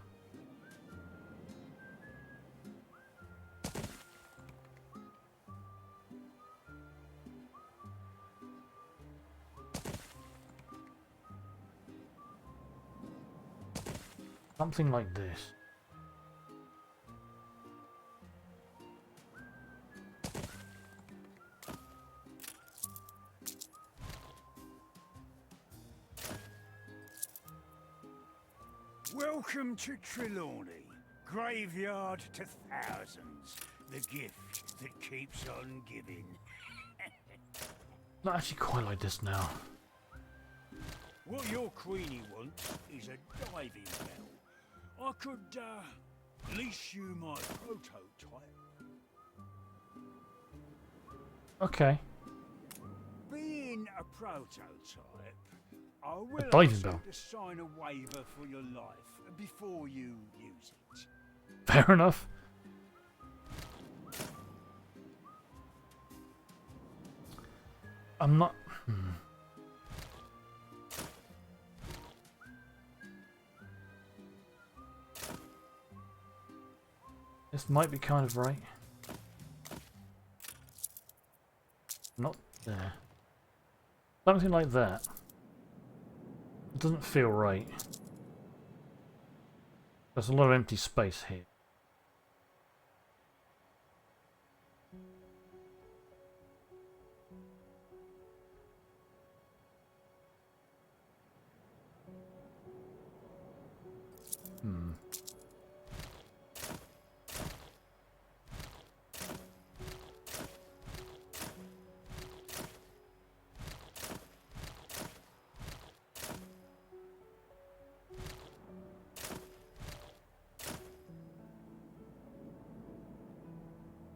Speaker 1: Something like this.
Speaker 4: Welcome to Trelawney, graveyard to thousands, the gift that keeps on giving.
Speaker 1: Not actually quite like this now.
Speaker 4: What your Queenie wants is a diving bell. I could, lease you my prototype.
Speaker 1: Okay.
Speaker 4: Being a prototype, I will
Speaker 1: diving
Speaker 4: ask
Speaker 1: bell.
Speaker 4: you to sign a waiver for your life before you use it.
Speaker 1: Fair enough. I'm not... This might be kind of right. Not there. Something like that. It doesn't feel right. There's a lot of empty space here.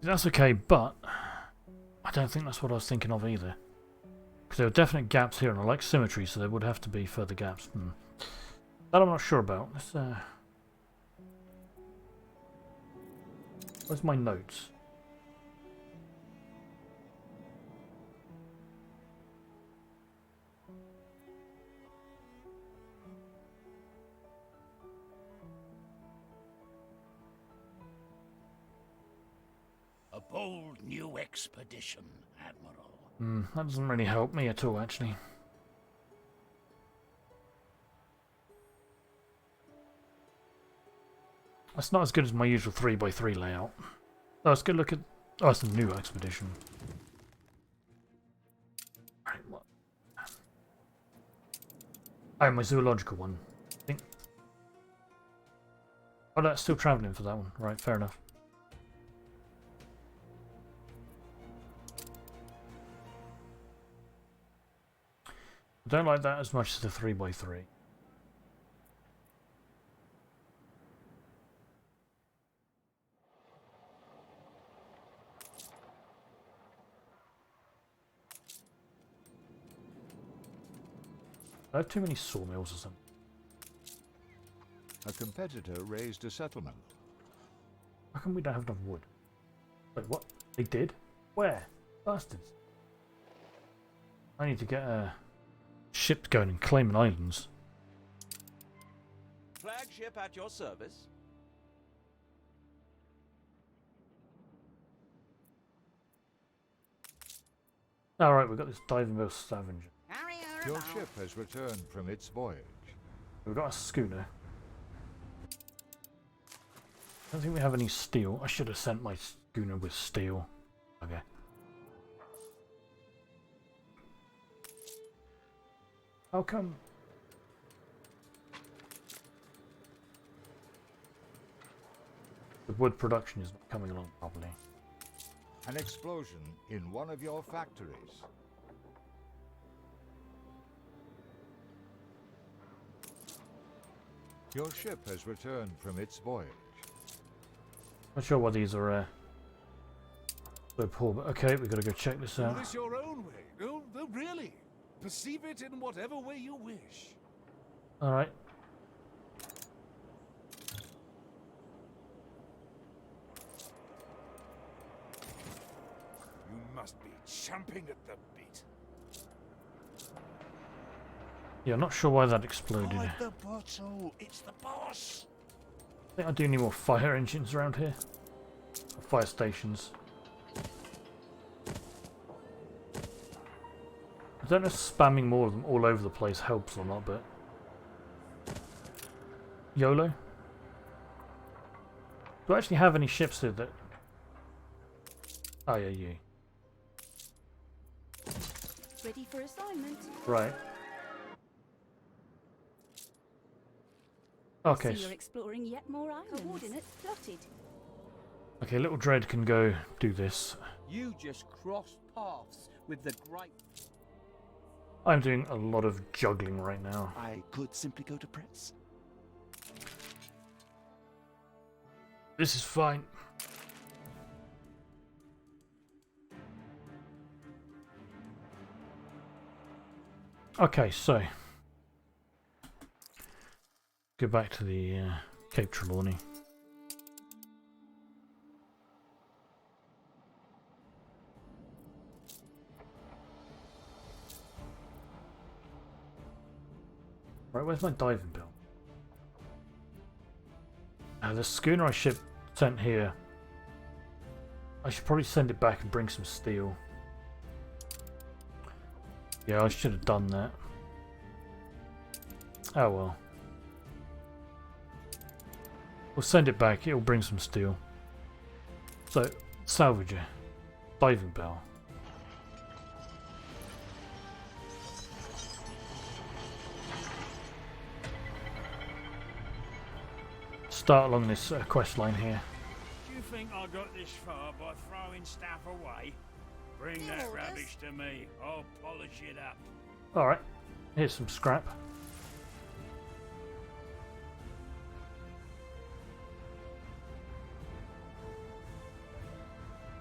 Speaker 1: That's okay, but I don't think that's what I was thinking of either. Because there are definite gaps here, and I like symmetry, so there would have to be further gaps. That I'm not sure about. Let's, where's my notes?
Speaker 4: A bold new expedition, Admiral.
Speaker 1: That doesn't really help me at all, actually. That's not as good as my usual 3x3 layout. Oh, let's go look at... Oh, it's a new expedition. Right, what? Oh, my zoological one. I think... Oh, that's still travelling for that one. Right, fair enough. I don't like that as much as the 3x3. I have too many sawmills or something.
Speaker 2: A competitor raised a settlement.
Speaker 1: How come we don't have enough wood? Wait, what? They did? Where? Bastards. I need to get ships going and claiming islands.
Speaker 6: Flagship at your service.
Speaker 1: Alright, we've got this diving bell scavenger.
Speaker 2: Your ship has returned from its voyage.
Speaker 1: We've got a schooner. I don't think we have any steel. I should have sent my schooner with steel. Okay. How come? The wood production is not coming along properly.
Speaker 2: An explosion in one of your factories. Your ship has returned from its voyage.
Speaker 1: Not sure why these are so poor, but okay, we've got to go check this out.
Speaker 5: Do this your own way. No, really. Perceive it in whatever way you wish.
Speaker 1: Alright.
Speaker 5: You must be champing at the bit.
Speaker 1: Yeah, I'm not sure why that exploded.
Speaker 4: Hide the bottle. It's the boss.
Speaker 1: I think I do need more fire engines around here. Or fire stations. I don't know if spamming more of them all over the place helps or not, but... YOLO? Do I actually have any ships here that... Oh yeah, you.
Speaker 3: Ready for assignment.
Speaker 1: Right. Okay.
Speaker 3: So you're exploring yet more islands. Coordinates plotted.
Speaker 1: Okay, Little Dread can go do this.
Speaker 6: You just crossed paths with the great...
Speaker 1: I'm doing a lot of juggling right now.
Speaker 6: I could simply go to press.
Speaker 1: This is fine. Okay, so go back to the Cape Trelawney. Right, where's my diving bell? The schooner I sent here. I should probably send it back and bring some steel. Yeah, I should have done that. Oh well. We'll send it back, it'll bring some steel. So, salvager. Diving bell. Start along this quest line here.
Speaker 4: Do you think I got this far by throwing stuff away? Bring that rubbish to me. I'll polish it up.
Speaker 1: Alright, here's some scrap.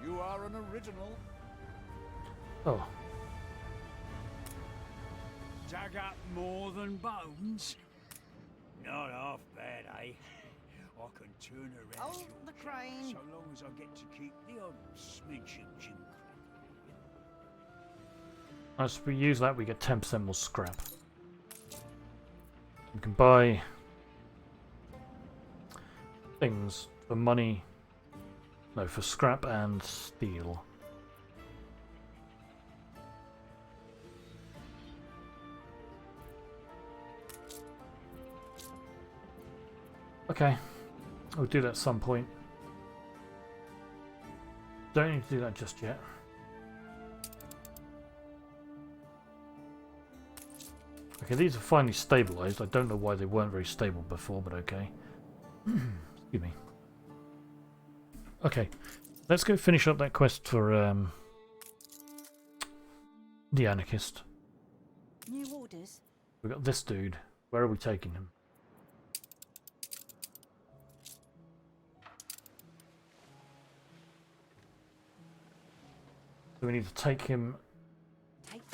Speaker 2: You are an original.
Speaker 1: Oh.
Speaker 4: Dug up more than bones? Not half bad, eh? I can turn around
Speaker 12: Oh, the crane.
Speaker 4: so long as I get to keep the odd smidge of gin.
Speaker 1: As we use that, we get 10% more scrap. We can buy things for money. No, for scrap and steel. Okay, we'll do that at some point. Don't need to do that just yet. Okay, these are finally stabilized. I don't know why they weren't very stable before, but okay. Excuse me. Okay, let's go finish up that quest for the anarchist.
Speaker 3: New orders.
Speaker 1: We got this dude. Where are we taking him? So we need to take him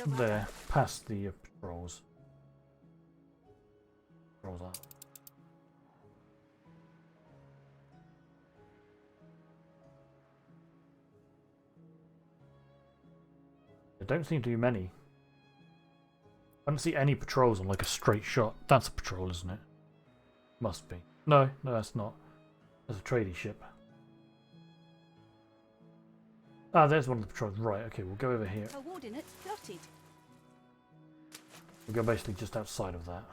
Speaker 1: there, past the patrols. Patrols out. There don't seem to be many. I don't see any patrols on like a straight shot. That's a patrol, isn't it? Must be. No, no, that's not. That's a tradie ship. Ah, there's one of the patrols. Right, okay, we'll go over here.
Speaker 3: Coordinates plotted.
Speaker 1: We'll go basically just outside of that.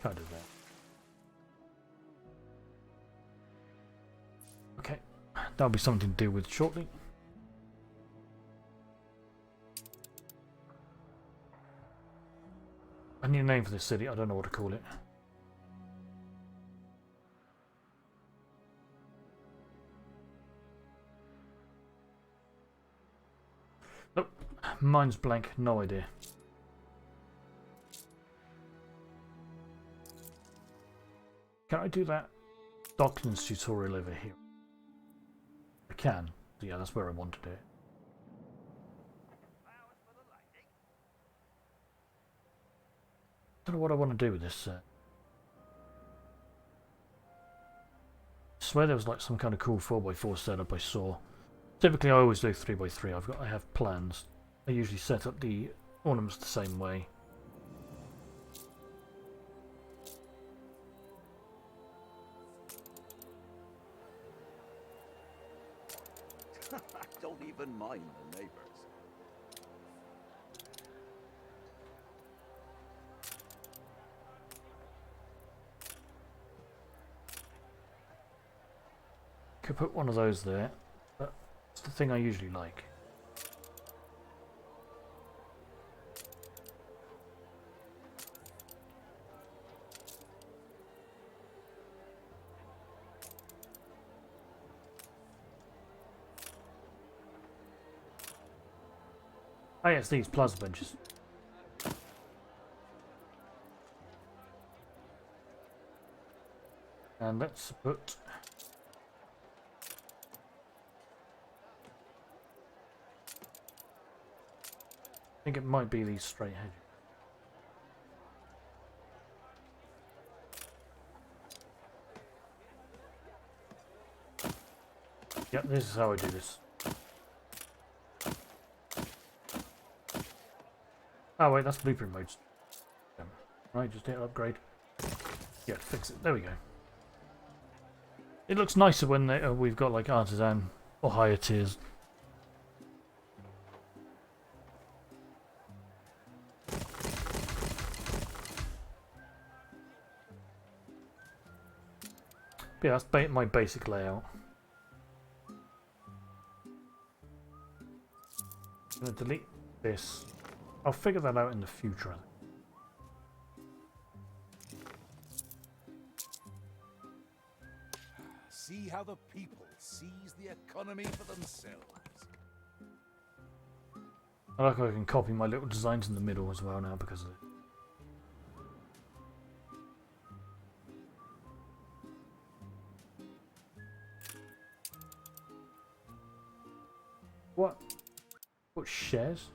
Speaker 1: Kind of there. Okay, that'll be something to deal with shortly. I need a name for this city. I don't know what to call it. Nope. Mine's blank. No idea. Can I do that documents tutorial over here? I can. Yeah, that's where I want to do it. Don't know what I want to do with this. I swear there was like some kind of cool 4x4 setup I saw. Typically I always do 3x3. I have plans. I usually set up the ornaments the same way.
Speaker 9: Don't even mind the neighbors.
Speaker 1: Could put one of those there, but it's the thing I usually like. Oh yes, these plaza benches. And let's put... I think it might be these straight hedges. Yep, this is how I do this. Oh wait, that's blueprint mode. Right, just hit upgrade. Yeah, fix it. There we go. It looks nicer when we've got like artisan or higher tiers. But yeah, that's my basic layout. I'm going to delete this. I'll figure that out in the future, I think.
Speaker 5: See how the people seize the economy for themselves.
Speaker 1: I like how I can copy my little designs in the middle as well now because of it. What? What shares?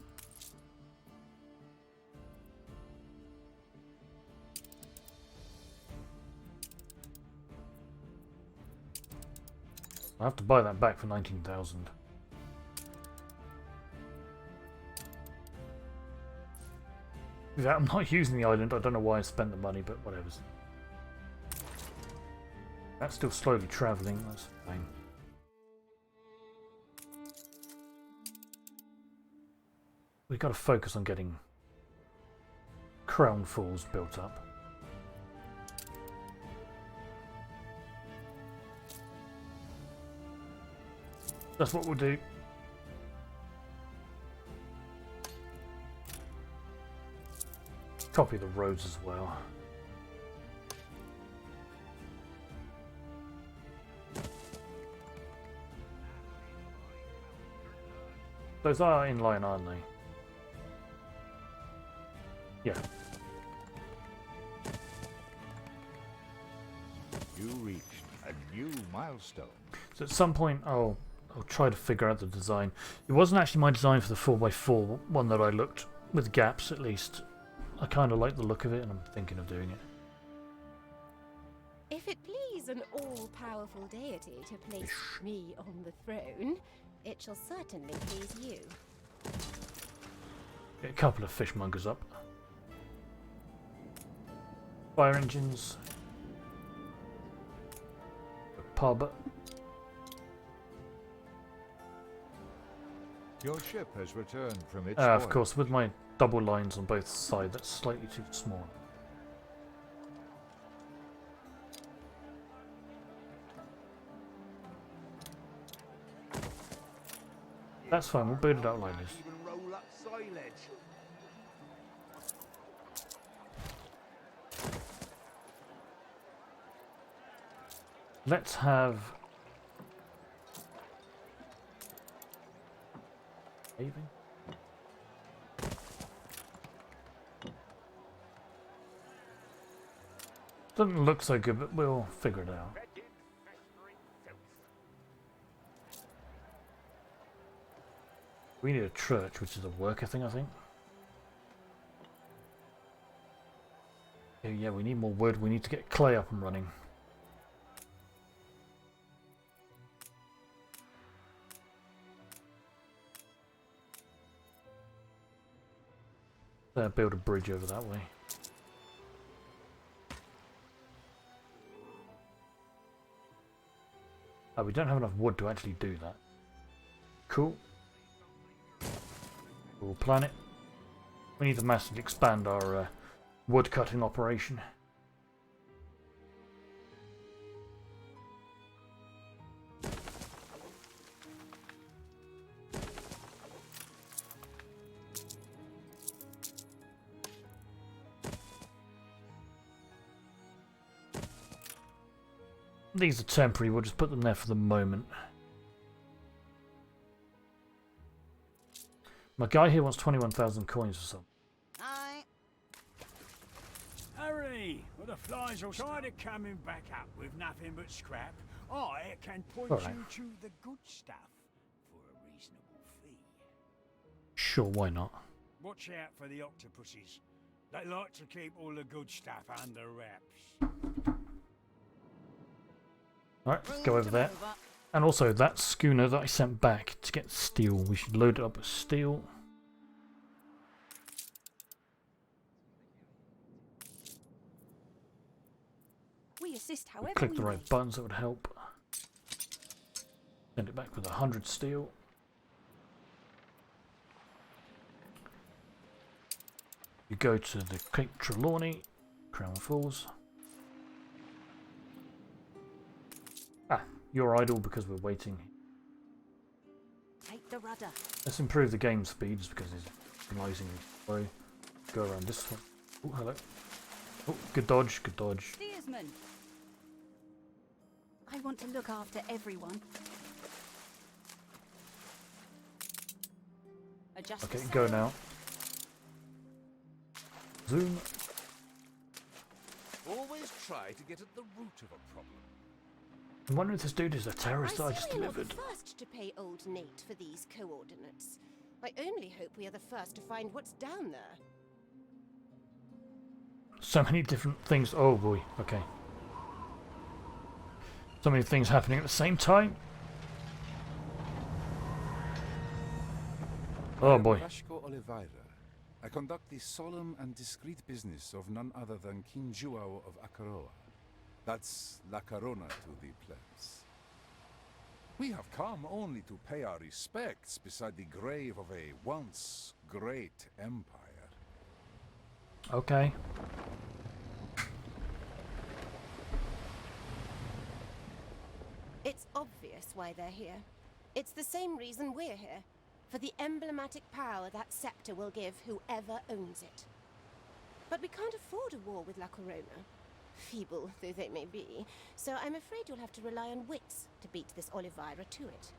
Speaker 1: I have to buy that back for 19,000. I'm not using the island. I don't know why I spent the money, but whatever. That's still slowly travelling. That's fine. We've got to focus on getting crown falls built up. That's what we'll do. Copy the roads as well. Those are in line, aren't they? Yeah.
Speaker 2: You reached a new milestone.
Speaker 1: So at some point I'll try to figure out the design. It wasn't actually my design for the 4x4 one that I looked, with gaps at least. I kind of like the look of it and I'm thinking of doing it.
Speaker 12: If it please an all-powerful deity to place me on the throne, it shall certainly please you.
Speaker 1: Get a couple of fishmongers up. Fire engines. A pub.
Speaker 2: Your ship has returned from its
Speaker 1: Of course, with my double lines on both sides, that's slightly too small. That's fine, we'll build it out like this. Let's have... Maybe? Doesn't look so good, but we'll figure it out. We need a church, which is a worker thing, I think. Yeah, we need more wood. We need to get clay up and running. Build a bridge over that way. Oh, we don't have enough wood to actually do that. Cool. We'll plan it. We need to massively expand our wood cutting operation. These are temporary, we'll just put them there for the moment. My guy here wants 21,000 coins or something.
Speaker 10: Aye.
Speaker 4: Hurry! Well, the flies will try to coming back up with nothing but scrap. I can point
Speaker 1: All right.
Speaker 4: you to the good stuff for a reasonable fee.
Speaker 1: Sure, why not?
Speaker 4: Watch out for the octopuses. They like to keep all the good stuff under wraps.
Speaker 1: Alright, let's go over there. And also, that schooner that I sent back to get steel, we should load it up with steel.
Speaker 3: We assist however
Speaker 1: Click
Speaker 3: we
Speaker 1: the
Speaker 3: may.
Speaker 1: right buttons, that would help. Send it back with 100 steel. You go to the Cape Trelawney, Crown Falls. Ah, you're idle because we're waiting.
Speaker 3: Take the rudder.
Speaker 1: Let's improve the game speed just because it's amazingly slow. Go around this one. Oh, hello. Oh, good dodge, good dodge.
Speaker 3: Steersman. I want to look after everyone. Adjust
Speaker 1: Okay,
Speaker 3: the
Speaker 1: go
Speaker 3: sail.
Speaker 1: now. Zoom.
Speaker 5: Always try to get at the root of a problem.
Speaker 1: I'm wondering if this dude is a terrorist that I just
Speaker 12: we're not the
Speaker 1: delivered.
Speaker 12: first to pay old Nate for these coordinates. I only hope we are the first to find what's down there.
Speaker 1: So many different things. Oh boy, okay. So many things happening at the same time. Oh boy.
Speaker 13: Vasco Oliveira. I conduct the solemn and discreet business of none other than King Juao of Akaroa. That's La Corona to the plebs. We have come only to pay our respects beside the grave of a once great empire.
Speaker 1: Okay.
Speaker 12: It's obvious why they're here. It's the same reason we're here. For the emblematic power that scepter will give whoever owns it. But we can't afford a war with La Corona. Feeble though they may be. So I'm afraid you'll have to rely on wits to beat this Oliveira to it.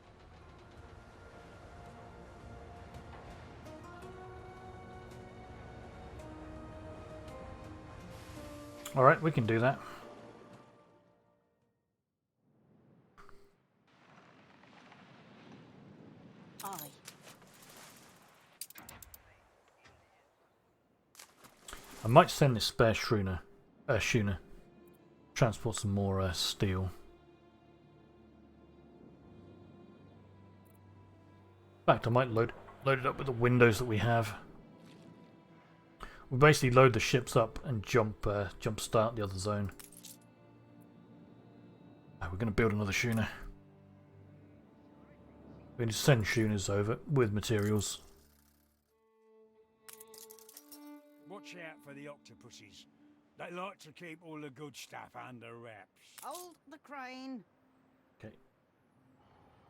Speaker 1: Alright, we can do that.
Speaker 3: Aye.
Speaker 1: I might send this spare schooner. Transport some more steel. In fact, I might load it up with the windows that we have. We basically load the ships up and jump start the other zone. Oh, we're going to build another schooner. We need to send schooners over with materials.
Speaker 4: Watch out for the octopuses. They like to keep all the good stuff under wraps.
Speaker 10: Hold the crane.
Speaker 1: Okay.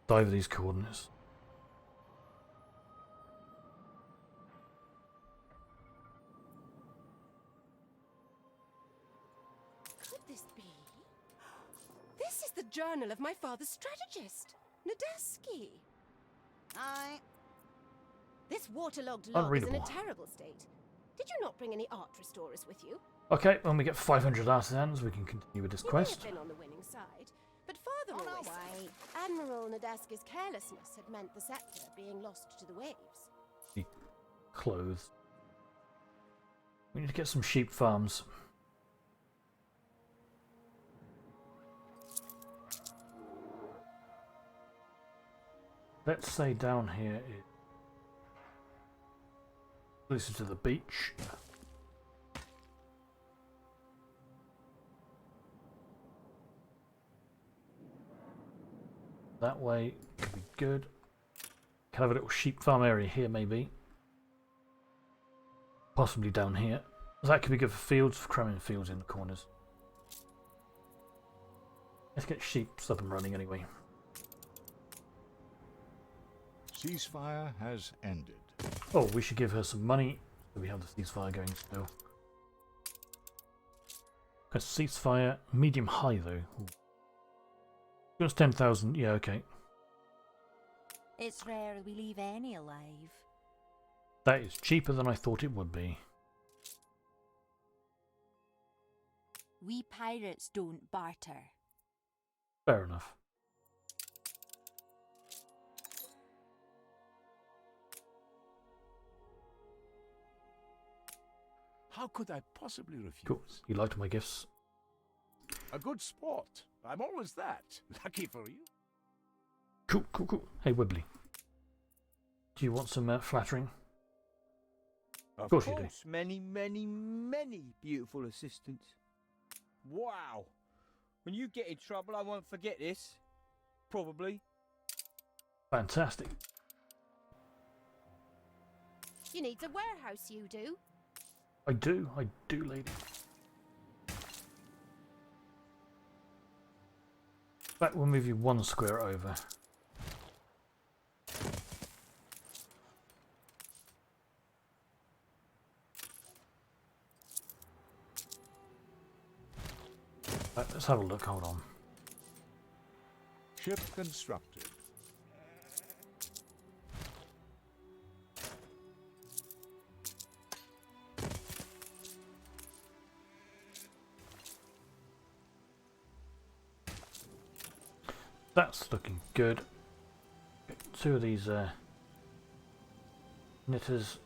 Speaker 1: Dive these coordinates.
Speaker 12: Could this be? This is the journal of my father's strategist, Nadesky.
Speaker 10: Aye.
Speaker 12: This waterlogged log is in a
Speaker 1: Unreadable.
Speaker 12: terrible state. Did you not bring any art restorers with you?
Speaker 1: Okay, when we get 500 artisans, we can continue with this
Speaker 12: You may
Speaker 1: quest.
Speaker 12: have been on the winning side, but father always said Admiral Nadesky's carelessness had meant the scepter being lost to the waves.
Speaker 1: Clothes. We need to get some sheep farms. Let's say down here is closer to the beach. That way could be good. Can have a little sheep farm area here maybe. Possibly down here. That could be good for fields, for cramming fields in the corners. Let's get sheep up and running anyway.
Speaker 2: Ceasefire has ended.
Speaker 1: Oh, we should give her some money so we have the ceasefire going still. A ceasefire, medium high though. Just 10,000, yeah, okay.
Speaker 10: It's rare we leave any alive.
Speaker 1: That is cheaper than I thought it would be.
Speaker 10: We pirates don't barter.
Speaker 1: Fair enough.
Speaker 6: How could I possibly refuse?
Speaker 1: Cool. You liked my gifts?
Speaker 6: A good sport. I'm always that. Lucky for you.
Speaker 1: Cool, cool, cool. Hey, Wibbly. Do you want some flattering?
Speaker 7: Of
Speaker 1: course you do.
Speaker 7: Many, many, many beautiful assistants. Wow. When you get in trouble, I won't forget this. Probably.
Speaker 1: Fantastic.
Speaker 12: You need a warehouse, you do.
Speaker 1: I do, lady. In fact, we'll move you one square over. Right, let's have a look, hold on.
Speaker 2: Ship constructed.
Speaker 1: That's looking good. Two of these knitters.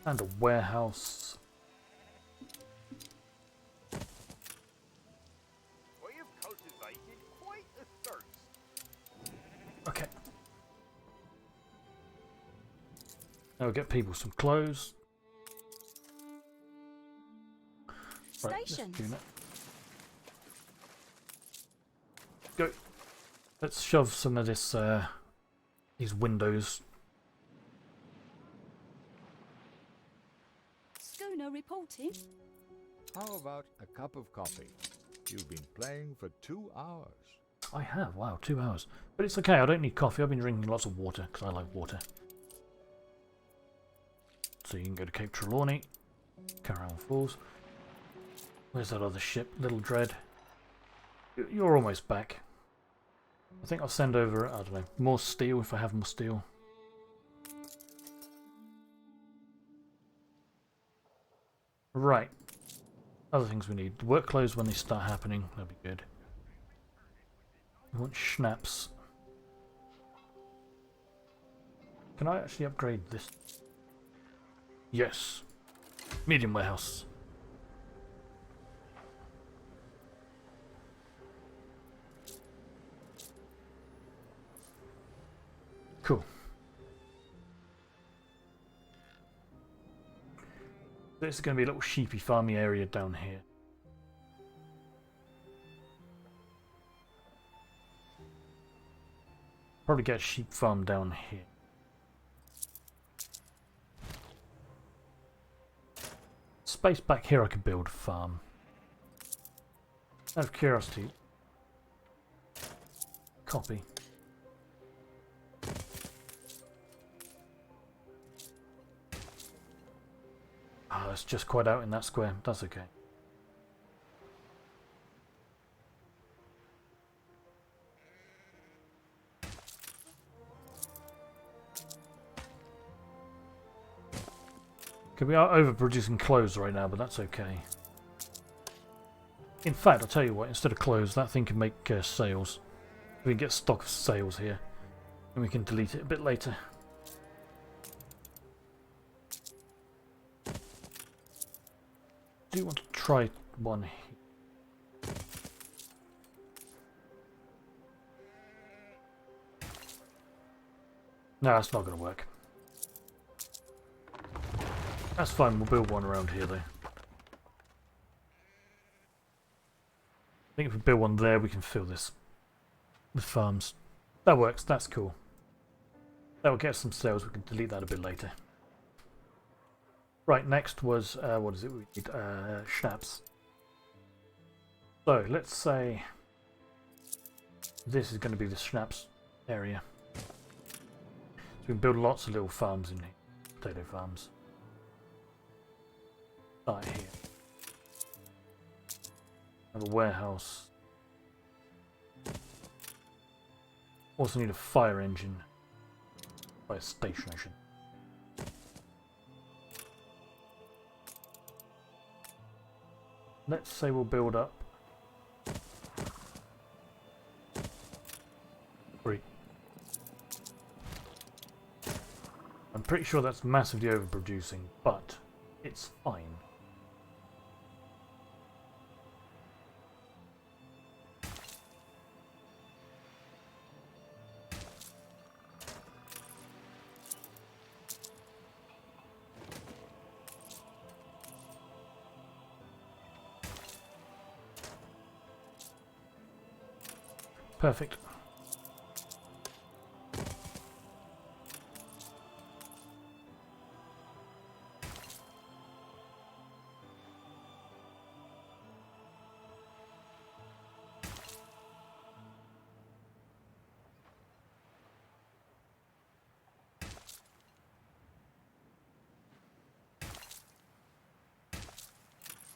Speaker 1: And a warehouse.
Speaker 9: Well, you've cultivated quite a thirst.
Speaker 1: Okay. Now we'll get people some clothes. Right,
Speaker 3: Stations.
Speaker 1: Go. Let's shove some of this, these windows.
Speaker 3: Schooner reporting.
Speaker 2: How about a cup of coffee? You've been playing for 2 hours.
Speaker 1: I have, wow, 2 hours. But it's okay, I don't need coffee. I've been drinking lots of water because I like water. So you can go to Cape Trelawney, Caroline Falls. Where's that other ship? Little Dread. You're almost back. I think I'll send over, I don't know, more steel if I have more steel. Right. Other things we need. Work clothes when they start happening. That'd be good. We want schnapps. Can I actually upgrade this? Yes. Medium warehouse. Cool. This is going to be a little sheepy farmy area down here. Probably get a sheep farm down here. Space back here I could build a farm. Out of curiosity. Copy. Oh, it's just quite out in that square. That's okay. Okay, we are overproducing clothes right now, but that's okay. In fact, I'll tell you what, instead of clothes, that thing can make sails. We can get stock of sails here, and we can delete it a bit later. I do want to try one here. No, that's not going to work. That's fine, we'll build one around here though. I think if we build one there, we can fill this with farms. That works, that's cool. That will get us some sales, we can delete that a bit later. Right, next was, what is it? We need schnapps. So, let's say this is going to be the schnapps area. So we can build lots of little farms in here. Potato farms. Start here. Have a warehouse. Also need a fire engine. Fire station, I should. Let's say we'll build up 3. I'm pretty sure that's massively overproducing, but it's fine. Perfect.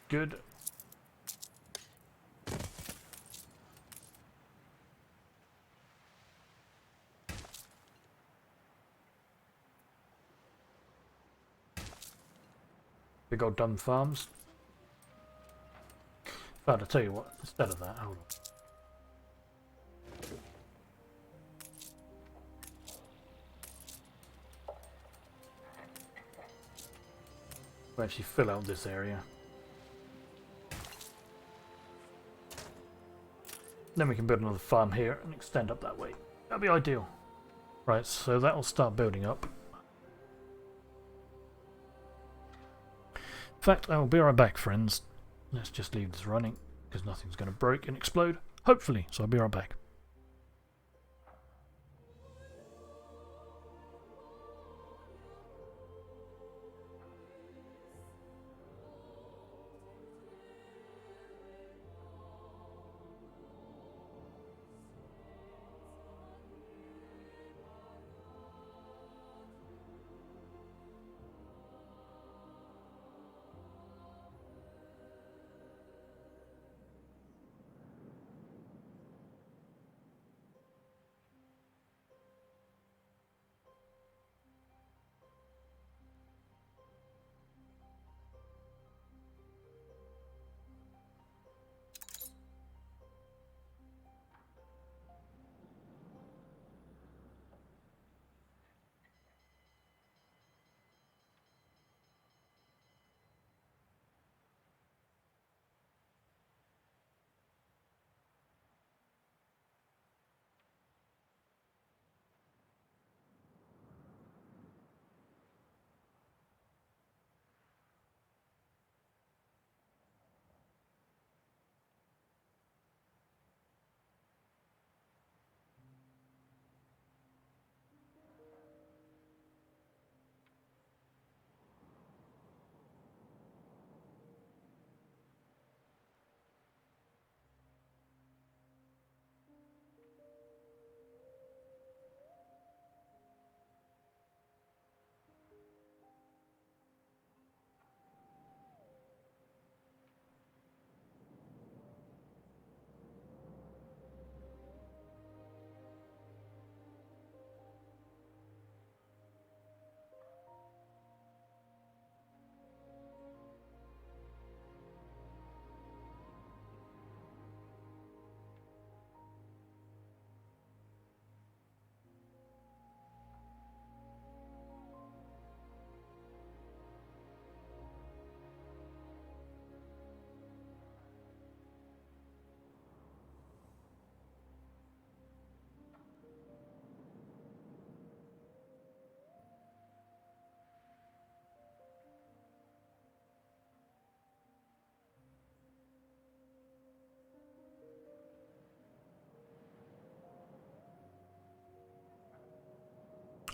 Speaker 1: Good. Big old dumb farms. But I'll tell you what, instead of that, hold on. We'll actually fill out this area. Then we can build another farm here and extend up that way. That'd be ideal. Right, so that'll start building up. In fact, I will be right back, friends. Let's just leave this running, because nothing's going to break and explode. Hopefully, so I'll be right back.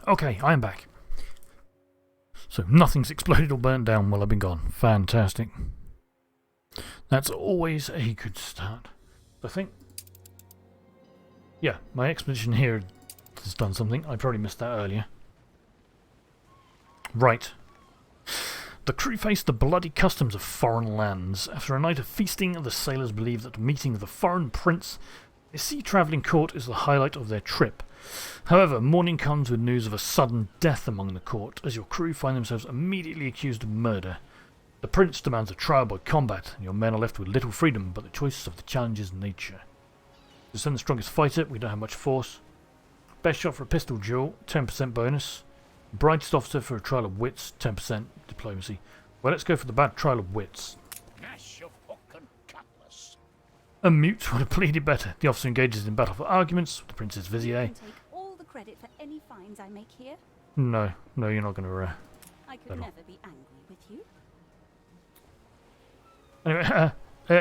Speaker 1: Okay, I am back. So nothing's exploded or burnt down while I've been gone. Fantastic. That's always a good start. I think... yeah, my expedition here has done something. I probably missed that earlier. Right. The crew faced the bloody customs of foreign lands. After a night of feasting, the sailors believe that meeting the foreign prince, a sea-travelling court, is the highlight of their trip. However, morning comes with news of a sudden death among the court, as your crew find themselves immediately accused of murder. The prince demands a trial by combat, and your men are left with little freedom but the choices of the challenger's nature. To send the strongest fighter, we don't have much force. Best shot for a pistol duel, 10% bonus. Brightest officer for a trial of wits, 10% diplomacy. Well, let's go for the bad trial of wits. A mute would have pleaded better. The officer engages in battle for arguments with the prince's vizier.
Speaker 3: You can take all the credit for any finds I make here.
Speaker 1: No, you're not going to.
Speaker 3: I could never be angry with you.
Speaker 1: Anyway,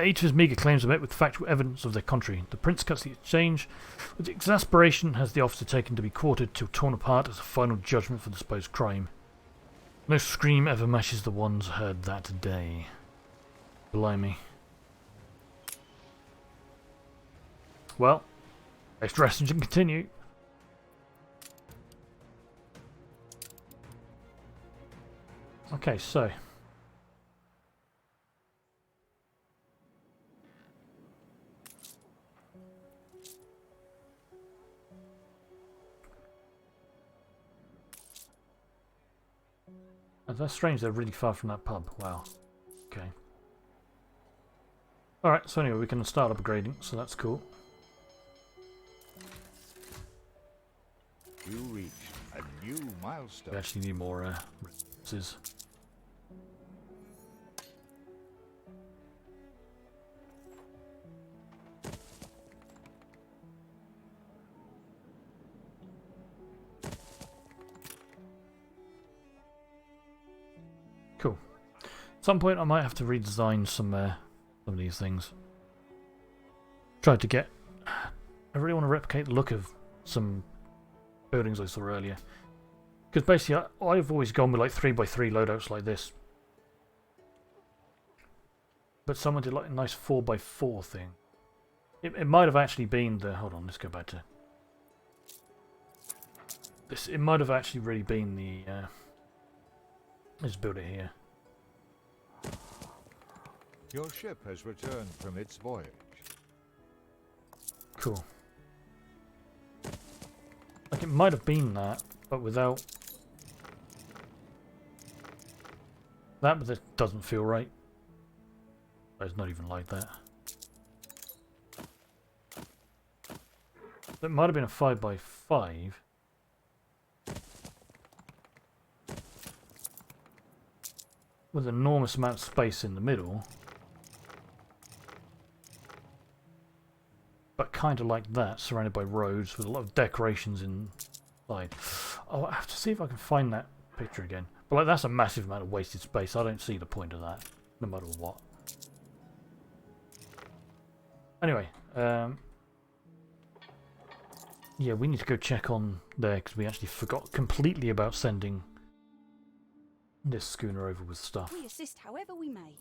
Speaker 1: each of his meagre claims are met with factual evidence of their contrary. The prince cuts the exchange. With exasperation, has the officer taken to be quartered till torn apart as a final judgment for the supposed crime. No scream ever matches the ones heard that day. Blimey. Well, extraction can continue. Okay, so that's strange, they're really far from that pub. Wow. Okay. Alright, so anyway, we can start upgrading, so that's cool.
Speaker 2: You reach a new milestone.
Speaker 1: We actually need more resources. Cool. At some point I might have to redesign some of these things. Tried to get... I really want to replicate the look of some buildings I saw earlier. Because basically I've always gone with like 3x3 loadouts like this. But someone did like a nice 4x4 thing. It might have actually been the... Hold on, let's go back to... this. It might have actually really been the... let's build it here.
Speaker 2: Your ship has returned from its voyage.
Speaker 1: Cool. Like it might have been that, but without... that, but this doesn't feel right. It's not even like that. It might have been a 5x5. With an enormous amount of space in the middle. But kind of like that, surrounded by roads with a lot of decorations inside. Oh, I have to see if I can find that picture again. But like, that's a massive amount of wasted space. I don't see the point of that, no matter what. Anyway, yeah, we need to go check on there because we actually forgot completely about sending this schooner over with stuff.
Speaker 3: We assist however we may.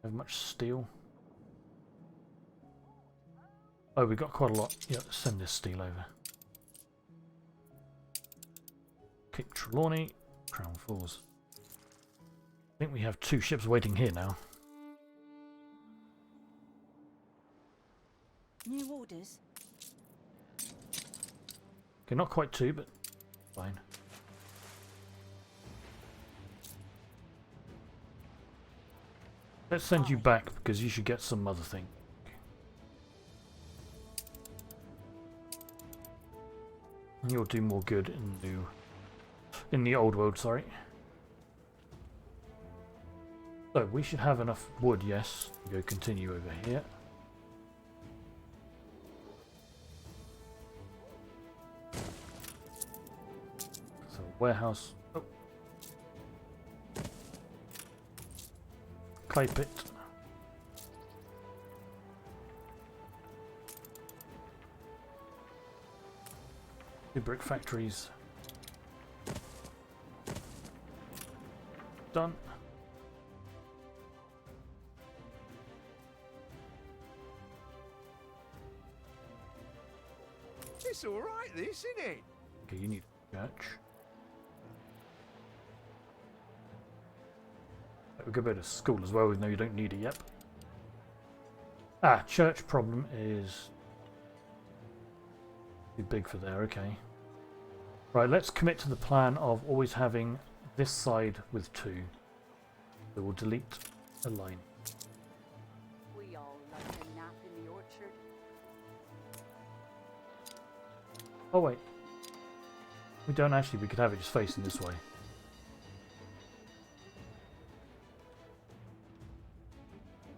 Speaker 1: Have much steel? Oh, we got quite a lot. Yeah, let's send this steel over. Cape Trelawney, Crown Falls. I think we have 2 ships waiting here now.
Speaker 3: New orders.
Speaker 1: Okay, not quite 2, but fine. Let's send you back because you should get some other thing. You'll do more good in the old world, sorry. So we should have enough wood, yes. To go continue over here. So warehouse. Oh. Clay pit. 2 brick factories. Done.
Speaker 2: It's all right, this, isn't it?
Speaker 1: Okay, you need a church. We'll go back to school as well, even though you don't need it yet. Ah, church problem is Too big for there, okay. Right, let's commit to the plan of always having this side with 2. So we'll delete a line.
Speaker 3: We all like a nap in the orchard.
Speaker 1: Oh wait. We don't actually, we could have it just facing this way.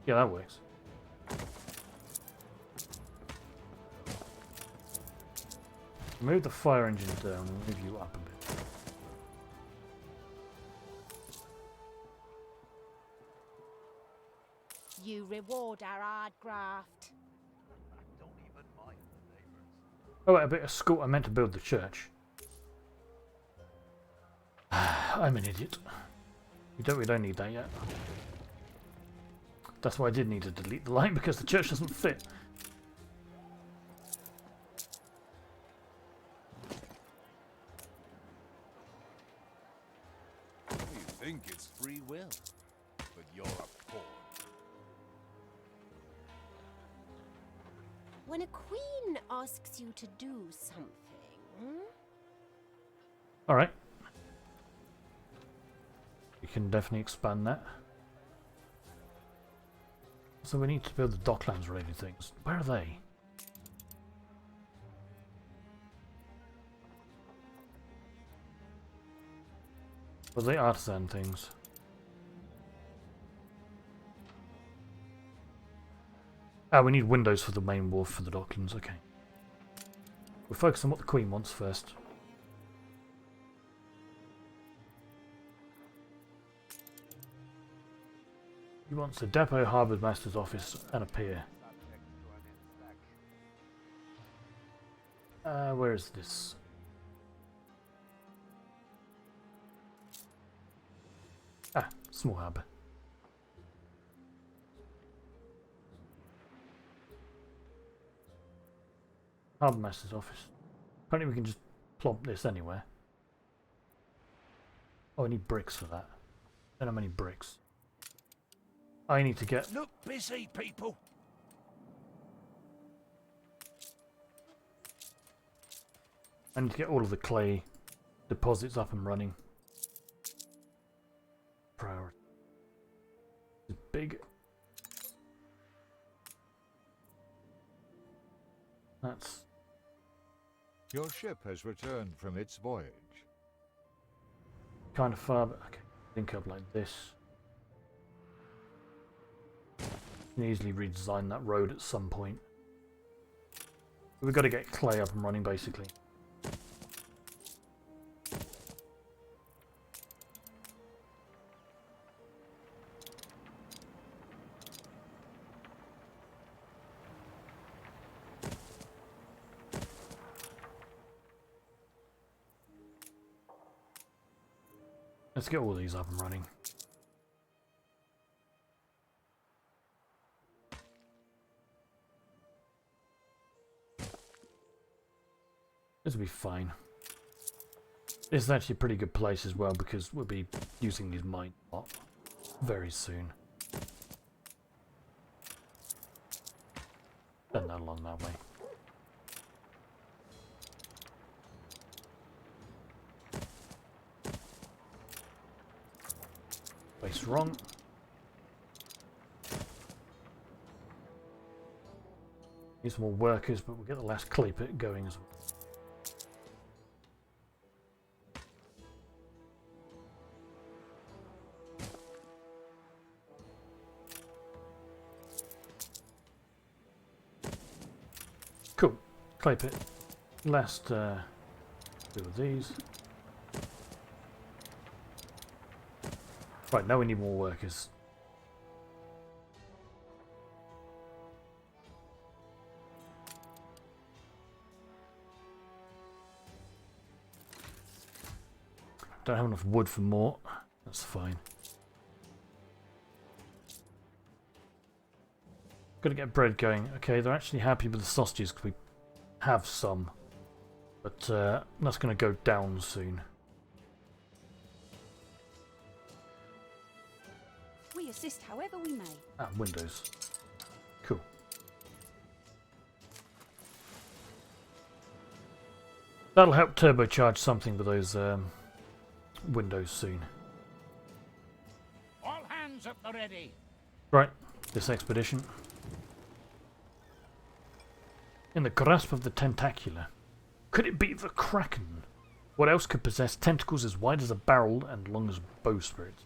Speaker 1: Yeah, that works. Move the fire engine down and move you up a bit.
Speaker 12: You reward our hard graft.
Speaker 1: Oh wait, a bit of school. I meant to build the church. I'm an idiot. We don't need that yet. That's why I did need to delete the line, because the church doesn't fit.
Speaker 13: You think it's free will, but you're a pawn.
Speaker 12: When a queen asks you to do something...
Speaker 1: Alright. You can definitely expand that. So we need to build the docklands related things. Where are they? Well, they artisan things. Ah, we need windows for the main wharf for the docklands, okay. We'll focus on what the Queen wants first. He wants a depot, harbour master's office, and a pier. Where is this? Ah, small harbour. Harbour master's office. Apparently we can just plop this anywhere. Oh, I need bricks for that. Don't have many bricks. I need to get...
Speaker 4: Look busy, people!
Speaker 1: I need to get all of the clay deposits up and running. Priority. It's big. That's...
Speaker 2: Your ship has returned from its voyage.
Speaker 1: kind of far, but okay, link up like this. Can easily redesign that road at some point. We've got to get clay up and running, basically. Let's get all these up and running. This will be fine. This is actually a pretty good place as well because we'll be using these mines a lot very soon. Send that along that way. Place wrong. Need some more workers, but we'll get the last clay pit going as well. Cool. Clay pit. Last two of these. Right, now we need more workers. Don't have enough wood for more. That's fine. Gotta get bread going. Okay, they're actually happy with the sausages because we have some. But that's gonna go down soon.
Speaker 3: We assist however we may.
Speaker 1: Ah, windows. Cool. That'll help turbocharge something with those windows soon.
Speaker 8: All hands at the ready.
Speaker 1: Right, this expedition. In the grasp of the tentacular. Could it be the Kraken? What else could possess tentacles as wide as a barrel and long as bowsprit?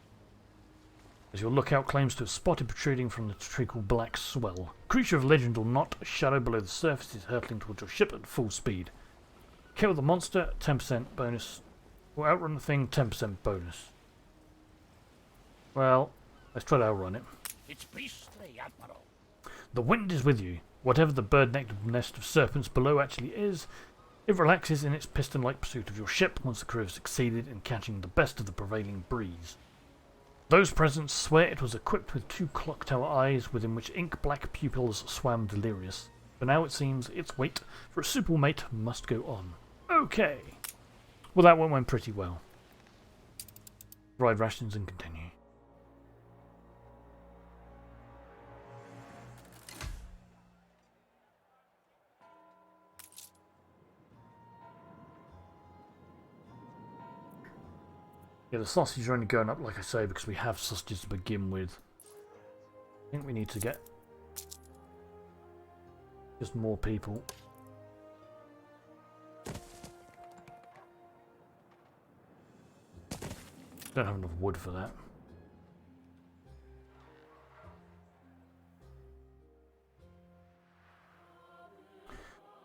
Speaker 1: As your lookout claims to have spotted protruding from the treacle black swell. Creature of legend or not, a shadow below the surface is hurtling towards your ship at full speed. Kill the monster, 10% bonus. Or outrun the thing, 10% bonus. Well, let's try to outrun it.
Speaker 8: It's beastly, Admiral.
Speaker 1: The wind is with you. Whatever the bird-necked nest of serpents below actually is, it relaxes in its piston-like pursuit of your ship once the crew have succeeded in catching the best of the prevailing breeze. Those present swear it was equipped with 2 clock tower eyes within which ink-black pupils swam delirious. For now it seems its wait for a supermate must go on. Okay. Well, that one went pretty well. Ride rations and continue. Yeah, the sausages are only going up, like I say, because we have sausages to begin with. I think we need to get just more people. Don't have enough wood for that.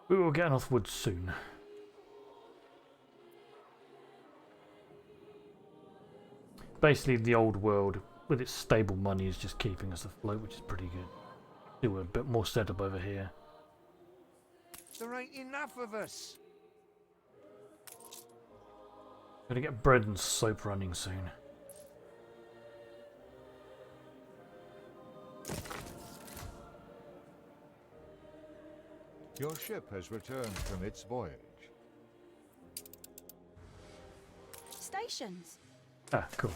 Speaker 1: We will get enough wood soon. Basically, the old world, with its stable money, is just keeping us afloat, which is pretty good. Do a bit more setup over here.
Speaker 11: There ain't enough of us.
Speaker 1: Gotta get bread and soap running soon.
Speaker 2: Your ship has returned from its voyage.
Speaker 3: Stations.
Speaker 1: Ah, cool.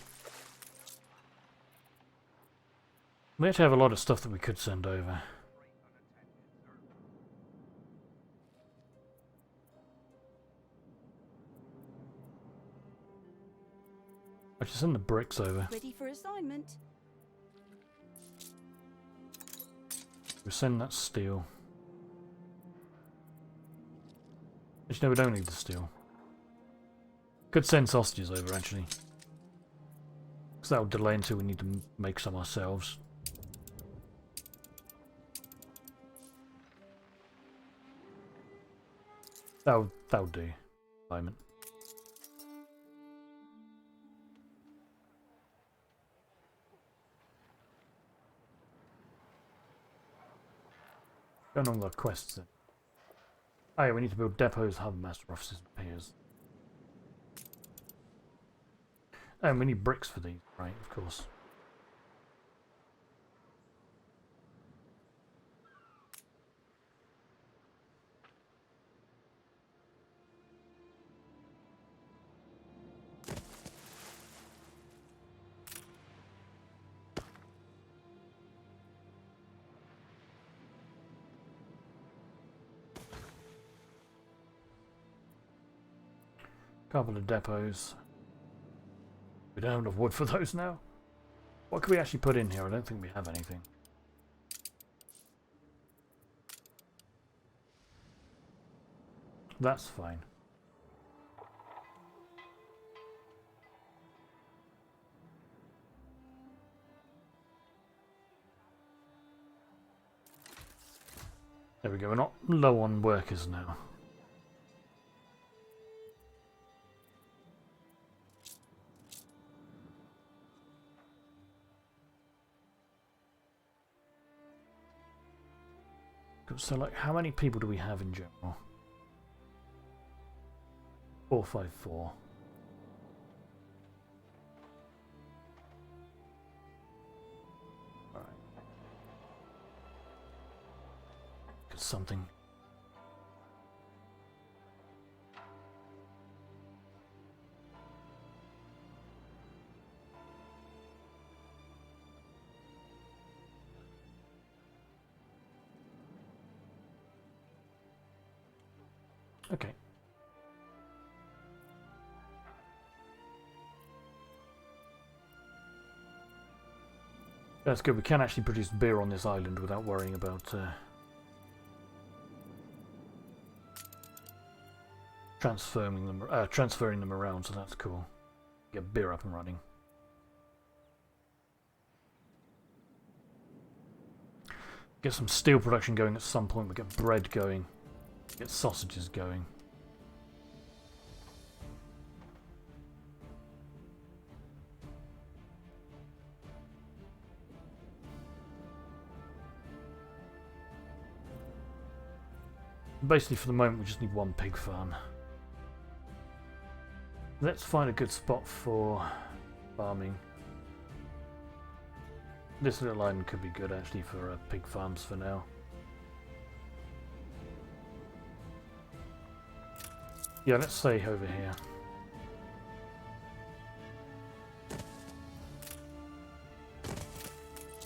Speaker 1: We actually have a lot of stuff that we could send over. I should send the bricks over.
Speaker 3: Ready for assignment.
Speaker 1: We'll send that steel. Actually, no, we don't need the steel. Could send sausages over, actually. Because that'll delay until we need to make some ourselves. That'll do. Moment. Going on with our quests then. Oh yeah, we need to build depots, harbor master offices, and piers. And we need bricks for these, right, of course. Couple of depots. We don't have enough wood for those now. What can we actually put in here? I don't think we have anything. That's fine. There we go, we're not low on workers now. So, like, how many people do we have in general? 454. Alright. Get something. Okay. That's good. We can actually produce beer on this island without worrying about transferring them around. So that's cool. Get beer up and running. Get some steel production going at some point. We get bread going. Get sausages going. Basically, for the moment, we just need one pig farm. Let's find a good spot for farming. This little island could be good, actually, for pig farms for now. Yeah, let's stay over here.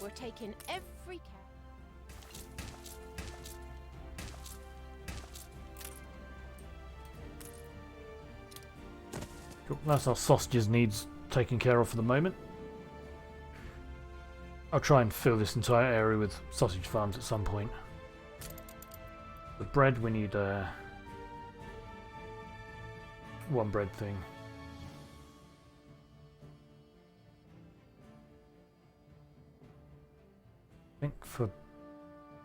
Speaker 12: We're taking every care.
Speaker 1: Cool. That's our sausages needs taken care of for the moment. I'll try and fill this entire area with sausage farms at some point. The bread, we need one bread thing. I think for what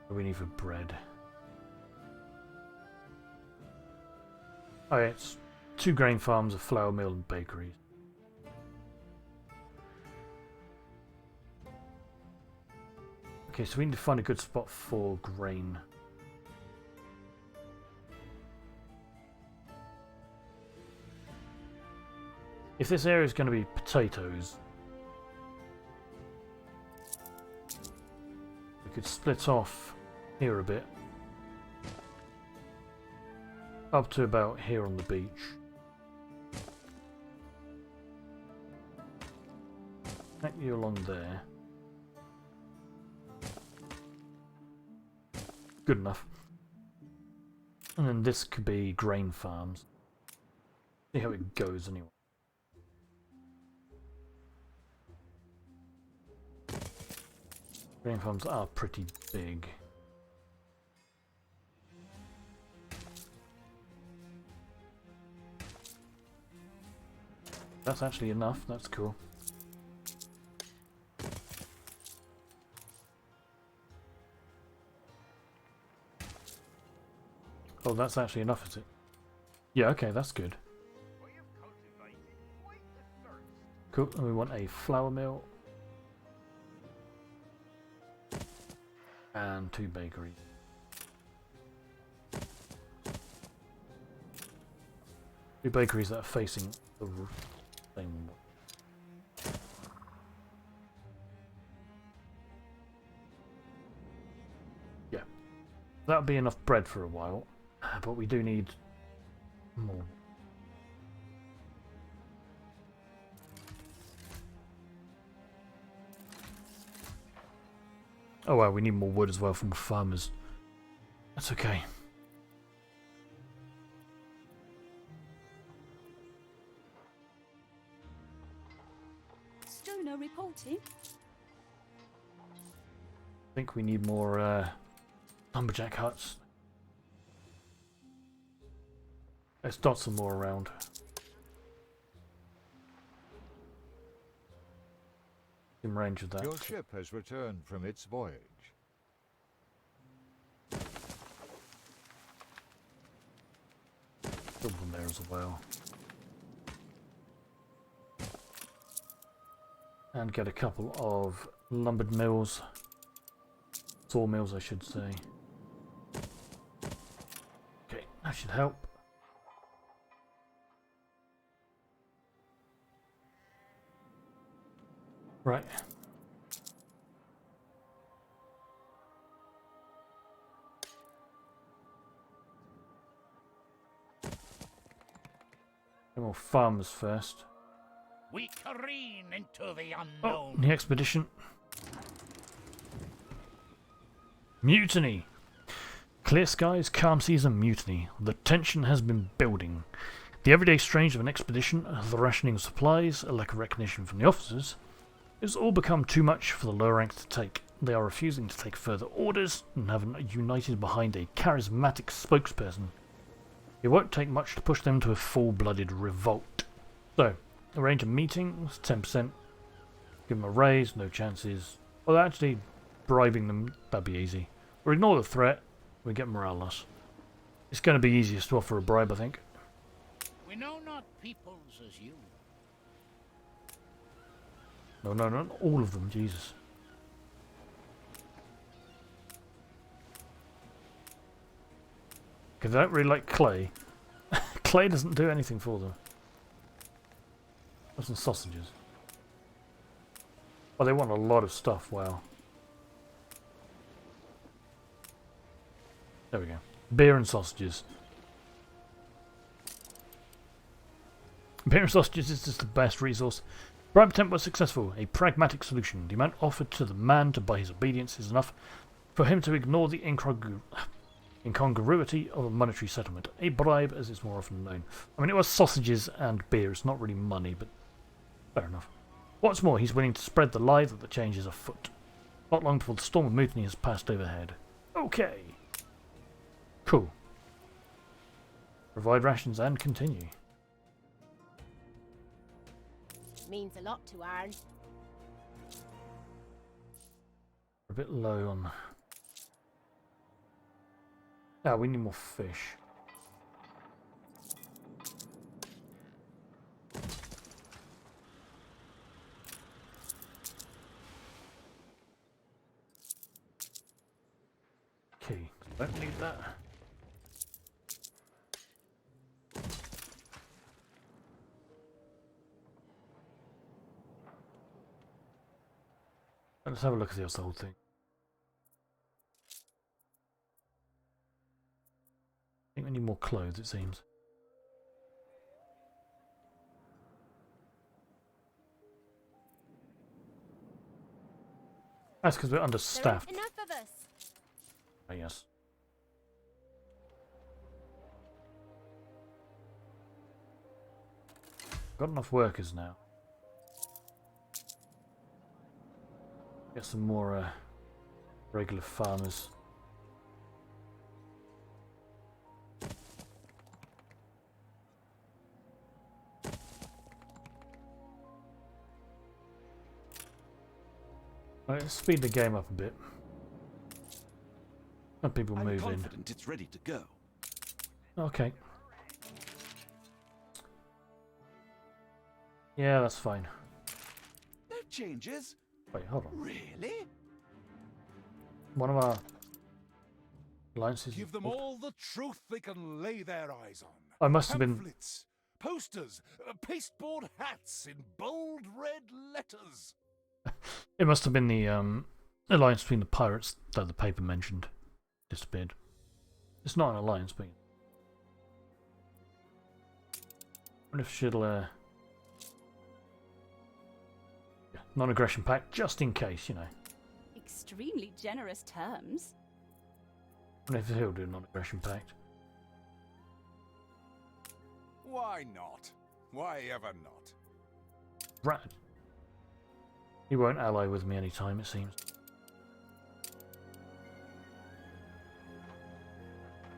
Speaker 1: do we need for bread? Oh yeah, it's 2 grain farms, a flour mill and bakeries. Okay, so we need to find a good spot for grain. If this area is going to be potatoes, we could split off here a bit. Up to about here on the beach. Take you along there. Good enough. And then this could be grain farms. See how it goes anyway. Grain farms are pretty big. That's actually enough, that's cool. Oh, that's actually enough, is it? Yeah, okay, that's good. Cool, and we want a flour mill. And 2 bakeries. Two bakeries that are facing the same one. Yeah. That'll be enough bread for a while. But we do need more. Oh well, we need more wood as well from farmers. That's okay.
Speaker 3: Stoner reporting.
Speaker 1: I think we need more lumberjack huts. Let's dot some more around. In range of that.
Speaker 2: Your ship has returned from its voyage.
Speaker 1: Build one there as well. And get a couple of lumbered mills. Sawmills, I should say. Okay, that should help. Right. More farmers first.
Speaker 8: We careen into the unknown.
Speaker 1: Oh, the expedition. Mutiny. Clear skies, calm seas, and mutiny. The tension has been building. The everyday strange of an expedition, the rationing of supplies, a lack of recognition from the officers, It's all become too much for the lower ranks to take. They are refusing to take further orders and have united behind a charismatic spokesperson. It won't take much to push them to a full-blooded revolt. So, arrange a meeting, 10%. Give them a raise, no chances. Well, actually, bribing them, that'd be easy. Or ignore the threat, we get morale loss. It's going to be easiest to offer a bribe, I think.
Speaker 8: We know not peoples as you.
Speaker 1: No, not all of them, Jesus. Because they don't really like clay. Clay doesn't do anything for them. Have some sausages. Oh, they want a lot of stuff, wow. There we go. Beer and sausages. Beer and sausages is just the best resource. Bribe attempt was successful. A pragmatic solution. The amount offered to the man to buy his obedience is enough for him to ignore the incongruity of a monetary settlement. A bribe, as is more often known. I mean, it was sausages and beer. It's not really money, but fair enough. What's more, he's willing to spread the lie that the change is afoot. Not long before the storm of mutiny has passed overhead. Okay. Cool. Provide rations and continue.
Speaker 12: Means a lot to Arn.
Speaker 1: We're a bit low on... Ah, we need more fish. Okay, don't need that. Let's have a look at the whole thing. I think we need more clothes, it seems. That's because we're understaffed.
Speaker 12: There aren't enough of us.
Speaker 1: Oh, yes. Got enough workers now. Get some more regular farmers. Let's speed the game up a bit. Let people move in.
Speaker 6: I'm confident it's ready to go.
Speaker 1: Okay. Yeah, that's fine.
Speaker 6: No changes.
Speaker 1: Wait, hold on.
Speaker 6: Really?
Speaker 1: One of our alliances.
Speaker 13: Give them all the truth they can lay their eyes on.
Speaker 1: I must have been.
Speaker 13: Pamphlets, posters, pasteboard hats in bold red letters.
Speaker 1: It must have been the alliance between the pirates that the paper mentioned. Disappeared. It's not an alliance, but. I wonder if she'll. Non-aggression pact, just in case, you know.
Speaker 3: Extremely generous terms.
Speaker 1: I wonder if he'll do a non-aggression pact.
Speaker 13: Why not? Why ever not?
Speaker 1: Right. He won't ally with me anytime, it seems.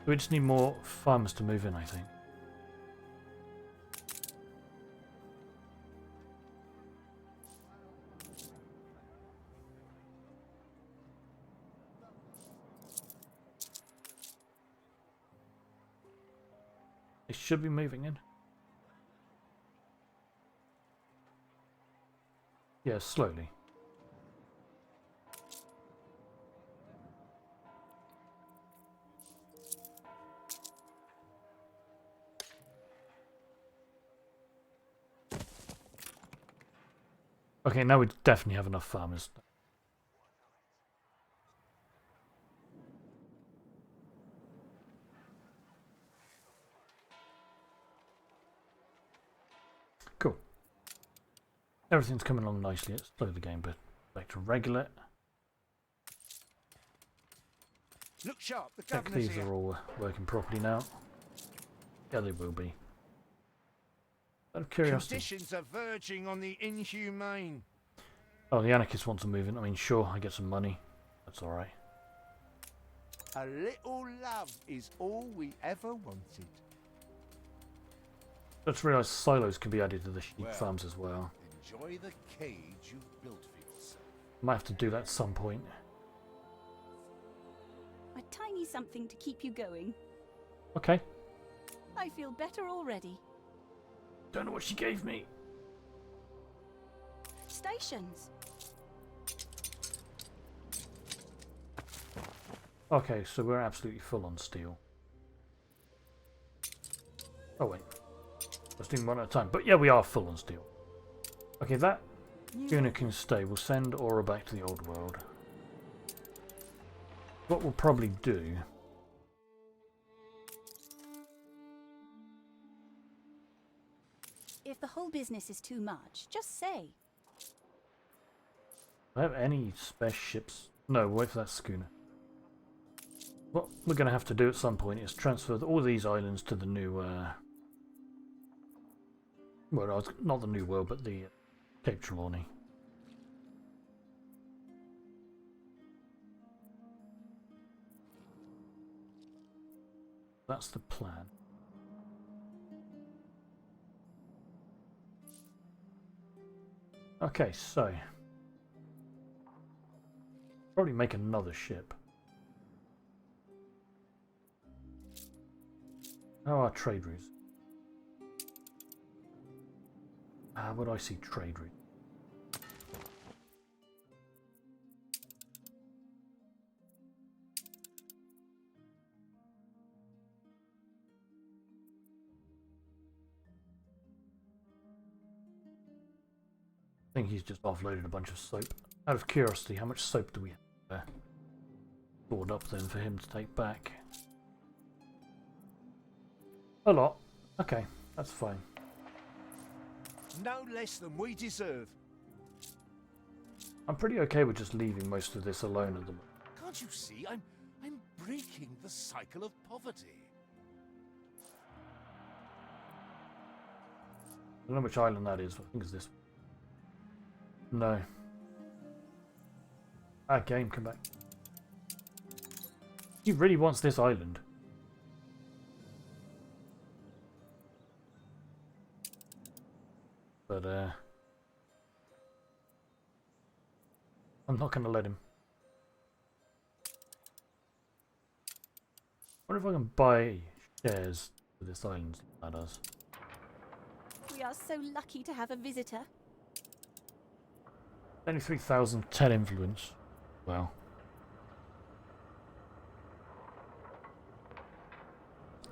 Speaker 1: We just need more farmers to move in, I think. They should be moving in. Yeah, slowly. Okay, now we definitely have enough farmers. Cool. Everything's coming along nicely. Let's slow the game back to regular.
Speaker 6: Look sharp, the
Speaker 1: Check
Speaker 6: governor's
Speaker 1: these
Speaker 6: here.
Speaker 1: are all working properly now. Yeah, they will be. Out of curiosity.
Speaker 11: Conditions are verging on the inhumane.
Speaker 1: Oh, the anarchists want to move in. I mean, sure, I get some money. That's alright.
Speaker 2: A little love is all we ever wanted.
Speaker 1: Let's realise silos can be added to the sheep
Speaker 5: Well,
Speaker 1: farms as well.
Speaker 5: Enjoy the cage you've built for yourself.
Speaker 1: Might have to do that at some point.
Speaker 3: A tiny something to keep you going.
Speaker 1: Okay.
Speaker 3: I feel better already.
Speaker 1: Don't know what she gave me.
Speaker 3: Stations.
Speaker 1: Okay, so we're absolutely full on steel. Oh wait. Let's do one at a time. But yeah, we are full on steel. Okay, that schooner can stay. We'll send Aura back to the old world. What we'll probably do...
Speaker 3: If the whole business is too much, just say.
Speaker 1: Do I have any spare ships? No, wait for that schooner. What we're going to have to do at some point is transfer all these islands to the new... well, not the new world, but the Cape Trelawney. That's the plan. Okay, so... probably make another ship. How are trade routes? How would I see trade routes? I think he's just offloaded a bunch of soap. Out of curiosity, how much soap do we have stored up then for him to take back? A lot. Okay, that's fine.
Speaker 2: No less than we deserve.
Speaker 1: I'm pretty okay with just leaving most of this alone at the moment.
Speaker 5: Can't you see? I'm breaking the cycle of poverty.
Speaker 1: I don't know which island that is, but I think it's this one. No. Ah, game, come back. He really wants this island. But, I'm not going to let him. I wonder if I can buy shares for this island. That does.
Speaker 3: We are so lucky to have a visitor.
Speaker 1: 23,010 influence. Wow.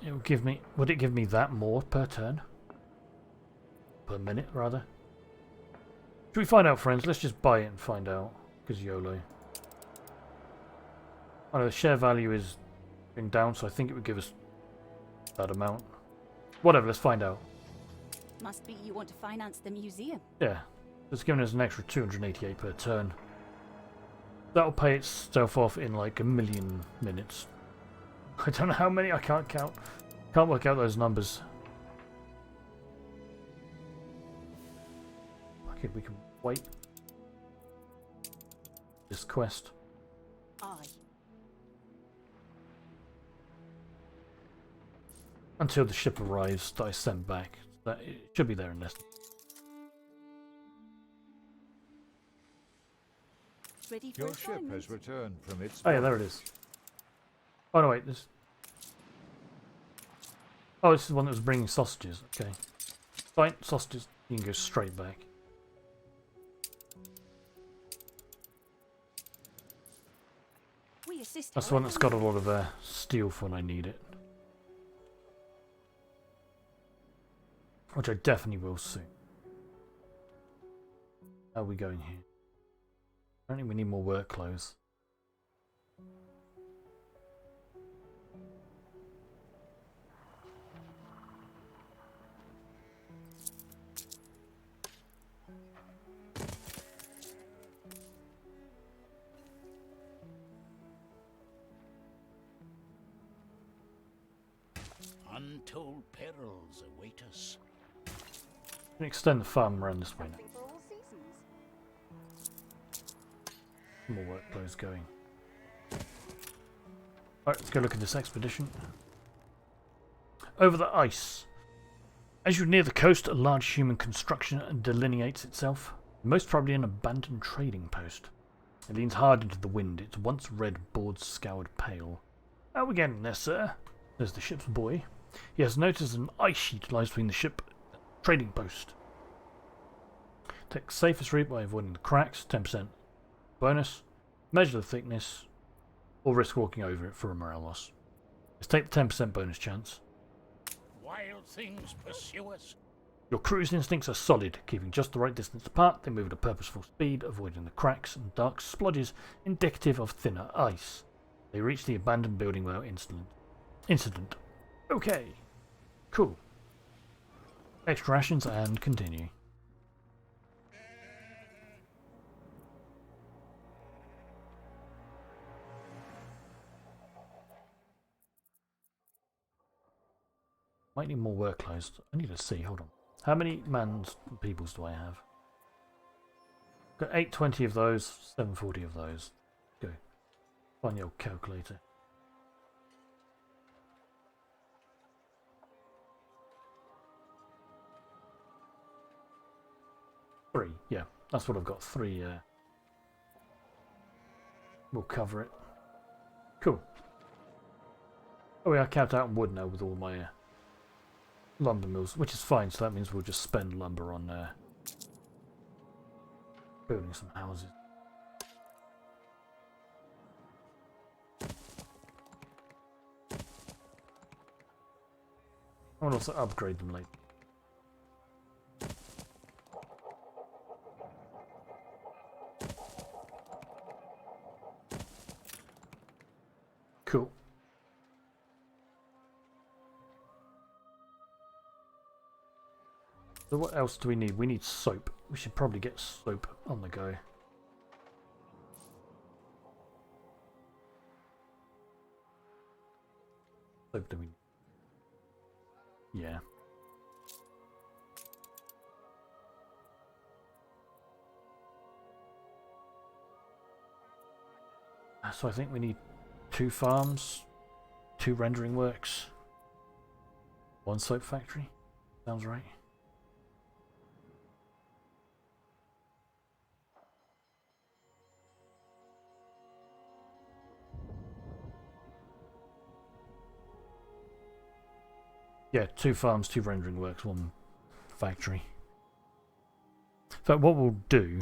Speaker 1: It will give me... would it give me that more per turn? Per minute, rather? Should we find out, friends? Let's just buy it and find out. Because YOLO. I know the share value is going down, so I think it would give us that amount. Whatever, let's find out.
Speaker 3: Must be you want to finance the museum.
Speaker 1: Yeah. It's giving us an extra 288 per turn. That'll pay itself off in like a million minutes. I don't know how many, I can't count. Can't work out those numbers. Okay, we can wait. This quest.
Speaker 3: Aye.
Speaker 1: Until the ship arrives that I sent back. That it should be there in less.
Speaker 3: Ready for
Speaker 2: Your ship
Speaker 3: assignment?
Speaker 2: has returned from its...
Speaker 1: Oh yeah, there it is. Oh no, wait, this... oh, this is the one that was bringing sausages. Okay. Fine, sausages. You can go straight back.
Speaker 3: We assist.
Speaker 1: That's the one that's got a lot of steel for when I need it. Which I definitely will soon. How are we going here? Apparently we need more work clothes.
Speaker 4: Untold perils await us.
Speaker 1: Can extend the farm around this way now. More workflows going. Alright, let's go look at this expedition. Over the ice. As you near the coast, a large human construction delineates itself. Most probably an abandoned trading post. It leans hard into the wind, its once red boards scoured pale. How are we getting there, sir? There's the ship's boy. He has noticed an ice sheet lies between the ship and the trading post. Take the safest route by avoiding the cracks, 10% bonus. Measure the thickness, or risk walking over it for a morale loss. Let's take the 10% bonus chance.
Speaker 4: Wild things pursue us.
Speaker 1: Your crew's instincts are solid, keeping just the right distance apart. They move at a purposeful speed, avoiding the cracks and dark splodges indicative of thinner ice. They reach the abandoned building without incident. Okay. Cool. Extra rations and continue. Might need more workloads. I need to see, hold on. How many mans and peoples do I have? Got 820 of those, 740 of those. Go. Find your calculator. Three, yeah. That's what I've got. Three, we'll cover it. Cool. Oh yeah, I capped out on wood now with all my lumber mills, which is fine, so that means we'll just spend lumber on building some houses. I want to also upgrade them later. Cool. So what else do we need? We need soap. We should probably get soap on the go. Soap do we need? Yeah. So I think we need 2 farms, 2 rendering works, 1 soap factory. Sounds right. Yeah, 2 farms, 2 rendering works, 1 factory. In fact, what we'll do...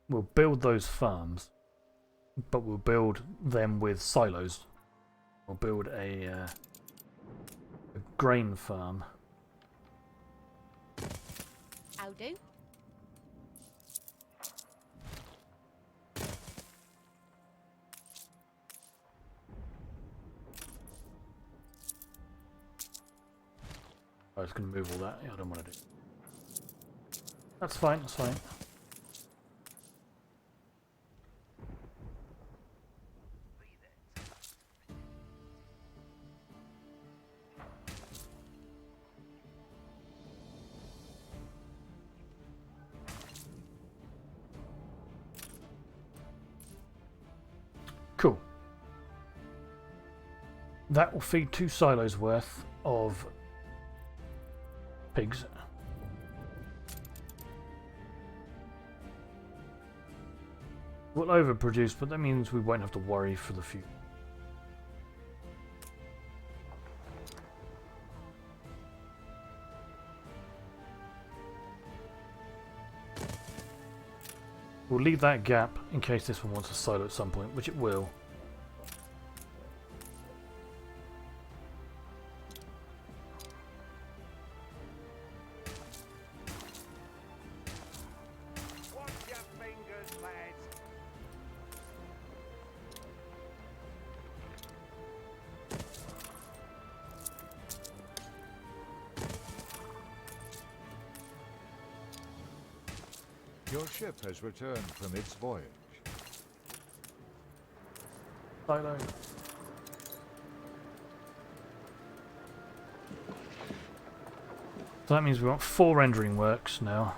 Speaker 1: We'll build those farms, but we'll build them with silos. We'll build a grain farm.
Speaker 12: I'll do.
Speaker 1: I was going to move all that. Yeah, I don't want to do. That's fine. That's fine. Cool. That will feed 2 silos worth of pigs. We'll overproduce, but that means we won't have to worry for the future. We'll leave that gap in case this one wants a silo at some point, which it will.
Speaker 2: Your ship has returned from its voyage.
Speaker 1: Silo. So that means we want 4 rendering works now.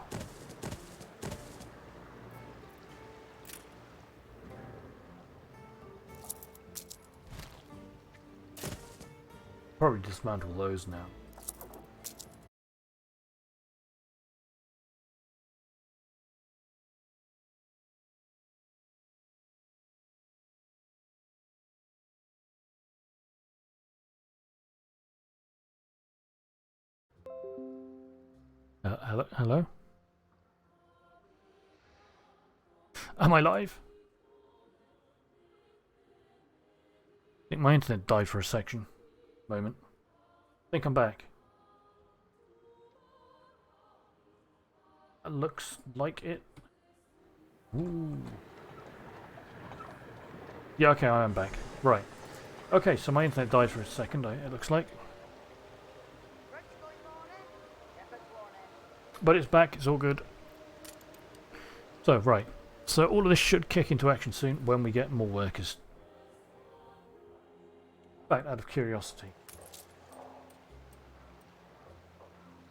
Speaker 1: Probably dismantle those now. Hello? Hello? Am I live? I think my internet died for a section. Moment. I think I'm back. That looks like it. Ooh. Yeah, okay, I am back. Right. Okay, so my internet died for a second, it looks like. But it's back, it's all good. So, right. So all of this should kick into action soon when we get more workers. Right, out of curiosity. I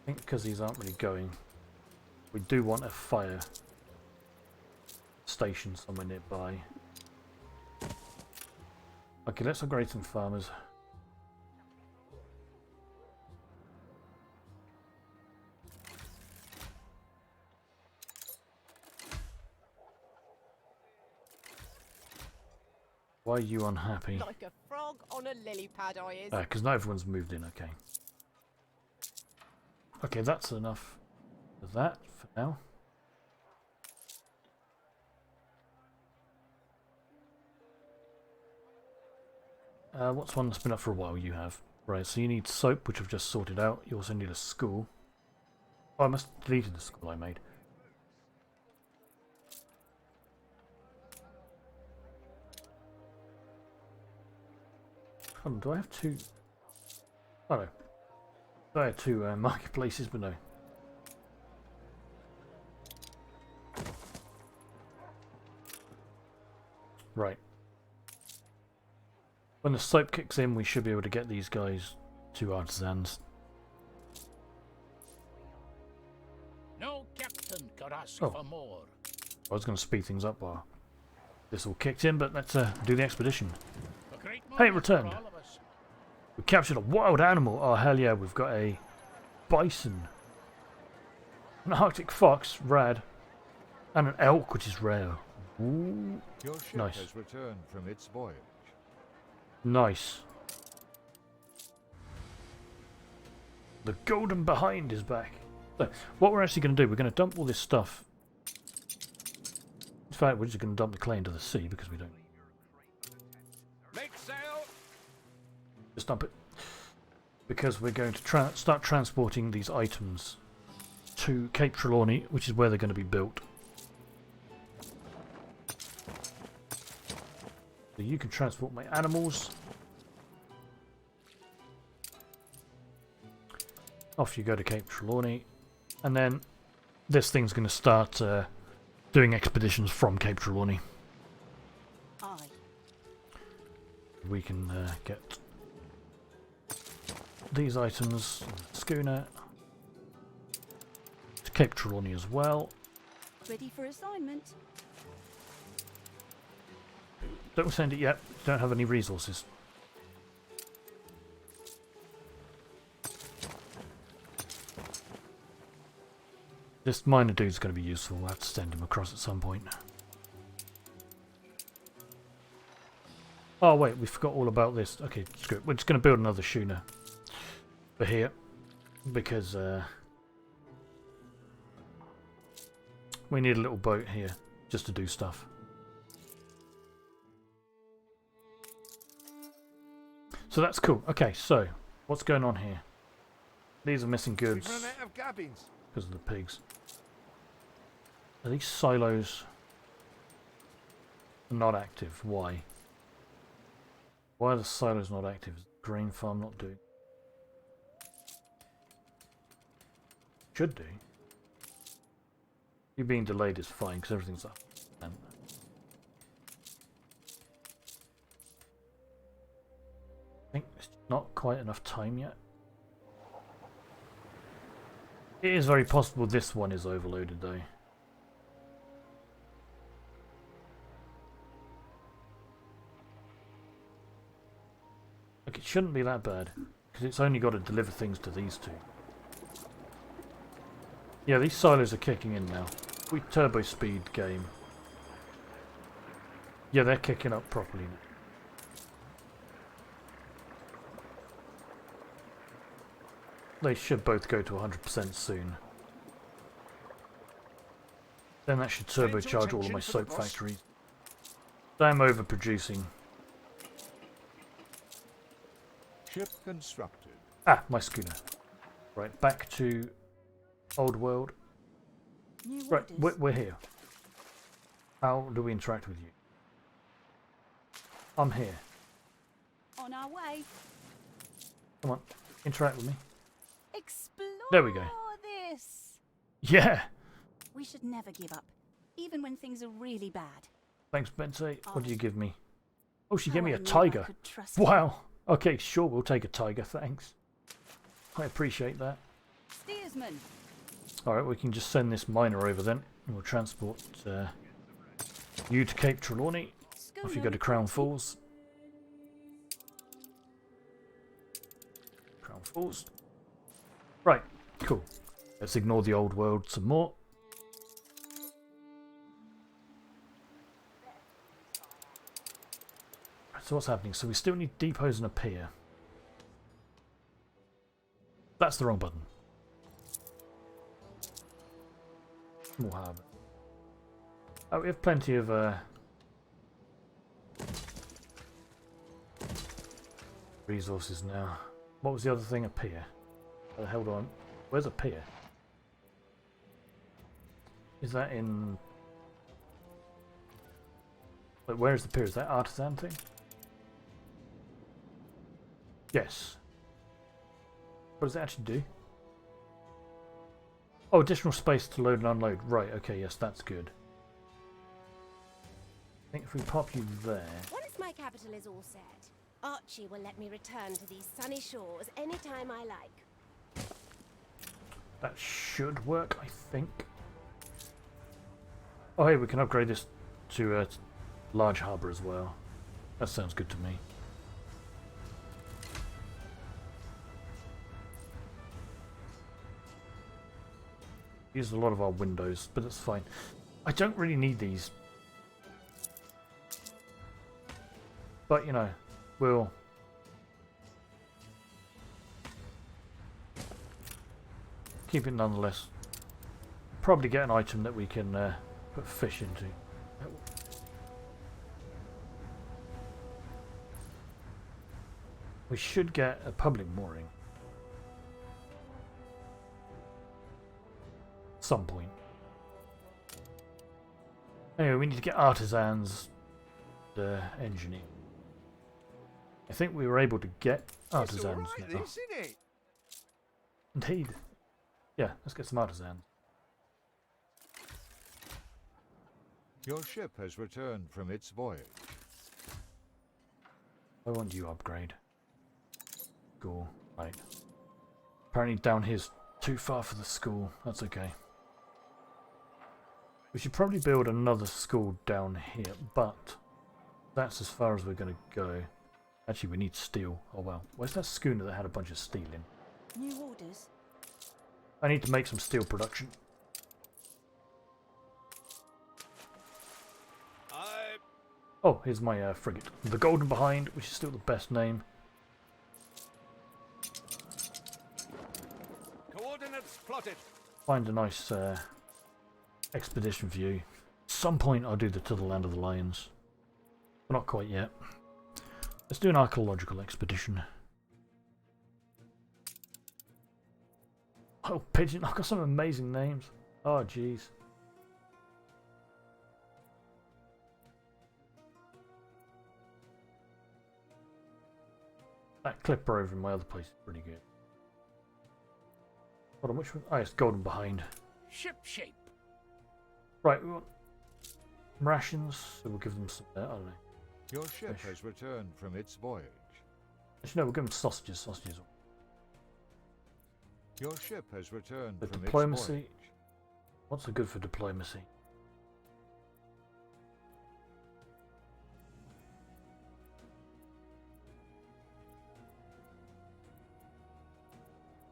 Speaker 1: think because these aren't really going, we do want a fire station somewhere nearby. Okay, let's upgrade some farmers. Why are you unhappy?
Speaker 12: Like a frog on a lily pad, I is.
Speaker 1: Because not everyone's moved in, okay. Okay, that's enough of that for now. What's one that's been up for a while? You have. Right, so you need soap, which I've just sorted out. You also need a school. Oh, I must have deleted the school I made. Hold on, do I have two? Oh no. I have two marketplaces, but no. Right. When the soap kicks in, we should be able to get these guys to artisans.
Speaker 14: No captain could ask
Speaker 1: Oh.
Speaker 14: for more.
Speaker 1: I was going to speed things up while this all kicked in, but let's do the expedition. Hey, it returned. We captured a wild animal. Oh, hell yeah, we've got a bison. An Arctic fox, rad. And an elk, which is rare. Ooh.
Speaker 2: Your ship
Speaker 1: Nice.
Speaker 2: has returned from its voyage.
Speaker 1: Nice. The golden behind is back. So, what we're actually going to do, we're going to dump all this stuff. In fact, we're just going to dump the clay into the sea because we don't.
Speaker 6: Make sail!
Speaker 1: Just dump it. Because we're going to start transporting these items to Cape Trelawney, which is where they're going to be built. So you can transport my animals. Off you go to Cape Trelawney. And then this thing's going to start doing expeditions from Cape Trelawney.
Speaker 3: Aye.
Speaker 1: We can get these items on the schooner to Cape Trelawney as well.
Speaker 3: Ready for assignment.
Speaker 1: Don't send it yet. Don't have any resources. This miner dude's going to be useful. We'll have to send him across at some point. Oh wait, we forgot all about this. Okay, screw it. We're just going to build another schooner for here because we need a little boat here just to do stuff. So that's cool. Okay, so what's going on here? These are missing goods
Speaker 2: We've run out of cabins.
Speaker 1: because of the pigs. Are these silos not active? Why? Why are the silos not active? Is the grain farm not doing? Should do. You being delayed is fine because everything's up. And I think it's not quite enough time yet. It is very possible this one is overloaded though. Look, it shouldn't be that bad, because it's only got to deliver things to these two. Yeah, these silos are kicking in now. We turbo speed game. Yeah, they're kicking up properly now. They should both go to 100% soon. Then that should turbocharge all of my soap factories. I'm overproducing.
Speaker 2: Ship constructed.
Speaker 1: Ah, my schooner. Right, back to Old World. Right, we're here. How do we interact with you? I'm here.
Speaker 3: On our way.
Speaker 1: Come on, interact with me.
Speaker 3: Explore
Speaker 1: There we go.
Speaker 3: this.
Speaker 1: Yeah!
Speaker 3: We should never give up, even when things are really bad.
Speaker 1: Thanks, Bensei. What do you give me? Oh, she gave me
Speaker 3: I
Speaker 1: a
Speaker 3: knew I
Speaker 1: tiger.
Speaker 3: could trust you.
Speaker 1: Wow. Okay, sure, we'll take a tiger, thanks. I appreciate that.
Speaker 3: Steersman.
Speaker 1: Alright, we can just send this miner over then. And we'll transport you to Cape Trelawney. Off you go to Crown Falls. Crown Falls. Right, cool. Let's ignore the Old World some more. So what's happening? So we still need depots and a pier. That's the wrong button. Small harbour. Oh, we have plenty of resources now. What was the other thing? A pier. Hold on. Where's a pier? Is that in... Like, where is the pier? Is that artisan thing? Yes. What does it actually do? Oh, additional space to load and unload. Right, okay, yes, that's good. I think if we pop you there...
Speaker 12: Once my capital is all set, Archie will let me return to these sunny shores anytime I like.
Speaker 1: That should work, I think. Oh, hey, we can upgrade this to a large harbour as well. That sounds good to me. Use a lot of our windows, but that's fine. I don't really need these. But, you know, we'll... keep it nonetheless. Probably get an item that we can put fish into. We should get a public mooring. Some point. Anyway, we need to get artisans, engineer. I think we were able to get artisans now.
Speaker 2: Isn't it?
Speaker 1: Indeed. Yeah, let's get some artisans.
Speaker 2: Your ship has returned from its voyage.
Speaker 1: I want you upgrade. Cool. Right. Apparently down here's too far for the school. That's okay. We should probably build another school down here, but that's as far as we're going to go. Actually, we need steel. Oh well. Where's that schooner that had a bunch of steel in?
Speaker 3: New orders.
Speaker 1: I need to make some steel production. Oh, here's my frigate. The Golden Behind, which is still the best name.
Speaker 2: Coordinates plotted.
Speaker 1: Find a nice expedition view. At some point I'll do the To the Land of the Lions. But not quite yet. Let's do an archaeological expedition. Oh, Pigeon. I've got some amazing names. Oh, jeez. That clipper over in my other place is pretty good. Hold on, which one? Oh, it's Golden Behind.
Speaker 14: Ship shape.
Speaker 1: Right, we want rations, so we'll give them some, I don't know.
Speaker 2: Your ship has returned from its voyage.
Speaker 1: Actually, no, we'll give them sausages. Sausages.
Speaker 2: Your ship has returned
Speaker 1: The
Speaker 2: from
Speaker 1: diplomacy.
Speaker 2: its voyage.
Speaker 1: What's the good for diplomacy?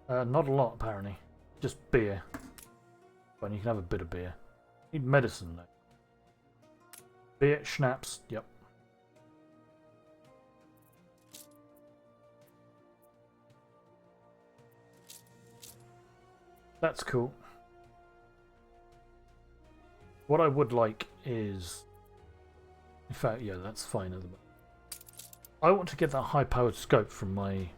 Speaker 1: Not a lot, apparently. Just beer. But you can have a bit of beer. Need medicine, though. Beer, schnapps, yep. That's cool. What I would like is... In fact, yeah, that's fine at the moment. I want to get that high-powered scope from my...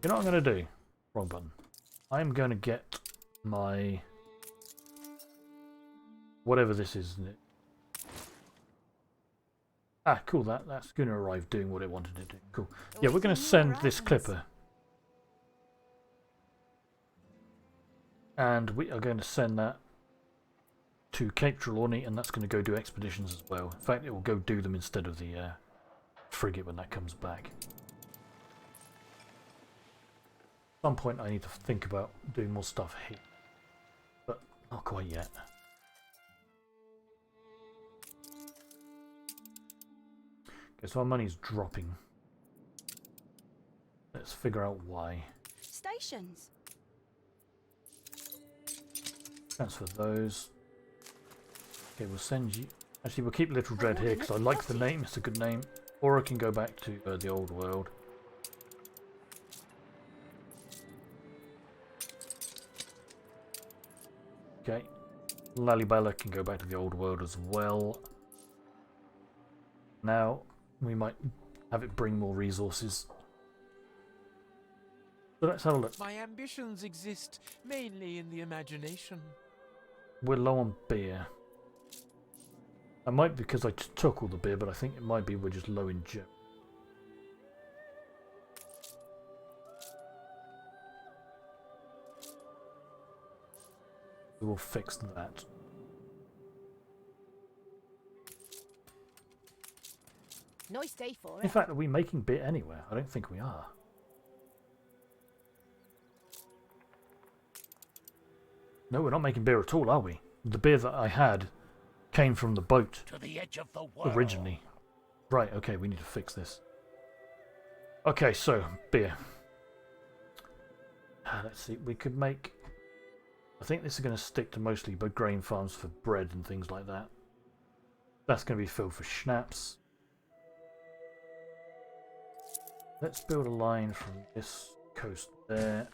Speaker 1: You know what I'm going to do? Wrong button. I'm going to get my... Whatever this is, isn't it? Ah, cool, that schooner arrived doing what it wanted to do. Cool. Yeah, we're going to send this clipper. And we are going to send that to Cape Trelawney, and that's going to go do expeditions as well. In fact, it will go do them instead of the frigate when that comes back. At some point I need to think about doing more stuff here. But not quite yet. Okay, so our money's dropping. Let's figure out why.
Speaker 3: Stations.
Speaker 1: Transfer those. Okay, we'll send you... Actually, we'll keep Little Dread here because I like the name. It's a good name. Or I can go back to the old world. Okay. Lalibela can go back to the old world as well. Now, we might have it bring more resources. So let's have a look.
Speaker 6: My ambitions exist mainly in the imagination.
Speaker 1: We're low on beer. That might be because I took all the beer, but I think it might be we're just low in gin. We'll fix that.
Speaker 12: Nice day for it.
Speaker 1: In fact, are we making beer anywhere? I don't think we are. No, we're not making beer at all, are we? The beer that I had came from the boat
Speaker 14: To the edge of the world.
Speaker 1: originally. Right, okay, we need to fix this. Okay, so, beer. Let's see, we could make... I think this is going to stick to mostly grain farms for bread and things like that. That's going to be filled for schnapps. Let's build a line from this coast there.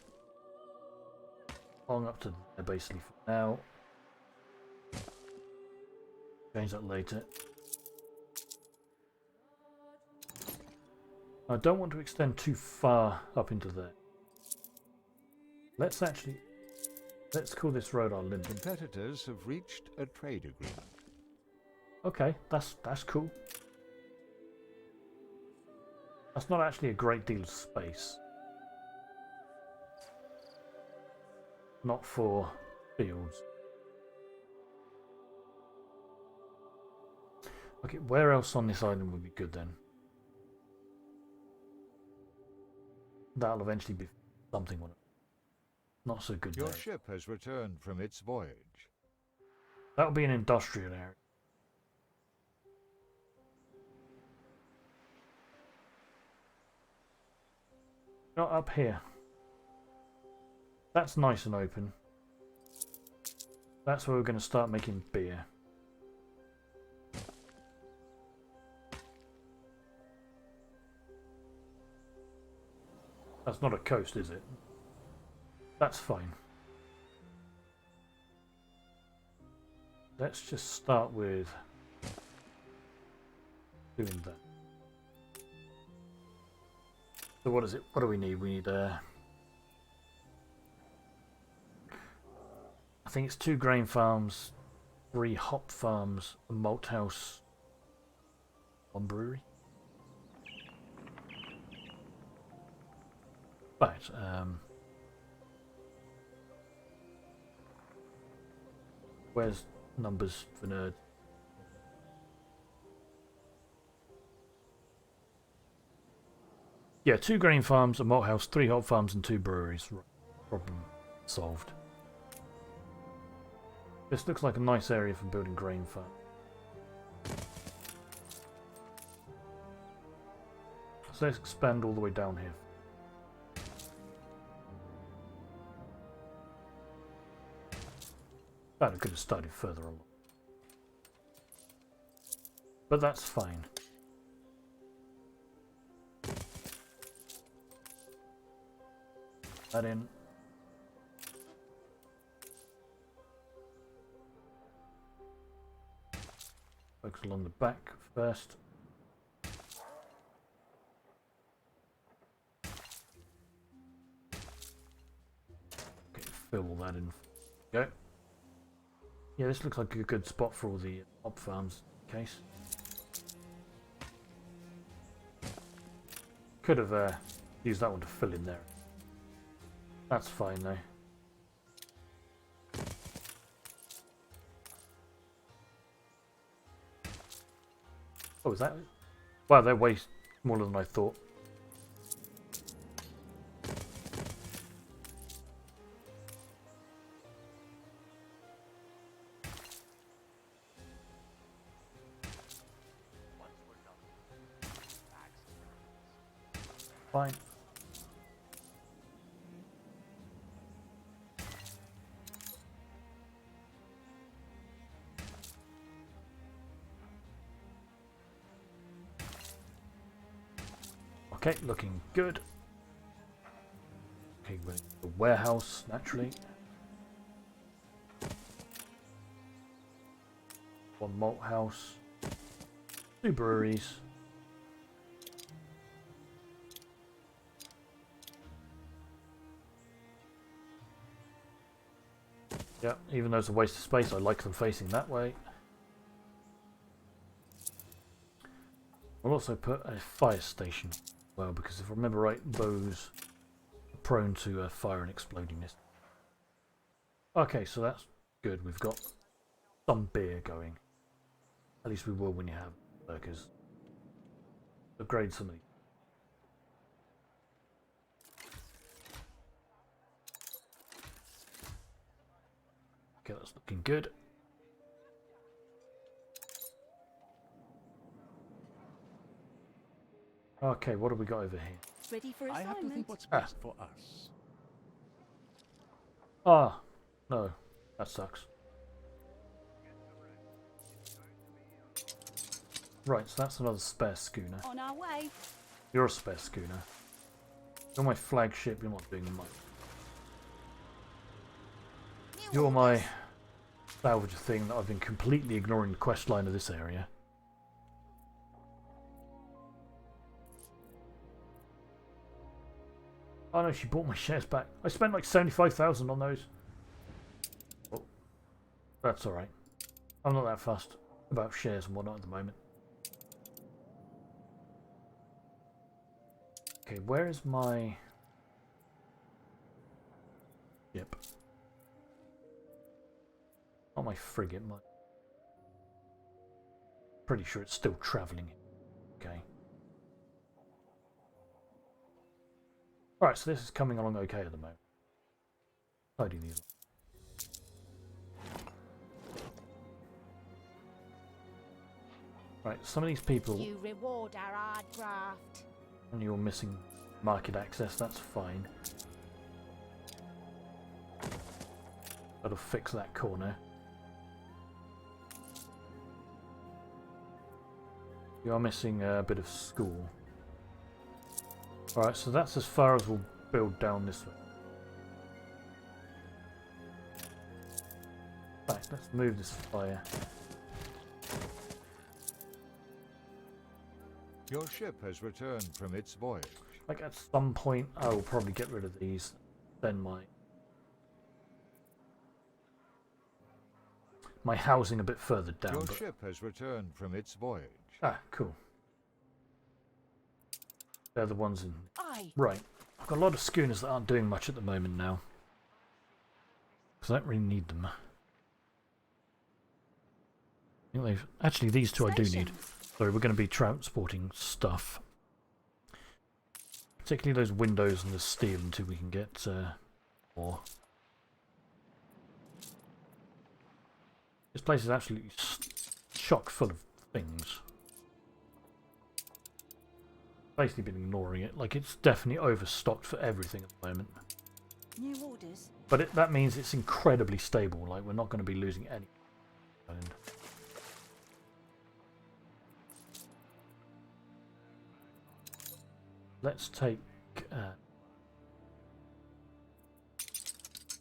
Speaker 1: On up to there basically for now. Change that later. I don't want to extend too far up into there. Let's call this road our limit.
Speaker 2: Competitors have reached a trade agreement.
Speaker 1: Okay, that's cool. That's not actually a great deal of space. Not for fields. Okay, where else on this island would be good then? That'll eventually be something. Not so good
Speaker 2: Your
Speaker 1: there.
Speaker 2: ship has returned from its voyage.
Speaker 1: That'll be an industrial area. Not up here. That's nice and open. That's where we're going to start making beer. That's not a coast, is it? That's fine. Let's just start with doing that. So what is it? What do we need? We need I think it's 2 grain farms, 3 hop farms, a malt house, 1 brewery. Right, where's numbers for nerds? Yeah, 2 grain farms, a malt house, 3 hop farms, and 2 breweries. Problem solved. This looks like a nice area for building grain farm. So let's expand all the way down here. I could have started further along. But that's fine. That in. Focus along the back first. Okay, fill all that in. Go. Yeah, this looks like a good spot for all the hop farms in case. Could have used that one to fill in there. That's fine though. Oh, is that? Wow, they're way smaller than I thought. Fine. Okay, looking good. Okay, we're in the warehouse, naturally. 1 malt house. 2 breweries. Yeah, even though it's a waste of space, I like them facing that way. I'll also put a fire station as well, because if I remember right, bows are prone to fire and explodingness. Okay, so that's good. We've got some beer going. At least we will when you have workers. Upgrade some of these. Okay, that's looking good. Okay, what have we got over here?
Speaker 3: Ready for
Speaker 6: I
Speaker 3: assignment.
Speaker 6: have to think what's best for us.
Speaker 1: Ah, no, that sucks. Right, so that's another spare schooner.
Speaker 3: On our way.
Speaker 1: You're a spare schooner. You're my flagship, you're not doing much. You're my salvage thing that I've been completely ignoring the quest line of this area. Oh no, she bought my shares back. I spent like 75,000 on those. Oh, that's alright. I'm not that fussed about shares and whatnot at the moment. Okay, where is my ship? Not my frigate, my... Pretty sure it's still travelling. Okay. Alright, so this is coming along okay at the moment. Tidying these up. Right, some of these people...
Speaker 10: You reward our hard graft.
Speaker 1: And you're missing market access, that's fine. That'll fix that corner. You are missing a bit of school. Alright, so that's as far as we'll build down this way. Right, let's move this fire.
Speaker 2: Your ship has returned from its voyage.
Speaker 1: Like at some point I will probably get rid of these, then my housing a bit further down.
Speaker 2: Your ship has returned from its voyage.
Speaker 1: Ah, cool. They're the ones in...
Speaker 10: Aye.
Speaker 1: Right. I've got a lot of schooners that aren't doing much at the moment now. Because I don't really need them. I think they've... Actually, these two I do need. Sorry, we're going to be transporting stuff particularly those windows and the steel until we can get more. This place is absolutely chock full of things. Basically been ignoring it. Like, it's definitely overstocked for everything at the moment.
Speaker 3: New orders.
Speaker 1: But that means it's incredibly stable. Like, we're not going to be losing any. Let's take...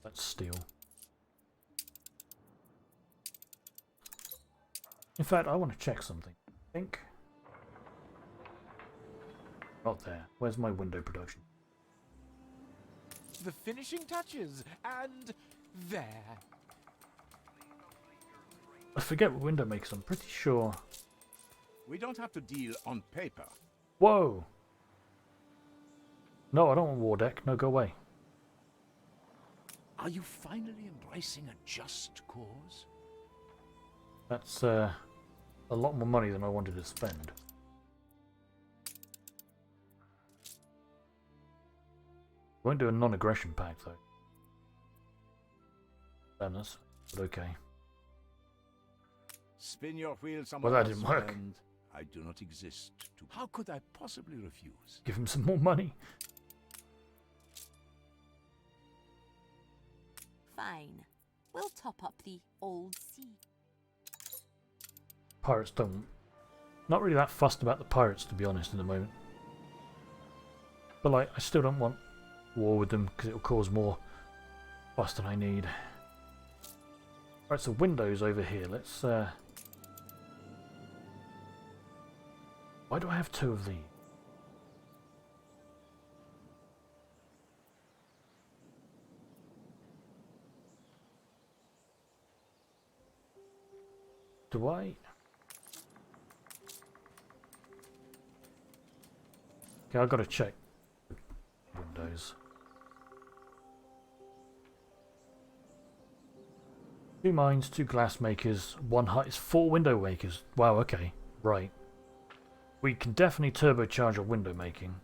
Speaker 1: let's steal. In fact, I want to check something. I think... Not there. Where's my window production?
Speaker 6: The finishing touches, and there.
Speaker 1: I forget what window makes. I'm pretty sure.
Speaker 6: We don't have to deal on paper.
Speaker 1: Whoa! No, I don't want war deck. No, go away.
Speaker 14: Are you finally embracing a just cause?
Speaker 1: That's a lot more money than I wanted to spend. Won't do a non-aggression pack though. That's but okay.
Speaker 6: Spin your wheel somewhere
Speaker 1: Well, that didn't work.
Speaker 6: and I do not exist to... How could I possibly refuse?
Speaker 1: Give him some more money.
Speaker 10: Fine. We'll top up the old sea.
Speaker 1: Pirates don't. Not really that fussed about the pirates, to be honest, at the moment. But like, I still don't want war with them because it will cause more fuss than I need. Right, so windows over here. Let's. Why do I have two of these? Do I? Okay, I've got to check windows. 2 mines, 2 glass makers, 1 hut is 4 window makers. Wow, okay, right. We can definitely turbocharge our window making.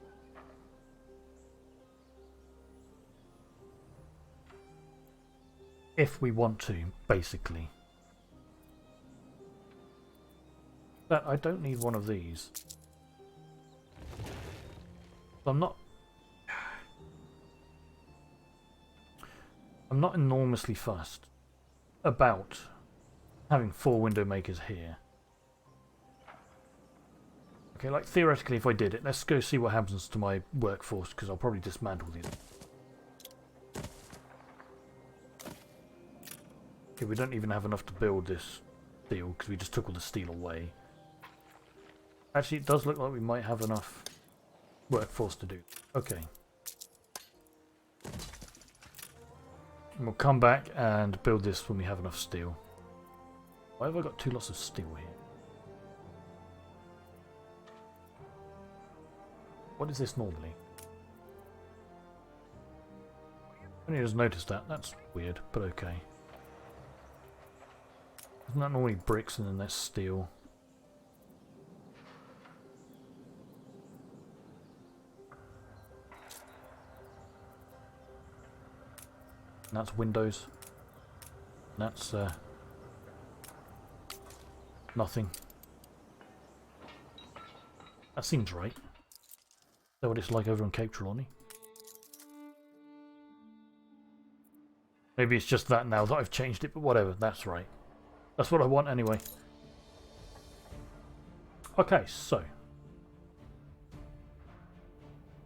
Speaker 1: If we want to, basically. But I don't need one of these. I'm not enormously fussed about having 4 window makers here. Okay, like theoretically if I did it, let's go see what happens to my workforce because I'll probably dismantle these. Okay, we don't even have enough to build this steel because we just took all the steel away. Actually, it does look like we might have enough workforce to do. Okay. And we'll come back and build this when we have enough steel. Why have I got 2 lots of steel here? What is this normally? I only just noticed that. That's weird, but okay. Isn't that normally bricks and then that's steel? And that's windows. And that's nothing. That seems right. Is that what it's like over on Cape Trelawney? Maybe it's just that now that I've changed it, but whatever, that's right. That's what I want anyway. Okay, so.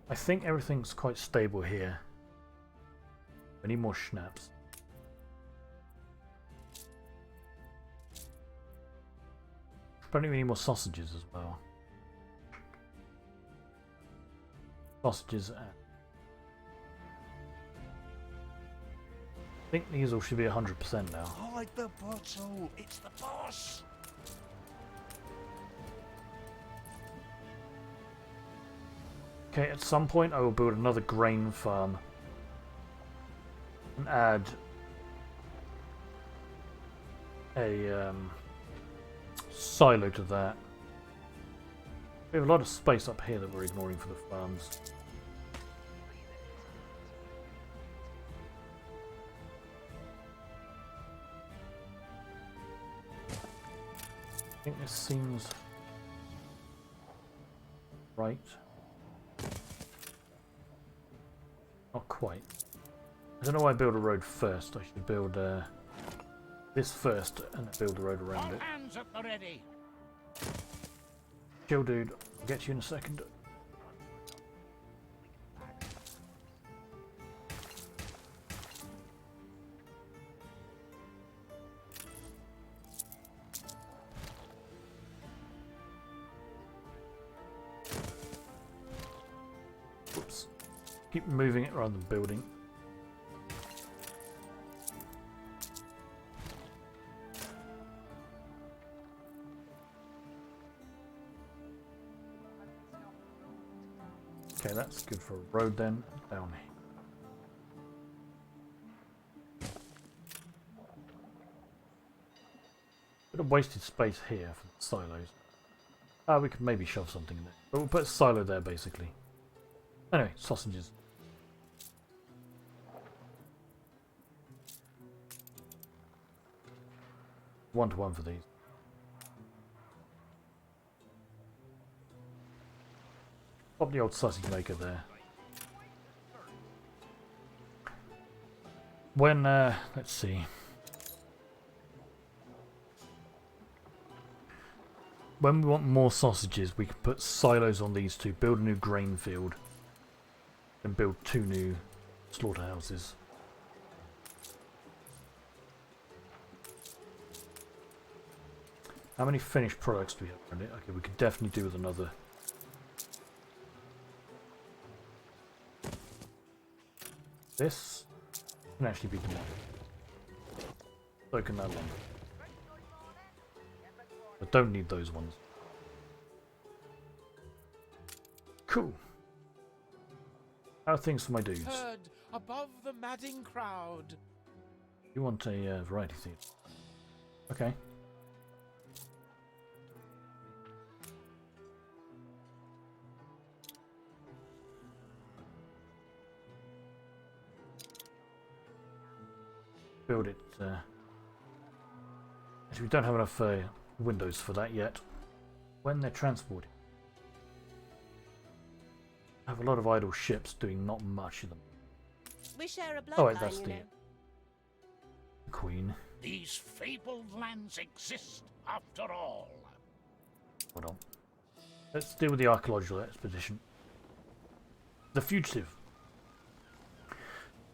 Speaker 1: I think everything's quite stable here. I need more schnapps. Apparently we need more sausages as well. Sausages and... I think these all should be 100% now.
Speaker 6: Hide the bottle! It's the boss!
Speaker 1: Okay, at some point I will build another grain farm. And add a silo to that. We have a lot of space up here that we're ignoring for the farms. I think this seems right. Not quite. I don't know why I build a road first. I should build this first and then build the road around it.
Speaker 14: Hands at the ready.
Speaker 1: Chill, dude. I'll get you in a second. Oops. Keep moving it rather than building. Okay, that's good for a road then. Down here. Bit of wasted space here for the silos. We could maybe shove something in there. But we'll put a silo there basically. Anyway, sausages. One-to-one for these. Pop the old sausage maker there. When, let's see. When we want more sausages, we can put silos on these two, build a new grain field, and build 2 new slaughterhouses. How many finished products do we have around it? Okay, we could definitely do with another. This can actually be commanded. So can that one. I don't need those ones. Cool. How are things for my dudes?
Speaker 8: Heard above the madding crowd.
Speaker 1: You want a variety theme? Okay. Build it. Actually, we don't have enough windows for that yet. When they're transported, I have a lot of idle ships doing not much of them.
Speaker 12: We share a bloodline,
Speaker 1: Oh, wait, that's
Speaker 12: you
Speaker 1: the
Speaker 12: know.
Speaker 1: Queen.
Speaker 14: These fabled lands exist after all.
Speaker 1: Hold on. Let's deal with the archaeological expedition. The Fugitive.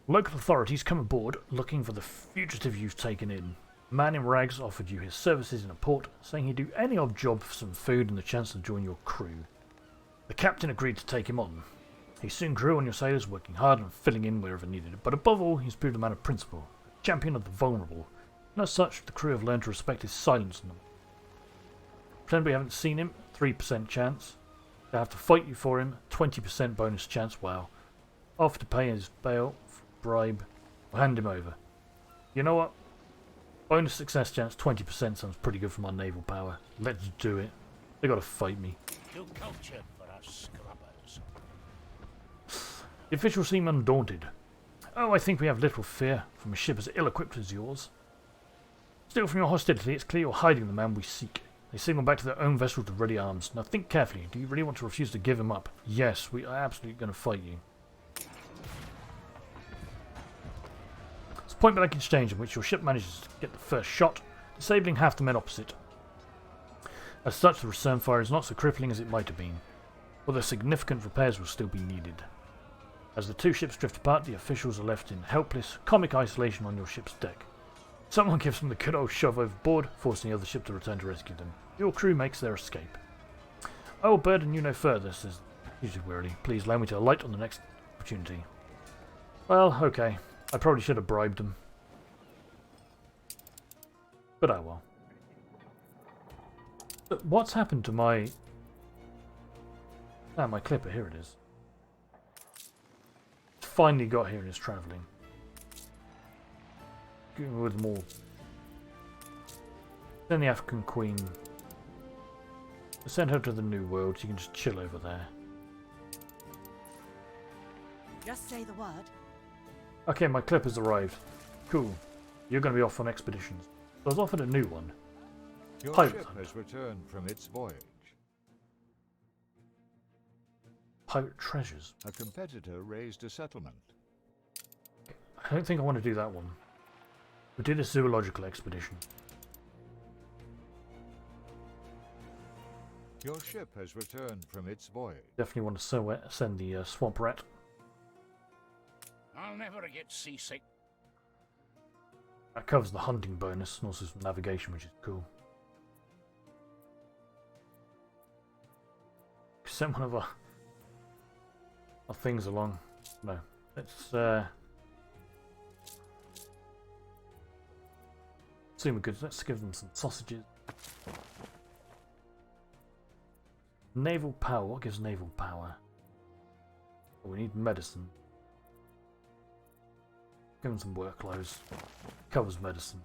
Speaker 1: Local authorities come aboard looking for the fugitive you've taken in. A man in rags offered you his services in a port, saying he'd do any odd job for some food and the chance to join your crew. The captain agreed to take him on. He soon grew on your sailors, working hard and filling in wherever needed, but above all, he's proved a man of principle, a champion of the vulnerable, and as such, the crew have learned to respect his silence in them. Pretend we haven't seen him, 3% chance. They have to fight you for him, 20% bonus chance, wow. Offer to pay his bail, bribe, or hand him over. You know what? Bonus success chance 20% sounds pretty good for my naval power. Let's do it. They gotta fight me.
Speaker 14: Too cultured for us scrubbers.
Speaker 1: The officials seem undaunted. Oh, I think we have little fear from a ship as ill-equipped as yours. Still, from your hostility, it's clear you're hiding the man we seek. They signal back to their own vessel to ready arms. Now think carefully. Do you really want to refuse to give him up? Yes, we are absolutely going to fight you. It's a point-blank exchange in which your ship manages to get the first shot, disabling half the men opposite. As such, the return fire is not so crippling as it might have been, although significant repairs will still be needed. As the two ships drift apart, the officials are left in helpless, comic isolation on your ship's deck. Someone gives them the good old shove overboard, forcing the other ship to return to rescue them. Your crew makes their escape. I will burden you no further, says Fugitive wearily. Please allow me to alight on the next opportunity. Well, okay. I probably should have bribed them. But oh well. But what's happened to my... Ah, my clipper, here it is. It's finally got here and is travelling. With more. Then the African Queen. Send her to the New World. She can just chill over there.
Speaker 15: Just say the word.
Speaker 1: Okay, my clip has arrived. Cool. You're going to be off on expeditions. I was offered a new one.
Speaker 2: Your
Speaker 1: Pirate
Speaker 2: ship
Speaker 1: Hunt.
Speaker 2: has returned from its voyage.
Speaker 1: Pirate treasures.
Speaker 2: A competitor raised a settlement.
Speaker 1: I don't think I want to do that one. We did a zoological expedition.
Speaker 2: Your ship has returned from its voyage.
Speaker 1: Definitely want to send the swamp rat.
Speaker 14: I'll never get seasick.
Speaker 1: That covers the hunting bonus and also some navigation, which is cool. Send one of our things along. No, let's assume we're good. Let's give them some sausages. Naval power. What gives naval power? Oh, we need medicine. Give them some work clothes. Covers medicine.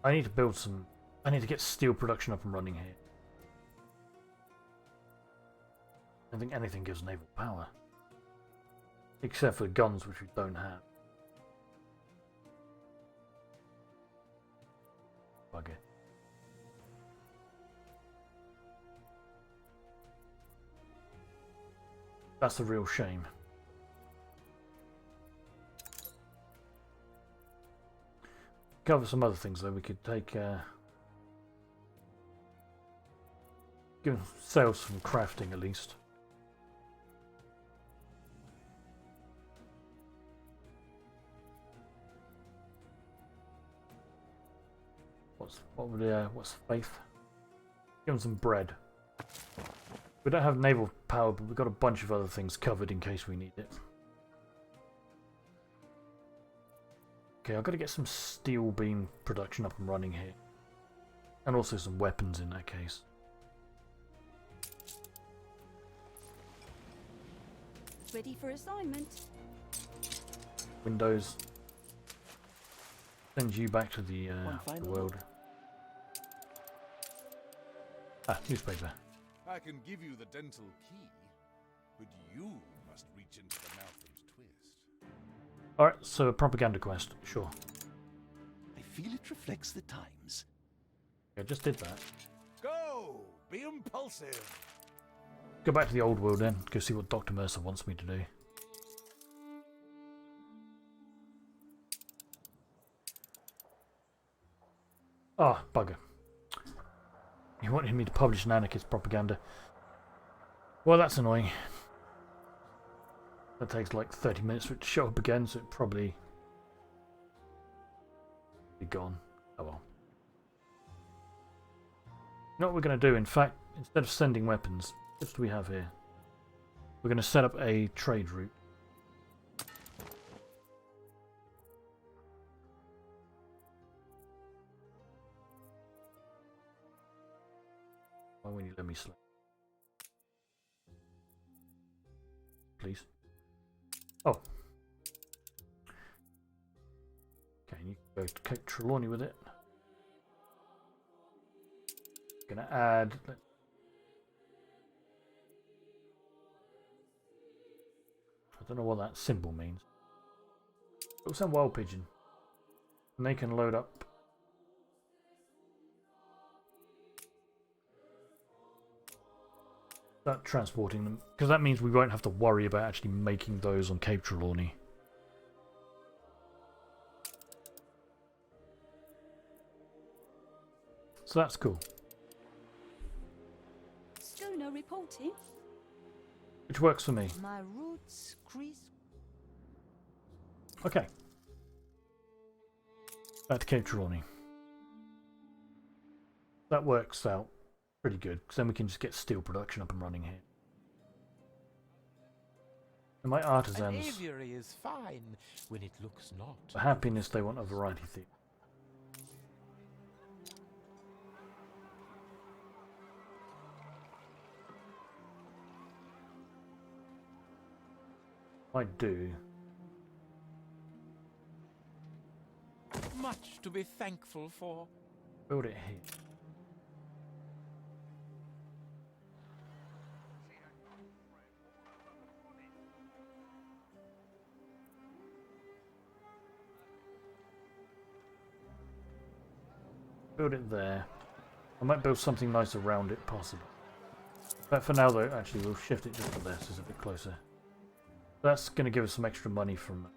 Speaker 1: I need to build some. I need to get steel production up and running here. I don't think anything gives naval power. Except for guns, which we don't have. Bugger. That's a real shame. Cover some other things though. We could take give sales from crafting at least. What's faith? Give them some bread. We don't have naval power, but we've got a bunch of other things covered in case we need it. Okay, I've got to get some steel beam production up and running here. And also some weapons in that case.
Speaker 3: Ready for assignment.
Speaker 1: Windows. Send you back to the world. Ah, newspaper.
Speaker 13: I can give you the dental key, but you must reach into the Malcolm's twist.
Speaker 1: Alright, so a propaganda quest, sure.
Speaker 11: I feel it reflects the times.
Speaker 1: I just did that.
Speaker 11: Go! Be impulsive!
Speaker 1: Go back to the old world then, go see what Dr. Mercer wants me to do. Ah, bugger. He wanted me to publish an anarchist propaganda. Well, that's annoying. That takes like 30 minutes for it to show up again, so it probably be gone. Oh well. You know what we're going to do? In fact, instead of sending weapons, what do we have here? We're going to set up a trade route. Why won't you let me select? Please. Oh. Okay, you can go to Cape Trelawney with it. Gonna add. I don't know what that symbol means. It'll send wild pigeon, and they can load up. Start transporting them, because that means we won't have to worry about actually making those on Cape Trelawney. So that's cool.
Speaker 3: Schooner reporting.
Speaker 1: Which works for me.
Speaker 15: My roots crease.
Speaker 1: Okay. Back to Cape Trelawney. That works out pretty good, because then we can just get steel production up and running here. And my artisans,
Speaker 8: An aviary is fine when it looks not.
Speaker 1: for happiness, they want a variety theme. I do.
Speaker 8: Much to be thankful for.
Speaker 1: Build it here. Build it there. I might build something nice around it, possibly. But for now, though, actually, we'll shift it just to there, so it's a bit closer. That's going to give us some extra money from...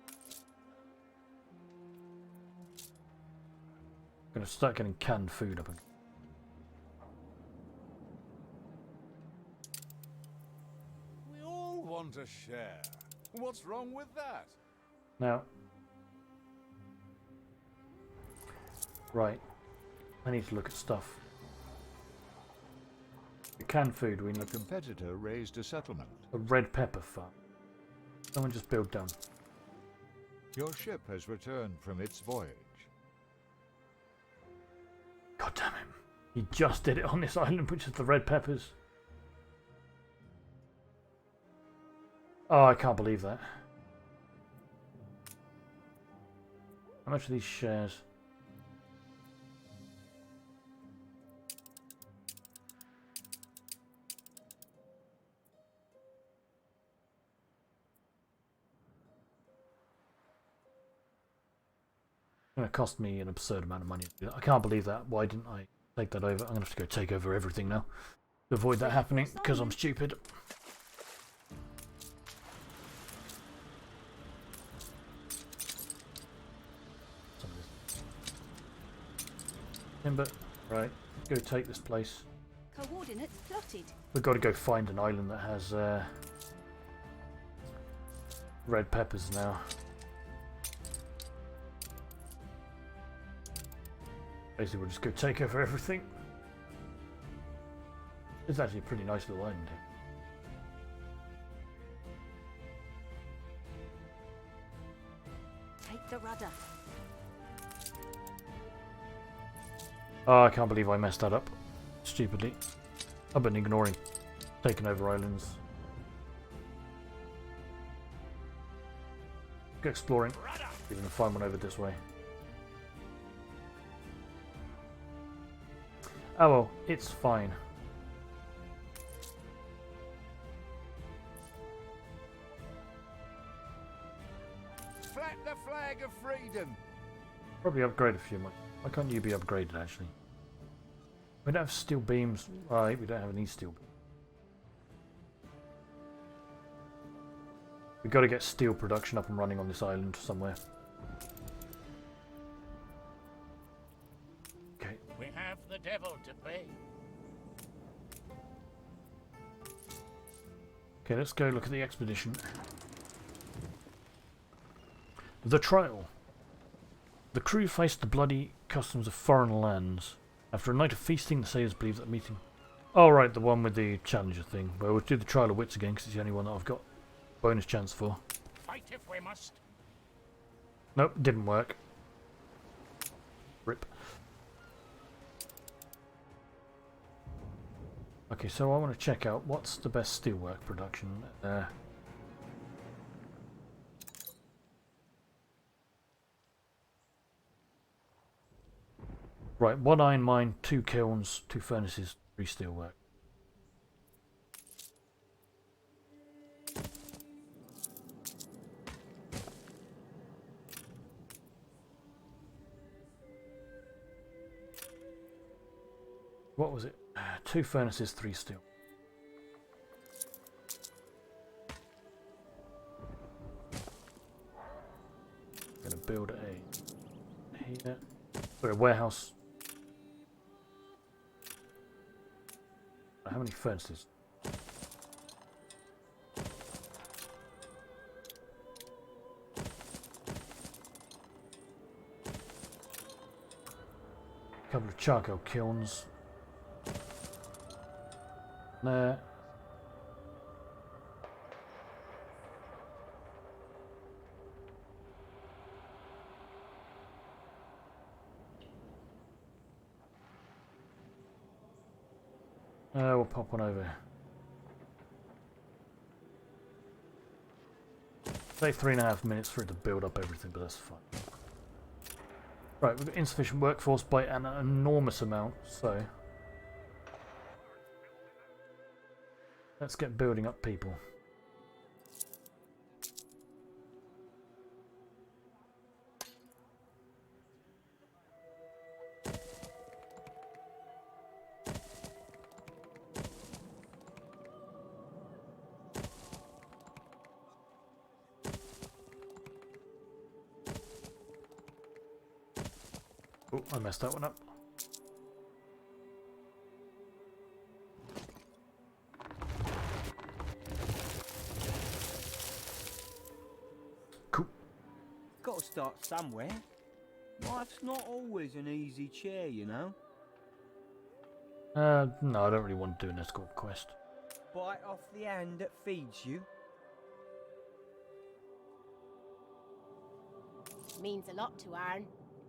Speaker 1: Going to start getting canned food up again.
Speaker 13: We all want a share. What's wrong with that?
Speaker 1: Now... Right. I need to look at stuff. The canned food, we need...
Speaker 2: A competitor raised a settlement.
Speaker 1: A red pepper farm. Someone just build down.
Speaker 2: Your ship has returned from its voyage.
Speaker 1: God damn it. He just did it on this island, which is the red peppers. Oh, I can't believe that. How much are these shares? It's going to cost me an absurd amount of money to do that. I can't believe that. Why didn't I take that over? I'm going to have to go take over everything now to avoid that happening because I'm stupid. Timber, right, go take this place.
Speaker 3: Coordinates plotted.
Speaker 1: We've got to go find an island that has red peppers now. Basically, we'll just go take over everything. It's actually a pretty nice little island here.
Speaker 3: Take the rudder.
Speaker 1: Oh, I can't believe I messed that up. Stupidly. I've been ignoring taking over islands. Go exploring. Even to find one over this way. Oh well, it's fine.
Speaker 13: Flat the flag of freedom!
Speaker 1: Probably upgrade a few more. Why can't you be upgraded actually? We don't have steel beams. Right, we don't have any steel beams. We've got to get steel production up and running on this island somewhere. Okay.
Speaker 14: We have the devil to pay.
Speaker 1: Okay, let's go look at the expedition. The trial. The crew faced the bloody customs of foreign lands. After a night of feasting, the sailors believe that meeting... Oh, right, the one with the challenger thing. Well, we'll do the trial of wits again, because it's the only one that I've got bonus chance for.
Speaker 14: Fight if we must.
Speaker 1: Nope, didn't work. Rip. Okay, so I want to check out what's the best steelwork production. Right, 1 iron mine, 2 kilns, 2 furnaces, 3 steelwork. What was it? 2 furnaces, 3 steel. I'm going to build a here. Or a warehouse. How many furnaces? A couple of charcoal kilns. There. We'll pop one over. Take 3.5 minutes for it to build up everything, but that's fine. Right, we've got insufficient workforce by an enormous amount, so let's get building up people. Oh, I messed that one up. Cool.
Speaker 7: Got to start somewhere. Life's not always an easy chair, you know.
Speaker 1: No, I don't really want to do an escort quest.
Speaker 7: Bite off the hand that feeds you.
Speaker 12: Means a lot to Arn.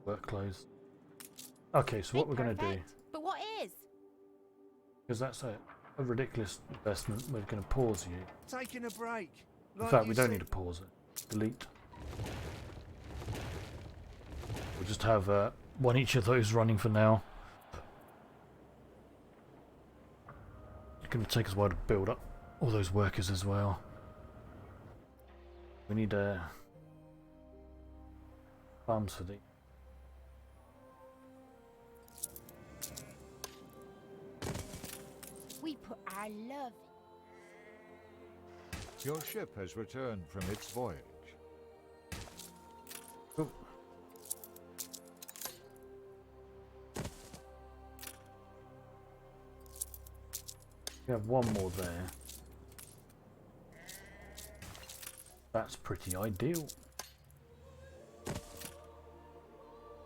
Speaker 1: Work clothes. Okay, so what we're going to do,
Speaker 12: But what is?
Speaker 1: because that's a ridiculous investment, we're going to pause you.
Speaker 5: Taking a break.
Speaker 1: In fact, we don't need to pause it. Delete. We'll just have one each of those running for now. It's going to take us a while to build up all those workers as well. We need farms for the.
Speaker 12: We put our love.
Speaker 2: Your ship has returned from its voyage.
Speaker 1: Oh. We have one more there. That's pretty ideal.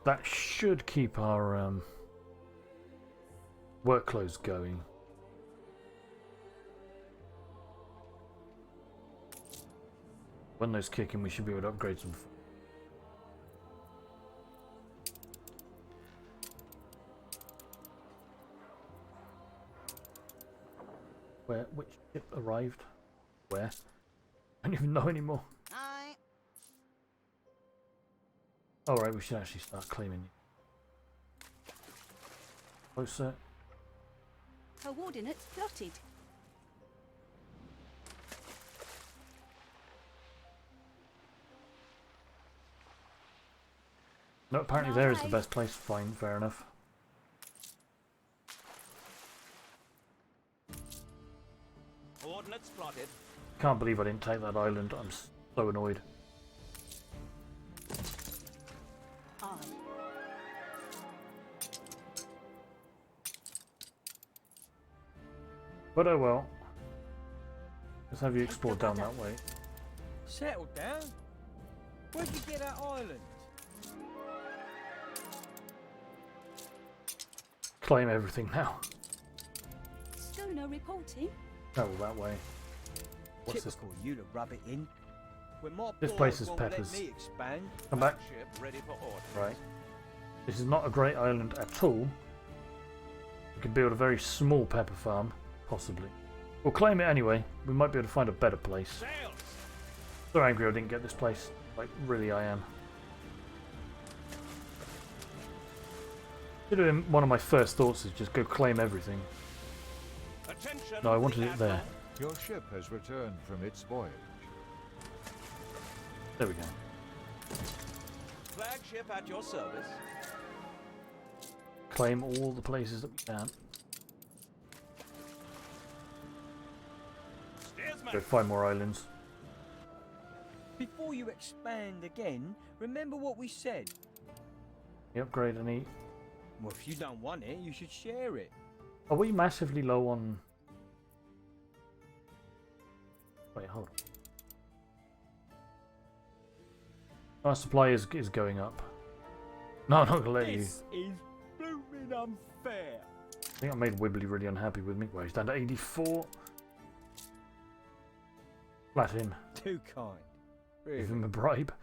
Speaker 1: That should keep our work clothes going. When those kick in, we should be able to upgrade some. Which ship arrived? Where? I don't even know anymore. Alright, we should actually start claiming. Closer.
Speaker 3: Coordinates plotted.
Speaker 1: No, apparently there is the best place. Fine, fair enough.
Speaker 9: Coordinates plotted.
Speaker 1: Can't believe I didn't take that island. I'm so annoyed. But oh well. Let's have you explore down that way.
Speaker 7: Settle down. Where'd you get that island?
Speaker 1: Claim everything now.
Speaker 3: Schooner reporting.
Speaker 1: Travel that way. What's this?
Speaker 7: Typical you to rub it in. When my
Speaker 1: This
Speaker 7: boys
Speaker 1: place is
Speaker 7: won't let
Speaker 1: Peppers.
Speaker 7: me expand.
Speaker 1: Come back.
Speaker 9: Ship ready for orders.
Speaker 1: Right. This is not a great island at all. We could build a very small pepper farm, possibly. We'll claim it anyway. We might be able to find a better place.
Speaker 9: Sails.
Speaker 1: So angry I didn't get this place. Like, really I am. One of my first thoughts is just go claim everything.
Speaker 9: Attention,
Speaker 1: No, I wanted it there.
Speaker 2: Your ship has returned from its voyage.
Speaker 1: There we go.
Speaker 9: Flagship at your service.
Speaker 1: Claim all the places that we can. Go find more islands.
Speaker 7: Before you expand again, remember what we said.
Speaker 1: You upgrade any.
Speaker 7: Well, if you don't want it, you should share it.
Speaker 1: Are we massively low on... Wait, hold on. Our supply is going up. No, I'm not going to let you.
Speaker 7: This is blooming unfair.
Speaker 1: I think I made Wibbly really unhappy with me. Well, he's down to 84. Flat him.
Speaker 7: Too kind. Really.
Speaker 1: Give him a bribe.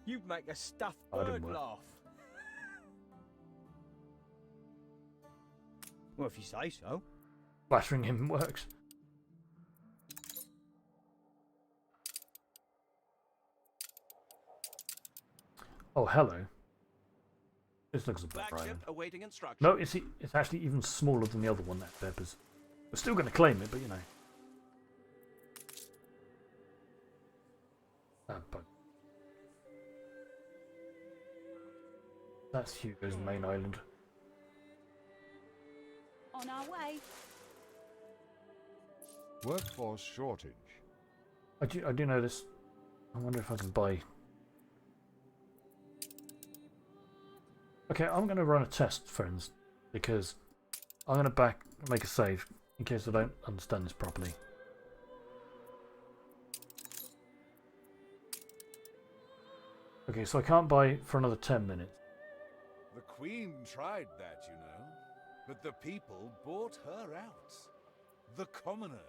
Speaker 7: You'd make a stuffed
Speaker 1: Oh, that
Speaker 7: bird
Speaker 1: didn't work.
Speaker 7: laugh. Well, if you say so.
Speaker 1: Flattering him works. Oh, hello. This looks a better
Speaker 9: Flagship
Speaker 1: island.
Speaker 9: awaiting instruction.
Speaker 1: No, it's actually even smaller than the other one, that Peppers. We're still going to claim it, but you know. But that's Hugo's main island.
Speaker 3: On our way.
Speaker 2: Workforce shortage.
Speaker 1: I do know this. I wonder if I can buy. Okay, I'm going to run a test, friends, because I'm going to make a save in case I don't understand this properly. Okay, so I can't buy for another 10 minutes.
Speaker 13: The Queen tried that, you know, but the people bought her out. The commoners.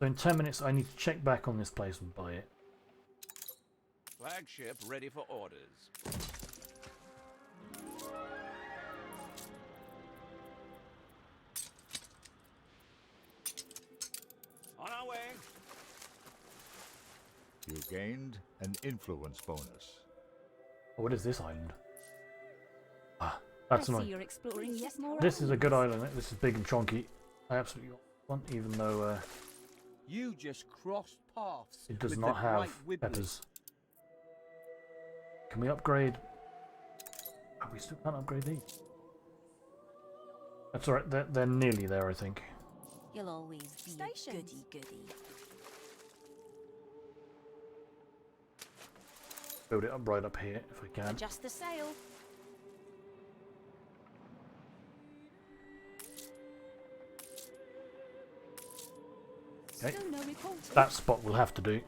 Speaker 1: So in 10 minutes I need to check back on this place and buy it.
Speaker 6: Flagship ready for orders.
Speaker 4: On our way.
Speaker 2: You gained an influence bonus.
Speaker 1: Oh, what is this island? Ah, that's
Speaker 3: I see
Speaker 1: annoying.
Speaker 3: you're exploring yet more.
Speaker 1: This is a good island. This is big and chonky. I absolutely want one, even though
Speaker 7: You just crossed paths.
Speaker 1: it does
Speaker 7: with
Speaker 1: not
Speaker 7: the
Speaker 1: have
Speaker 7: Bright Wibbly.
Speaker 1: peppers. Can we upgrade? Oh, we still can't upgrade these. That's alright, they're nearly there, I think.
Speaker 10: You'll always be a goody-goody.
Speaker 1: Build it up right up here if I can.
Speaker 10: Adjust the sail.
Speaker 1: Okay.
Speaker 3: Still no report.
Speaker 1: That spot will have to do.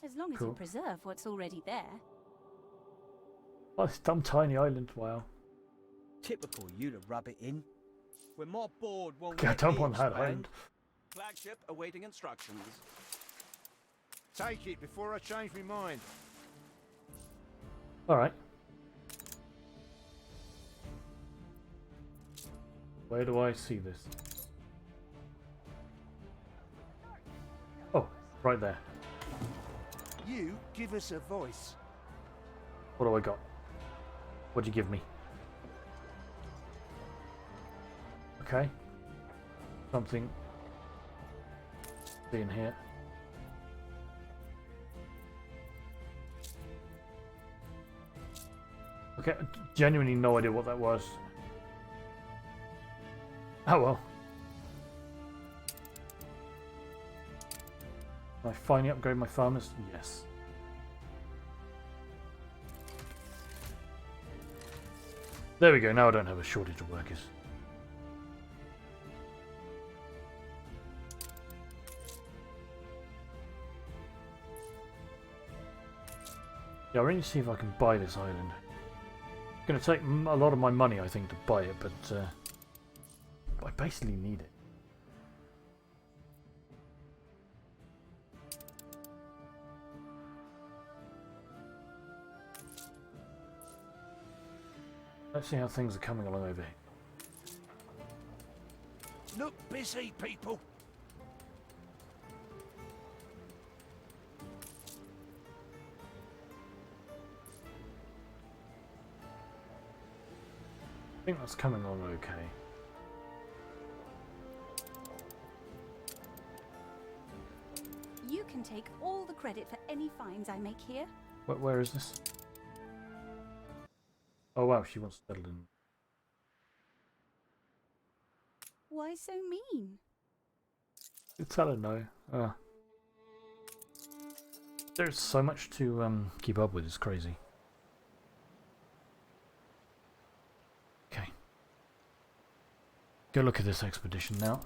Speaker 3: As long as
Speaker 1: Cool.
Speaker 3: you preserve what's already there.
Speaker 1: Oh, this dumb tiny island, wow.
Speaker 7: Typical you to rub it in. When my board won't
Speaker 1: Okay, I
Speaker 7: let
Speaker 1: don't
Speaker 7: me
Speaker 1: want that
Speaker 7: expand.
Speaker 1: island.
Speaker 6: Flagship awaiting instructions.
Speaker 11: Take it before I change my mind.
Speaker 1: Alright. Where do I see this? Oh, right there.
Speaker 11: You give us a voice.
Speaker 1: What do I got? What'd you give me? Okay. Something. In here. Okay, genuinely no idea what that was. Oh well. Can I finally upgrade my farmers? Yes. There we go, now I don't have a shortage of workers. Yeah, I really see if I can buy this island. It's going to take a lot of my money, I think, to buy it, but I basically need it. Let's see how things are coming along over here.
Speaker 11: Look busy, people.
Speaker 1: I think that's coming along okay.
Speaker 3: You can take all the credit for any finds I make here.
Speaker 1: Where is this? Oh wow, she wants to settle in.
Speaker 3: Why so mean?
Speaker 1: Tell her no. There's so much to keep up with, it's crazy. Okay. Go look at this expedition now.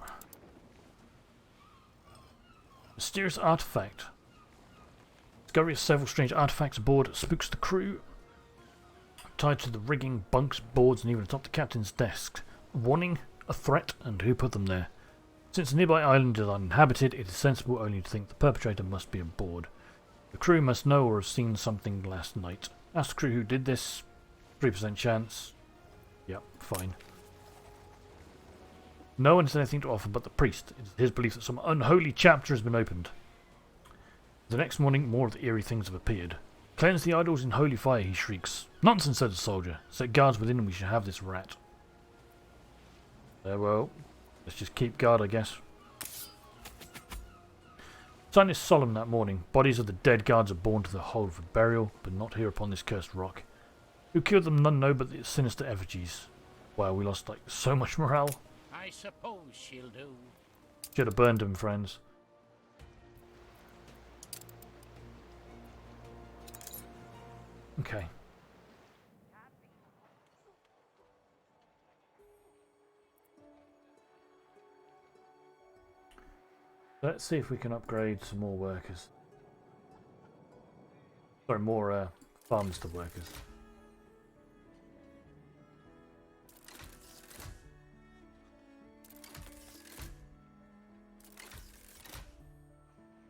Speaker 1: Mysterious artifact. Discovery of several strange artifacts aboard spooks the crew. Tied to the rigging, bunks, boards, and even atop the captain's desk. A warning, a threat, and who put them there. Since the nearby island is uninhabited, it is sensible only to think the perpetrator must be aboard. The crew must know or have seen something last night. Ask the crew who did this. 3% chance. Yep, fine. No one has anything to offer but the priest. It is his belief that some unholy chapter has been opened. The next morning, more of the eerie things have appeared. Cleanse the idols in holy fire, he shrieks. Nonsense, said the soldier. Set guards within and we shall have this rat. Well, let's just keep guard, I guess. Sun is solemn that morning. Bodies of the dead guards are borne to the hold for burial, but not here upon this cursed rock. Who killed them none know but the sinister effigies. Wow, we lost like so much morale.
Speaker 14: I suppose she'll do.
Speaker 1: Should have burned them, friends. Okay. Let's see if we can upgrade some more workers. Sorry, more farms to workers.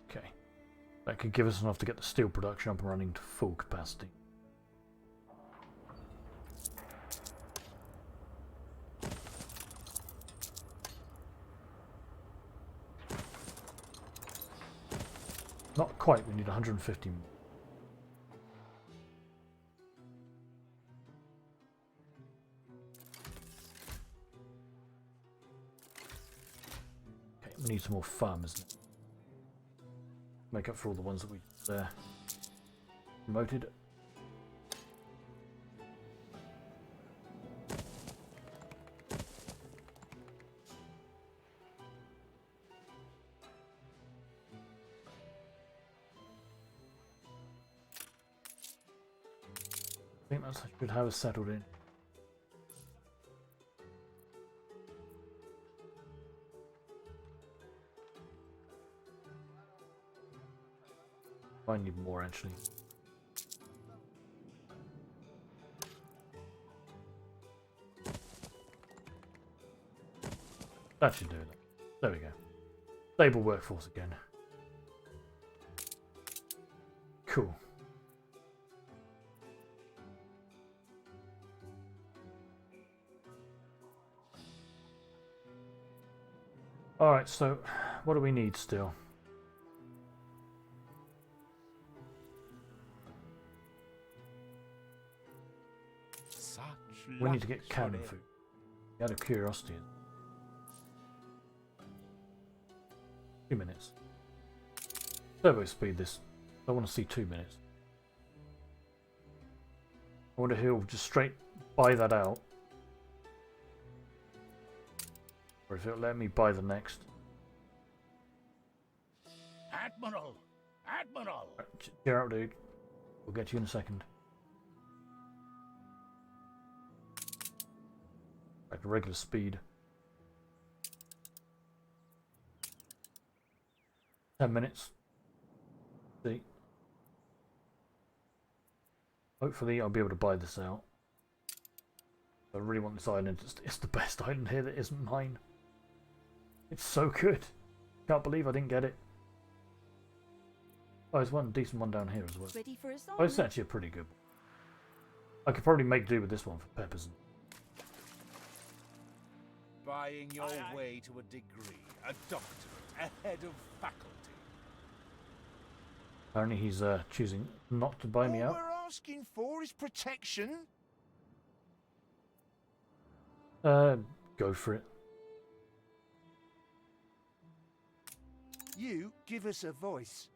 Speaker 1: Okay. That could give us enough to get the steel production up and running to full capacity. Not quite, we need 150 more. Okay, we need some more farmers now. Make up for all the ones that we promoted. I think that should have us settled in. I need more actually. That should do it. There we go. Stable workforce again. Cool. Alright, so what do we need still? We need to get cannon food. Out of curiosity. 2 minutes. Turbo speed this. I want to see 2 minutes. I wonder if he'll just straight buy that out. Or if it'll let me buy the next.
Speaker 14: Admiral! Admiral!
Speaker 1: Right, cheer out, dude. We'll get you in a second. Back to regular speed. 10 minutes. See. Hopefully I'll be able to buy this out. I really want this island. It's the best island here that isn't mine. It's so good. Can't believe I didn't get it. Oh, there's one decent one down here as well.
Speaker 3: Ready for us all?
Speaker 1: Oh, it's actually a pretty good one. I could probably make do with this one for peppers.
Speaker 5: Buying your way to a degree, a doctorate, a head of faculty.
Speaker 1: Apparently he's choosing not to buy me out.
Speaker 11: All we're asking for is protection.
Speaker 1: Go for it.
Speaker 11: You give us a voice.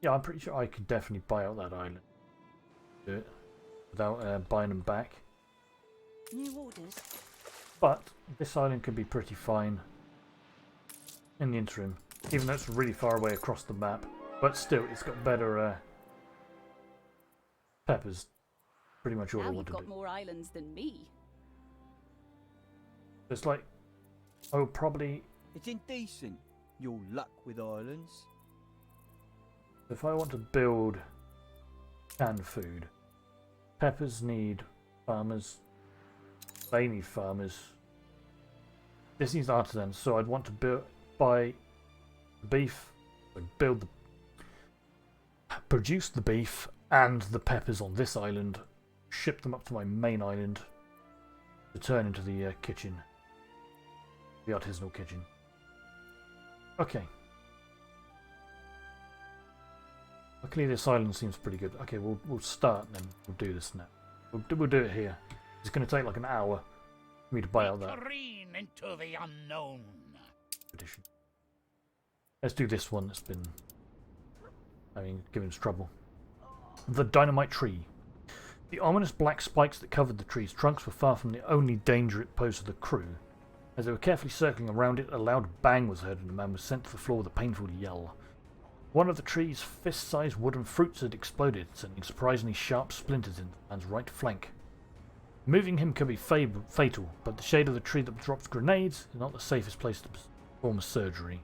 Speaker 1: Yeah, I'm pretty sure I could definitely buy out that island. Do it without buying them back.
Speaker 3: New orders.
Speaker 1: But this island could be pretty fine in the interim, even though it's really far away across the map. But still, it's got better peppers. Pretty much all I
Speaker 3: Now
Speaker 1: want
Speaker 3: you've
Speaker 1: to
Speaker 3: got
Speaker 1: do.
Speaker 3: more islands than me.
Speaker 1: It's like, oh, probably.
Speaker 7: It's indecent, your luck with islands.
Speaker 1: If I want to build canned food, peppers need farmers. They need farmers. This needs artisans, so I'd want to buy beef, produce the beef and the peppers on this island, ship them up to my main island to turn into the kitchen, the artisanal kitchen. Okay. Luckily, this island seems pretty good. Okay, we'll start and then we'll do this now. We'll do it here. It's going to take like an hour for me to buy out that
Speaker 14: Careen into the unknown.
Speaker 1: edition. Let's do this one that's been, giving us trouble. The dynamite tree. The ominous black spikes that covered the tree's trunks were far from the only danger it posed to the crew. As they were carefully circling around it, a loud bang was heard and the man was sent to the floor with a painful yell. One of the tree's fist-sized wooden fruits had exploded, sending surprisingly sharp splinters into the man's right flank. Moving him could be fatal, but the shade of the tree that drops grenades is not the safest place to perform a surgery.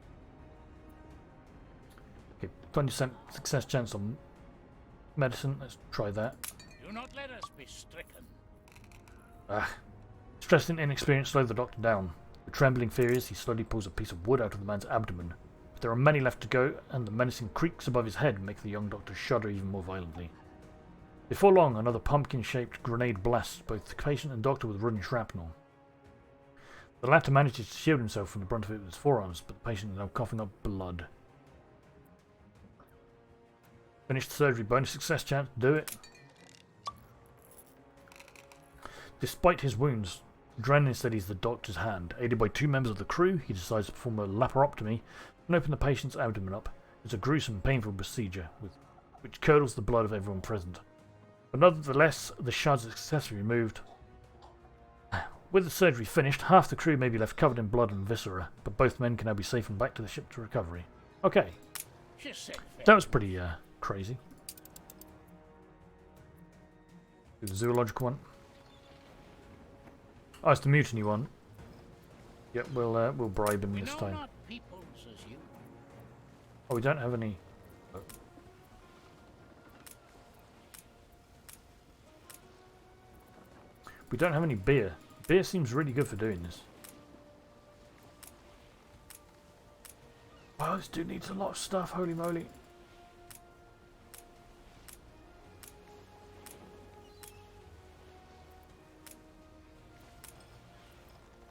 Speaker 1: Okay, 20% success chance on medicine. Let's try that.
Speaker 14: Do not let us be stricken.
Speaker 1: Stressed and inexperienced slow the doctor down. With trembling furious, he slowly pulls a piece of wood out of the man's abdomen. But there are many left to go, and the menacing creaks above his head make the young doctor shudder even more violently. Before long, another pumpkin-shaped grenade blasts both the patient and doctor with running shrapnel. The latter manages to shield himself from the brunt of it with his forearms, but the patient is now coughing up blood. Finish the surgery. Bonus success chance. Do it. Despite his wounds, adrenaline steadies the doctor's hand. Aided by 2 members of the crew, he decides to perform a laparotomy and open the patient's abdomen up. It's a gruesome, painful procedure, which curdles the blood of everyone present. But nonetheless, the shards are successfully removed. With the surgery finished, half the crew may be left covered in blood and viscera, but both men can now be safe and back to the ship to recovery. Okay. That was pretty crazy. Do the zoological one. Oh, it's the mutiny one. Yep, we'll bribe him this time. Oh, we don't have any. We don't have any beer. Beer seems really good for doing this. Wow, this dude needs a lot of stuff. Holy moly.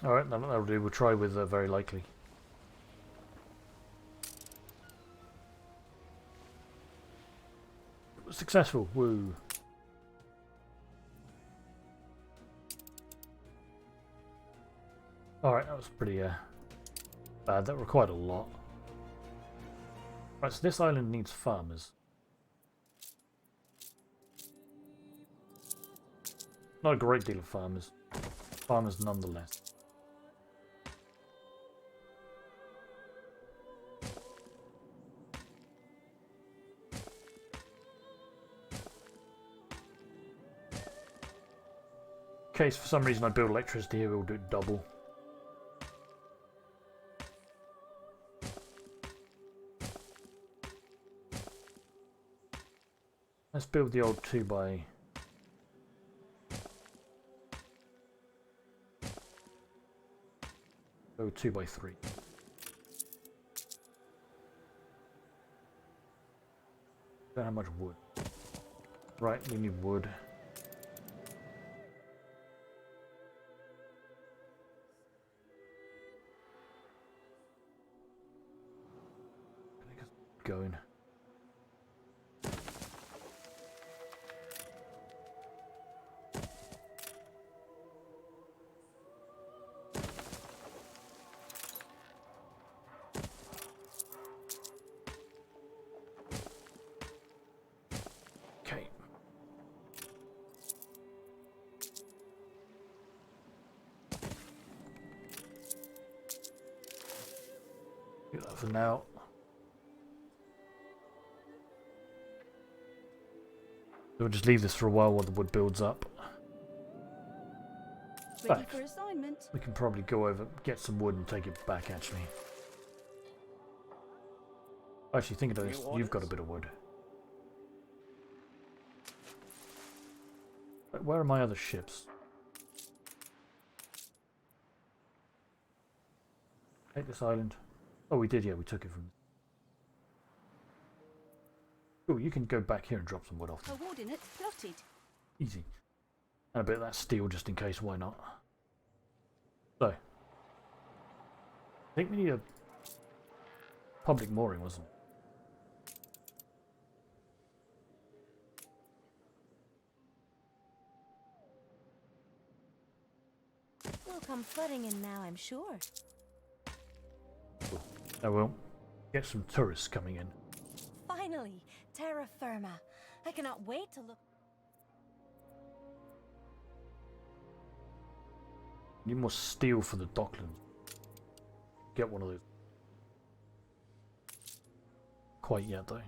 Speaker 1: Alright, that'll do. We'll try with very likely. It was successful. Woo. Alright, that was pretty bad. That required a lot. Right, so this island needs farmers. Not a great deal of farmers. Farmers nonetheless. In case for some reason I build electricity here, we'll do it double. Let's build the old 2x. Go 2x3. Don't have much wood. Right, we need wood. Going. Okay. Do that for now. We'll just leave this for a while the wood builds up.
Speaker 3: Ready for assignment.
Speaker 1: We can probably go over, get some wood and take it back actually. Actually, think of this, you've got a bit of wood. Where are my other ships? Take this island. Oh, we did, yeah, we took it from... Oh, you can go back here and drop some wood off.
Speaker 3: Coordinates plotted.
Speaker 1: Easy. And a bit of that steel just in case, why not? So. I think we need a public mooring, wasn't it?
Speaker 10: We'll come flooding in now, I'm sure.
Speaker 1: Cool. I will. Get some tourists coming in.
Speaker 10: Finally, terra firma. I cannot wait to look.
Speaker 1: Need more steel for the dockland. Get one of those. Quite yet though.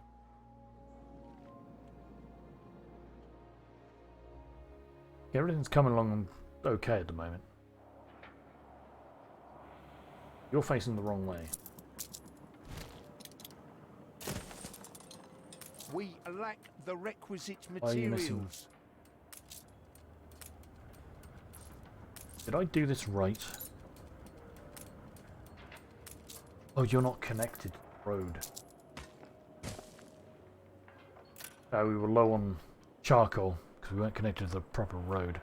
Speaker 1: Everything's coming along okay at the moment. You're facing the wrong way.
Speaker 6: We lack the requisite
Speaker 1: Why are you missing?
Speaker 6: materials.
Speaker 1: Did I do this right? Oh, you're not connected to the road. We were low on charcoal because we weren't connected to the proper road.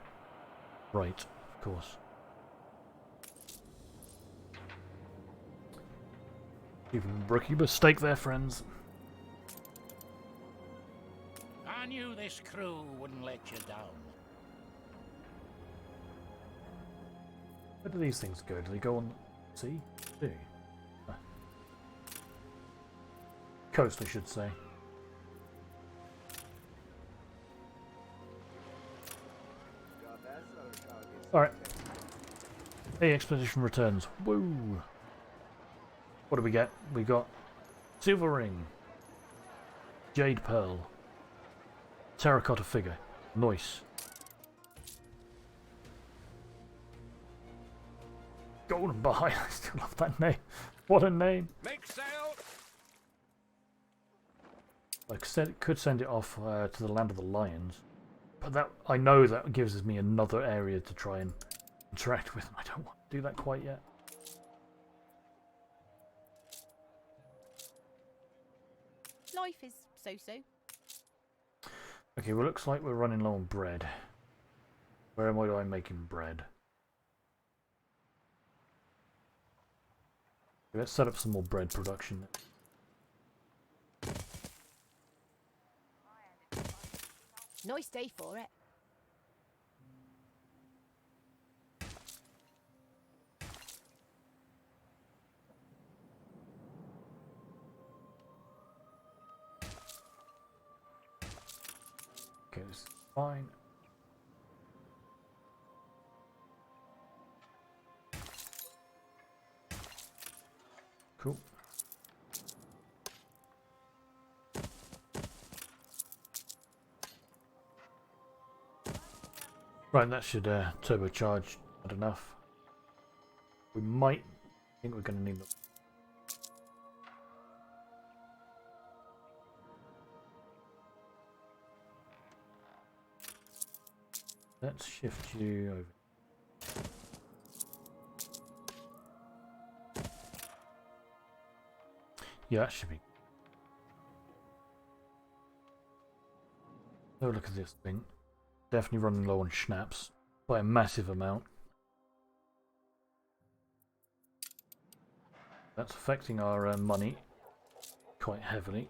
Speaker 1: Right, of course. Even rookie mistake there, friends.
Speaker 14: I knew this crew wouldn't let you down.
Speaker 1: Where do these things go? Do they go on the sea? Do. Ah. Coast, I should say. Alright. Hey, Expedition returns. Woo! What do we get? We got silver ring, jade pearl, terracotta figure. Nice. Golden behind. I still love that name. What a name!
Speaker 6: Make sail!
Speaker 1: Like I said, could send it off to the land of the lions, but that I know that gives me another area to try and interact with. I don't want to do that quite yet.
Speaker 16: Life is so-so.
Speaker 1: Okay, well, looks like we're running low on bread. Where am I making bread? Let's set up some more bread production.
Speaker 16: Nice day for it.
Speaker 1: Okay, this is fine. Cool. Right, that should turbocharge not enough. We might think we're going to need them. Let's shift you over. Yeah, that should be. Oh, look at this thing. Definitely running low on schnapps by a massive amount. That's affecting our money quite heavily.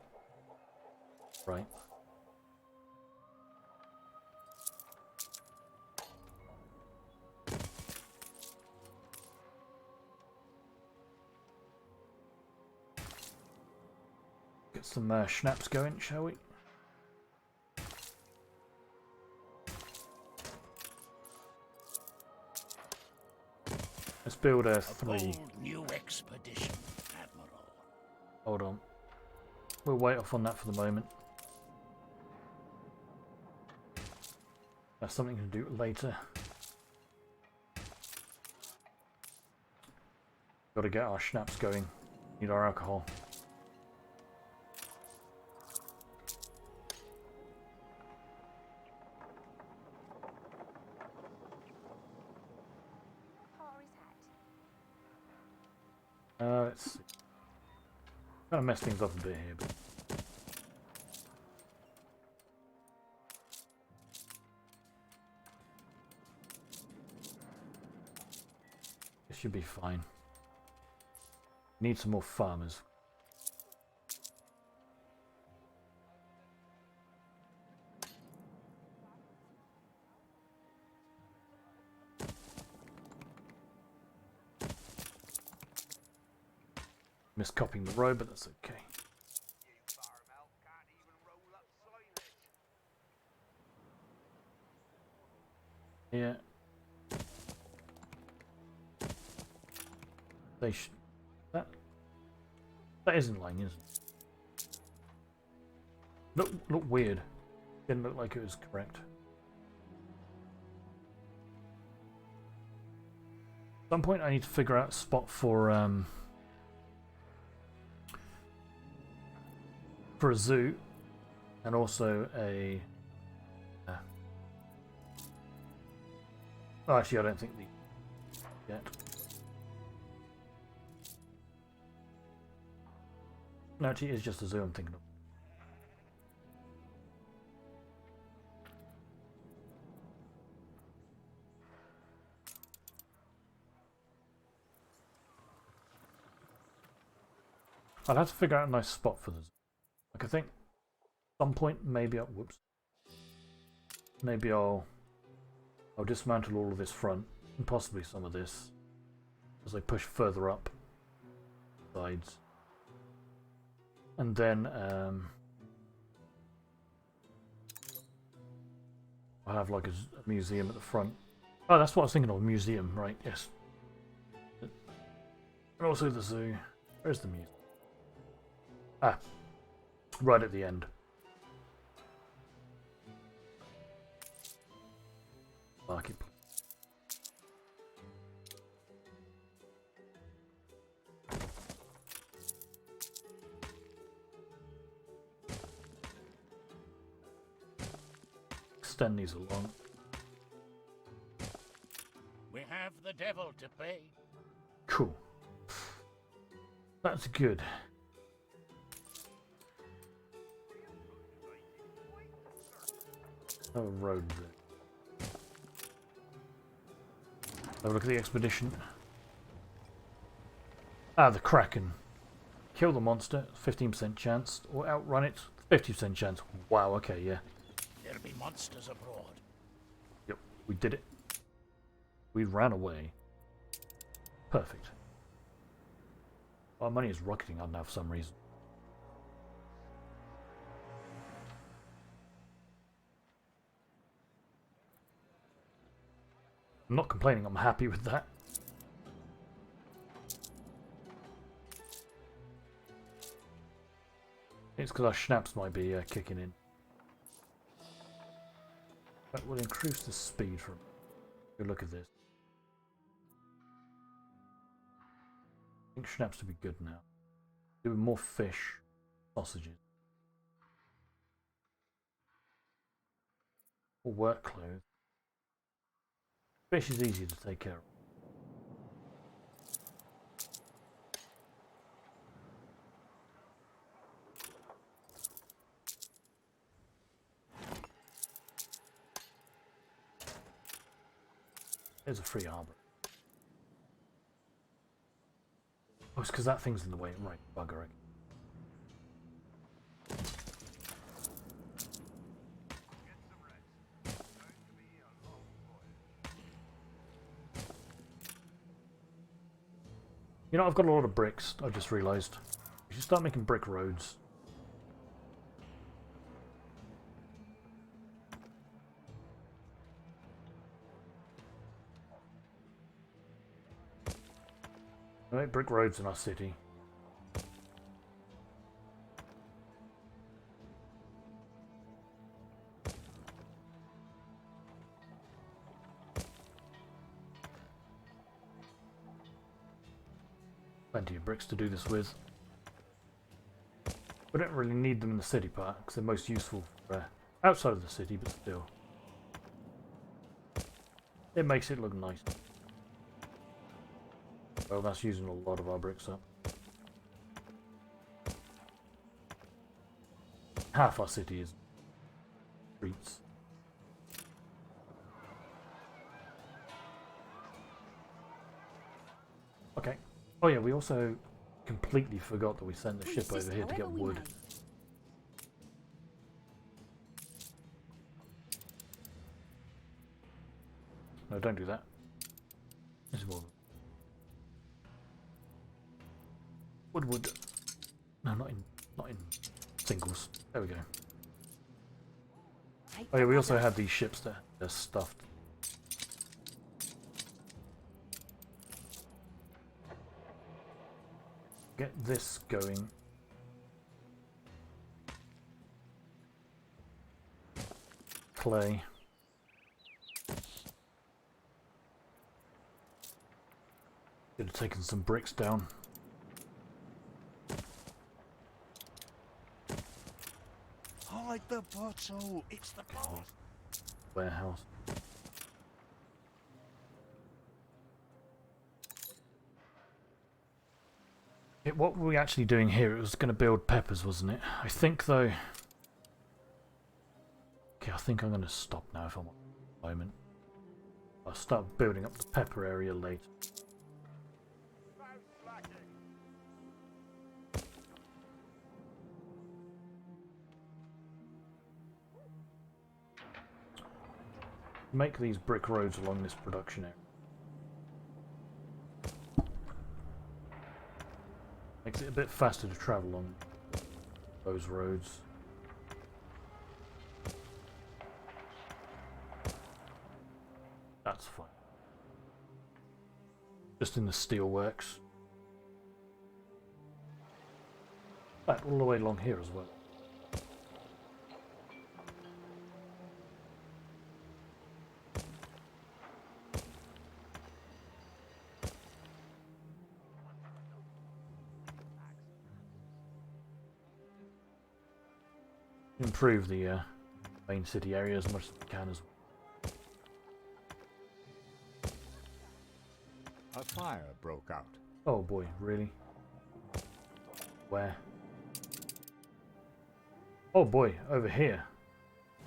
Speaker 1: Right. Get some schnapps going, shall we? Let's build a 3.
Speaker 14: Bold new expedition, Admiral.
Speaker 1: Hold on. We'll wait off on that for the moment. That's something to do later. Got to get our schnapps going. Need our alcohol. Let's see. Kind of mess things up a bit here, but it should be fine. Need some more farmers. Miscopying the road, but that's okay. Yeah. They should. That isn't lying, is it? Look weird. Didn't look like it was correct. At some point, I need to figure out a spot for a zoo, and also a. Oh, actually, I don't think the yet. No, actually, it's just a zoo I'm thinking of. I'll have to figure out a nice spot for the zoo. Like, I think at some point maybe I'll dismantle all of this front and possibly some of this as I push further up sides. And then I'll have like a museum at the front. Oh, that's what I was thinking of, a museum, right? Yes. And also the zoo. Where's the museum? Ah, right at the end. Market. Extend these along.
Speaker 14: We have the devil to pay.
Speaker 1: Cool. That's good. Oh, road there. Have a look at the expedition. Ah, the Kraken. Kill the monster, 15% chance, or outrun it, 50% chance. Wow, okay, yeah.
Speaker 14: There'll be monsters abroad.
Speaker 1: Yep, we did it. We ran away. Perfect. Our money is rocketing up now for some reason. I'm not complaining, I'm happy with that. It's because our schnapps might be kicking in. That will increase the speed from. Good look at this. I think schnapps to be good now. Doing more fish, sausages. Or work clothes. Fish is easy to take care of. There's a free harbour. Oh, it's because that thing's in the way. Right, buggering. You know, I've got a lot of bricks, I've just realised. We should start making brick roads. We make brick roads in our city. Plenty of bricks to do this with. We don't really need them in the city part because they're most useful for outside of the city, but still. It makes it look nice. Well, that's using a lot of our bricks up. Half our city is streets. Okay. Oh yeah, we also completely forgot that we sent the ship over here to get wood. No, don't do that. This is more wood. No, not in singles. There we go. Oh yeah, we also had these ships that are stuffed. . Get this going. Clay. Should have taken some bricks down.
Speaker 11: Hide the bottle. It's the boss.
Speaker 1: Warehouse. What were we actually doing here? It was going to build peppers, wasn't it? I think, though... Okay, I think I'm going to stop now if I'm on the moment. I'll start building up the pepper area later. Make these brick roads along this production area. Makes it a bit faster to travel on those roads. That's fine. Just in the steelworks. In fact, all the way along here as well. Improve the main city area as much as we can as well.
Speaker 2: A fire broke out.
Speaker 1: Oh boy, really? Where? Oh boy, over here.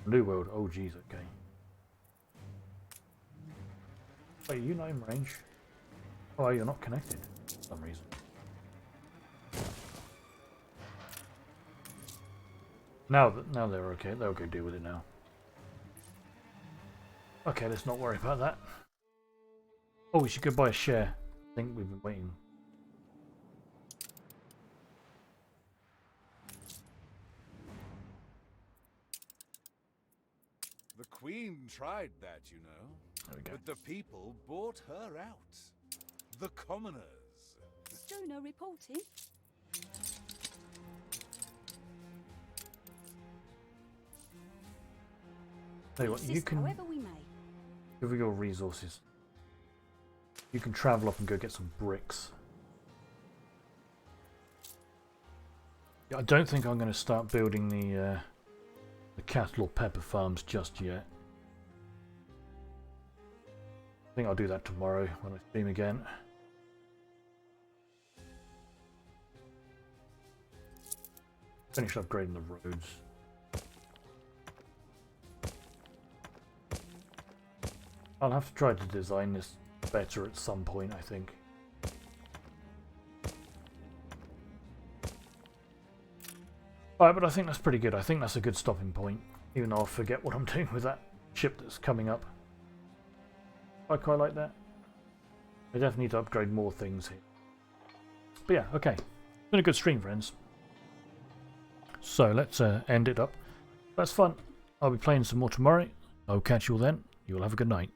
Speaker 1: New World. Oh geez, okay. Wait, are you not in range? Oh, you're not connected for some reason. Now they're okay. They'll go deal with it now. Okay, let's not worry about that. Oh, we should go buy a share. I think we've been waiting.
Speaker 13: The Queen tried that, you know.
Speaker 1: There we go.
Speaker 13: But the people bought her out. The commoners.
Speaker 3: Juno reporting.
Speaker 1: Tell you what, you can
Speaker 3: However we may.
Speaker 1: give me your resources. You can travel up and go get some bricks. Yeah, I don't think I'm going to start building the cattle or pepper farms just yet. I think I'll do that tomorrow when I stream again. Finish upgrading the roads. I'll have to try to design this better at some point, I think. Alright, but I think that's pretty good. I think that's a good stopping point. Even though I'll forget what I'm doing with that ship that's coming up. I quite like that. I definitely need to upgrade more things here. But yeah, okay. It's been a good stream, friends. So let's end it up. That's fun. I'll be playing some more tomorrow. I'll catch you all then. You'll have a good night.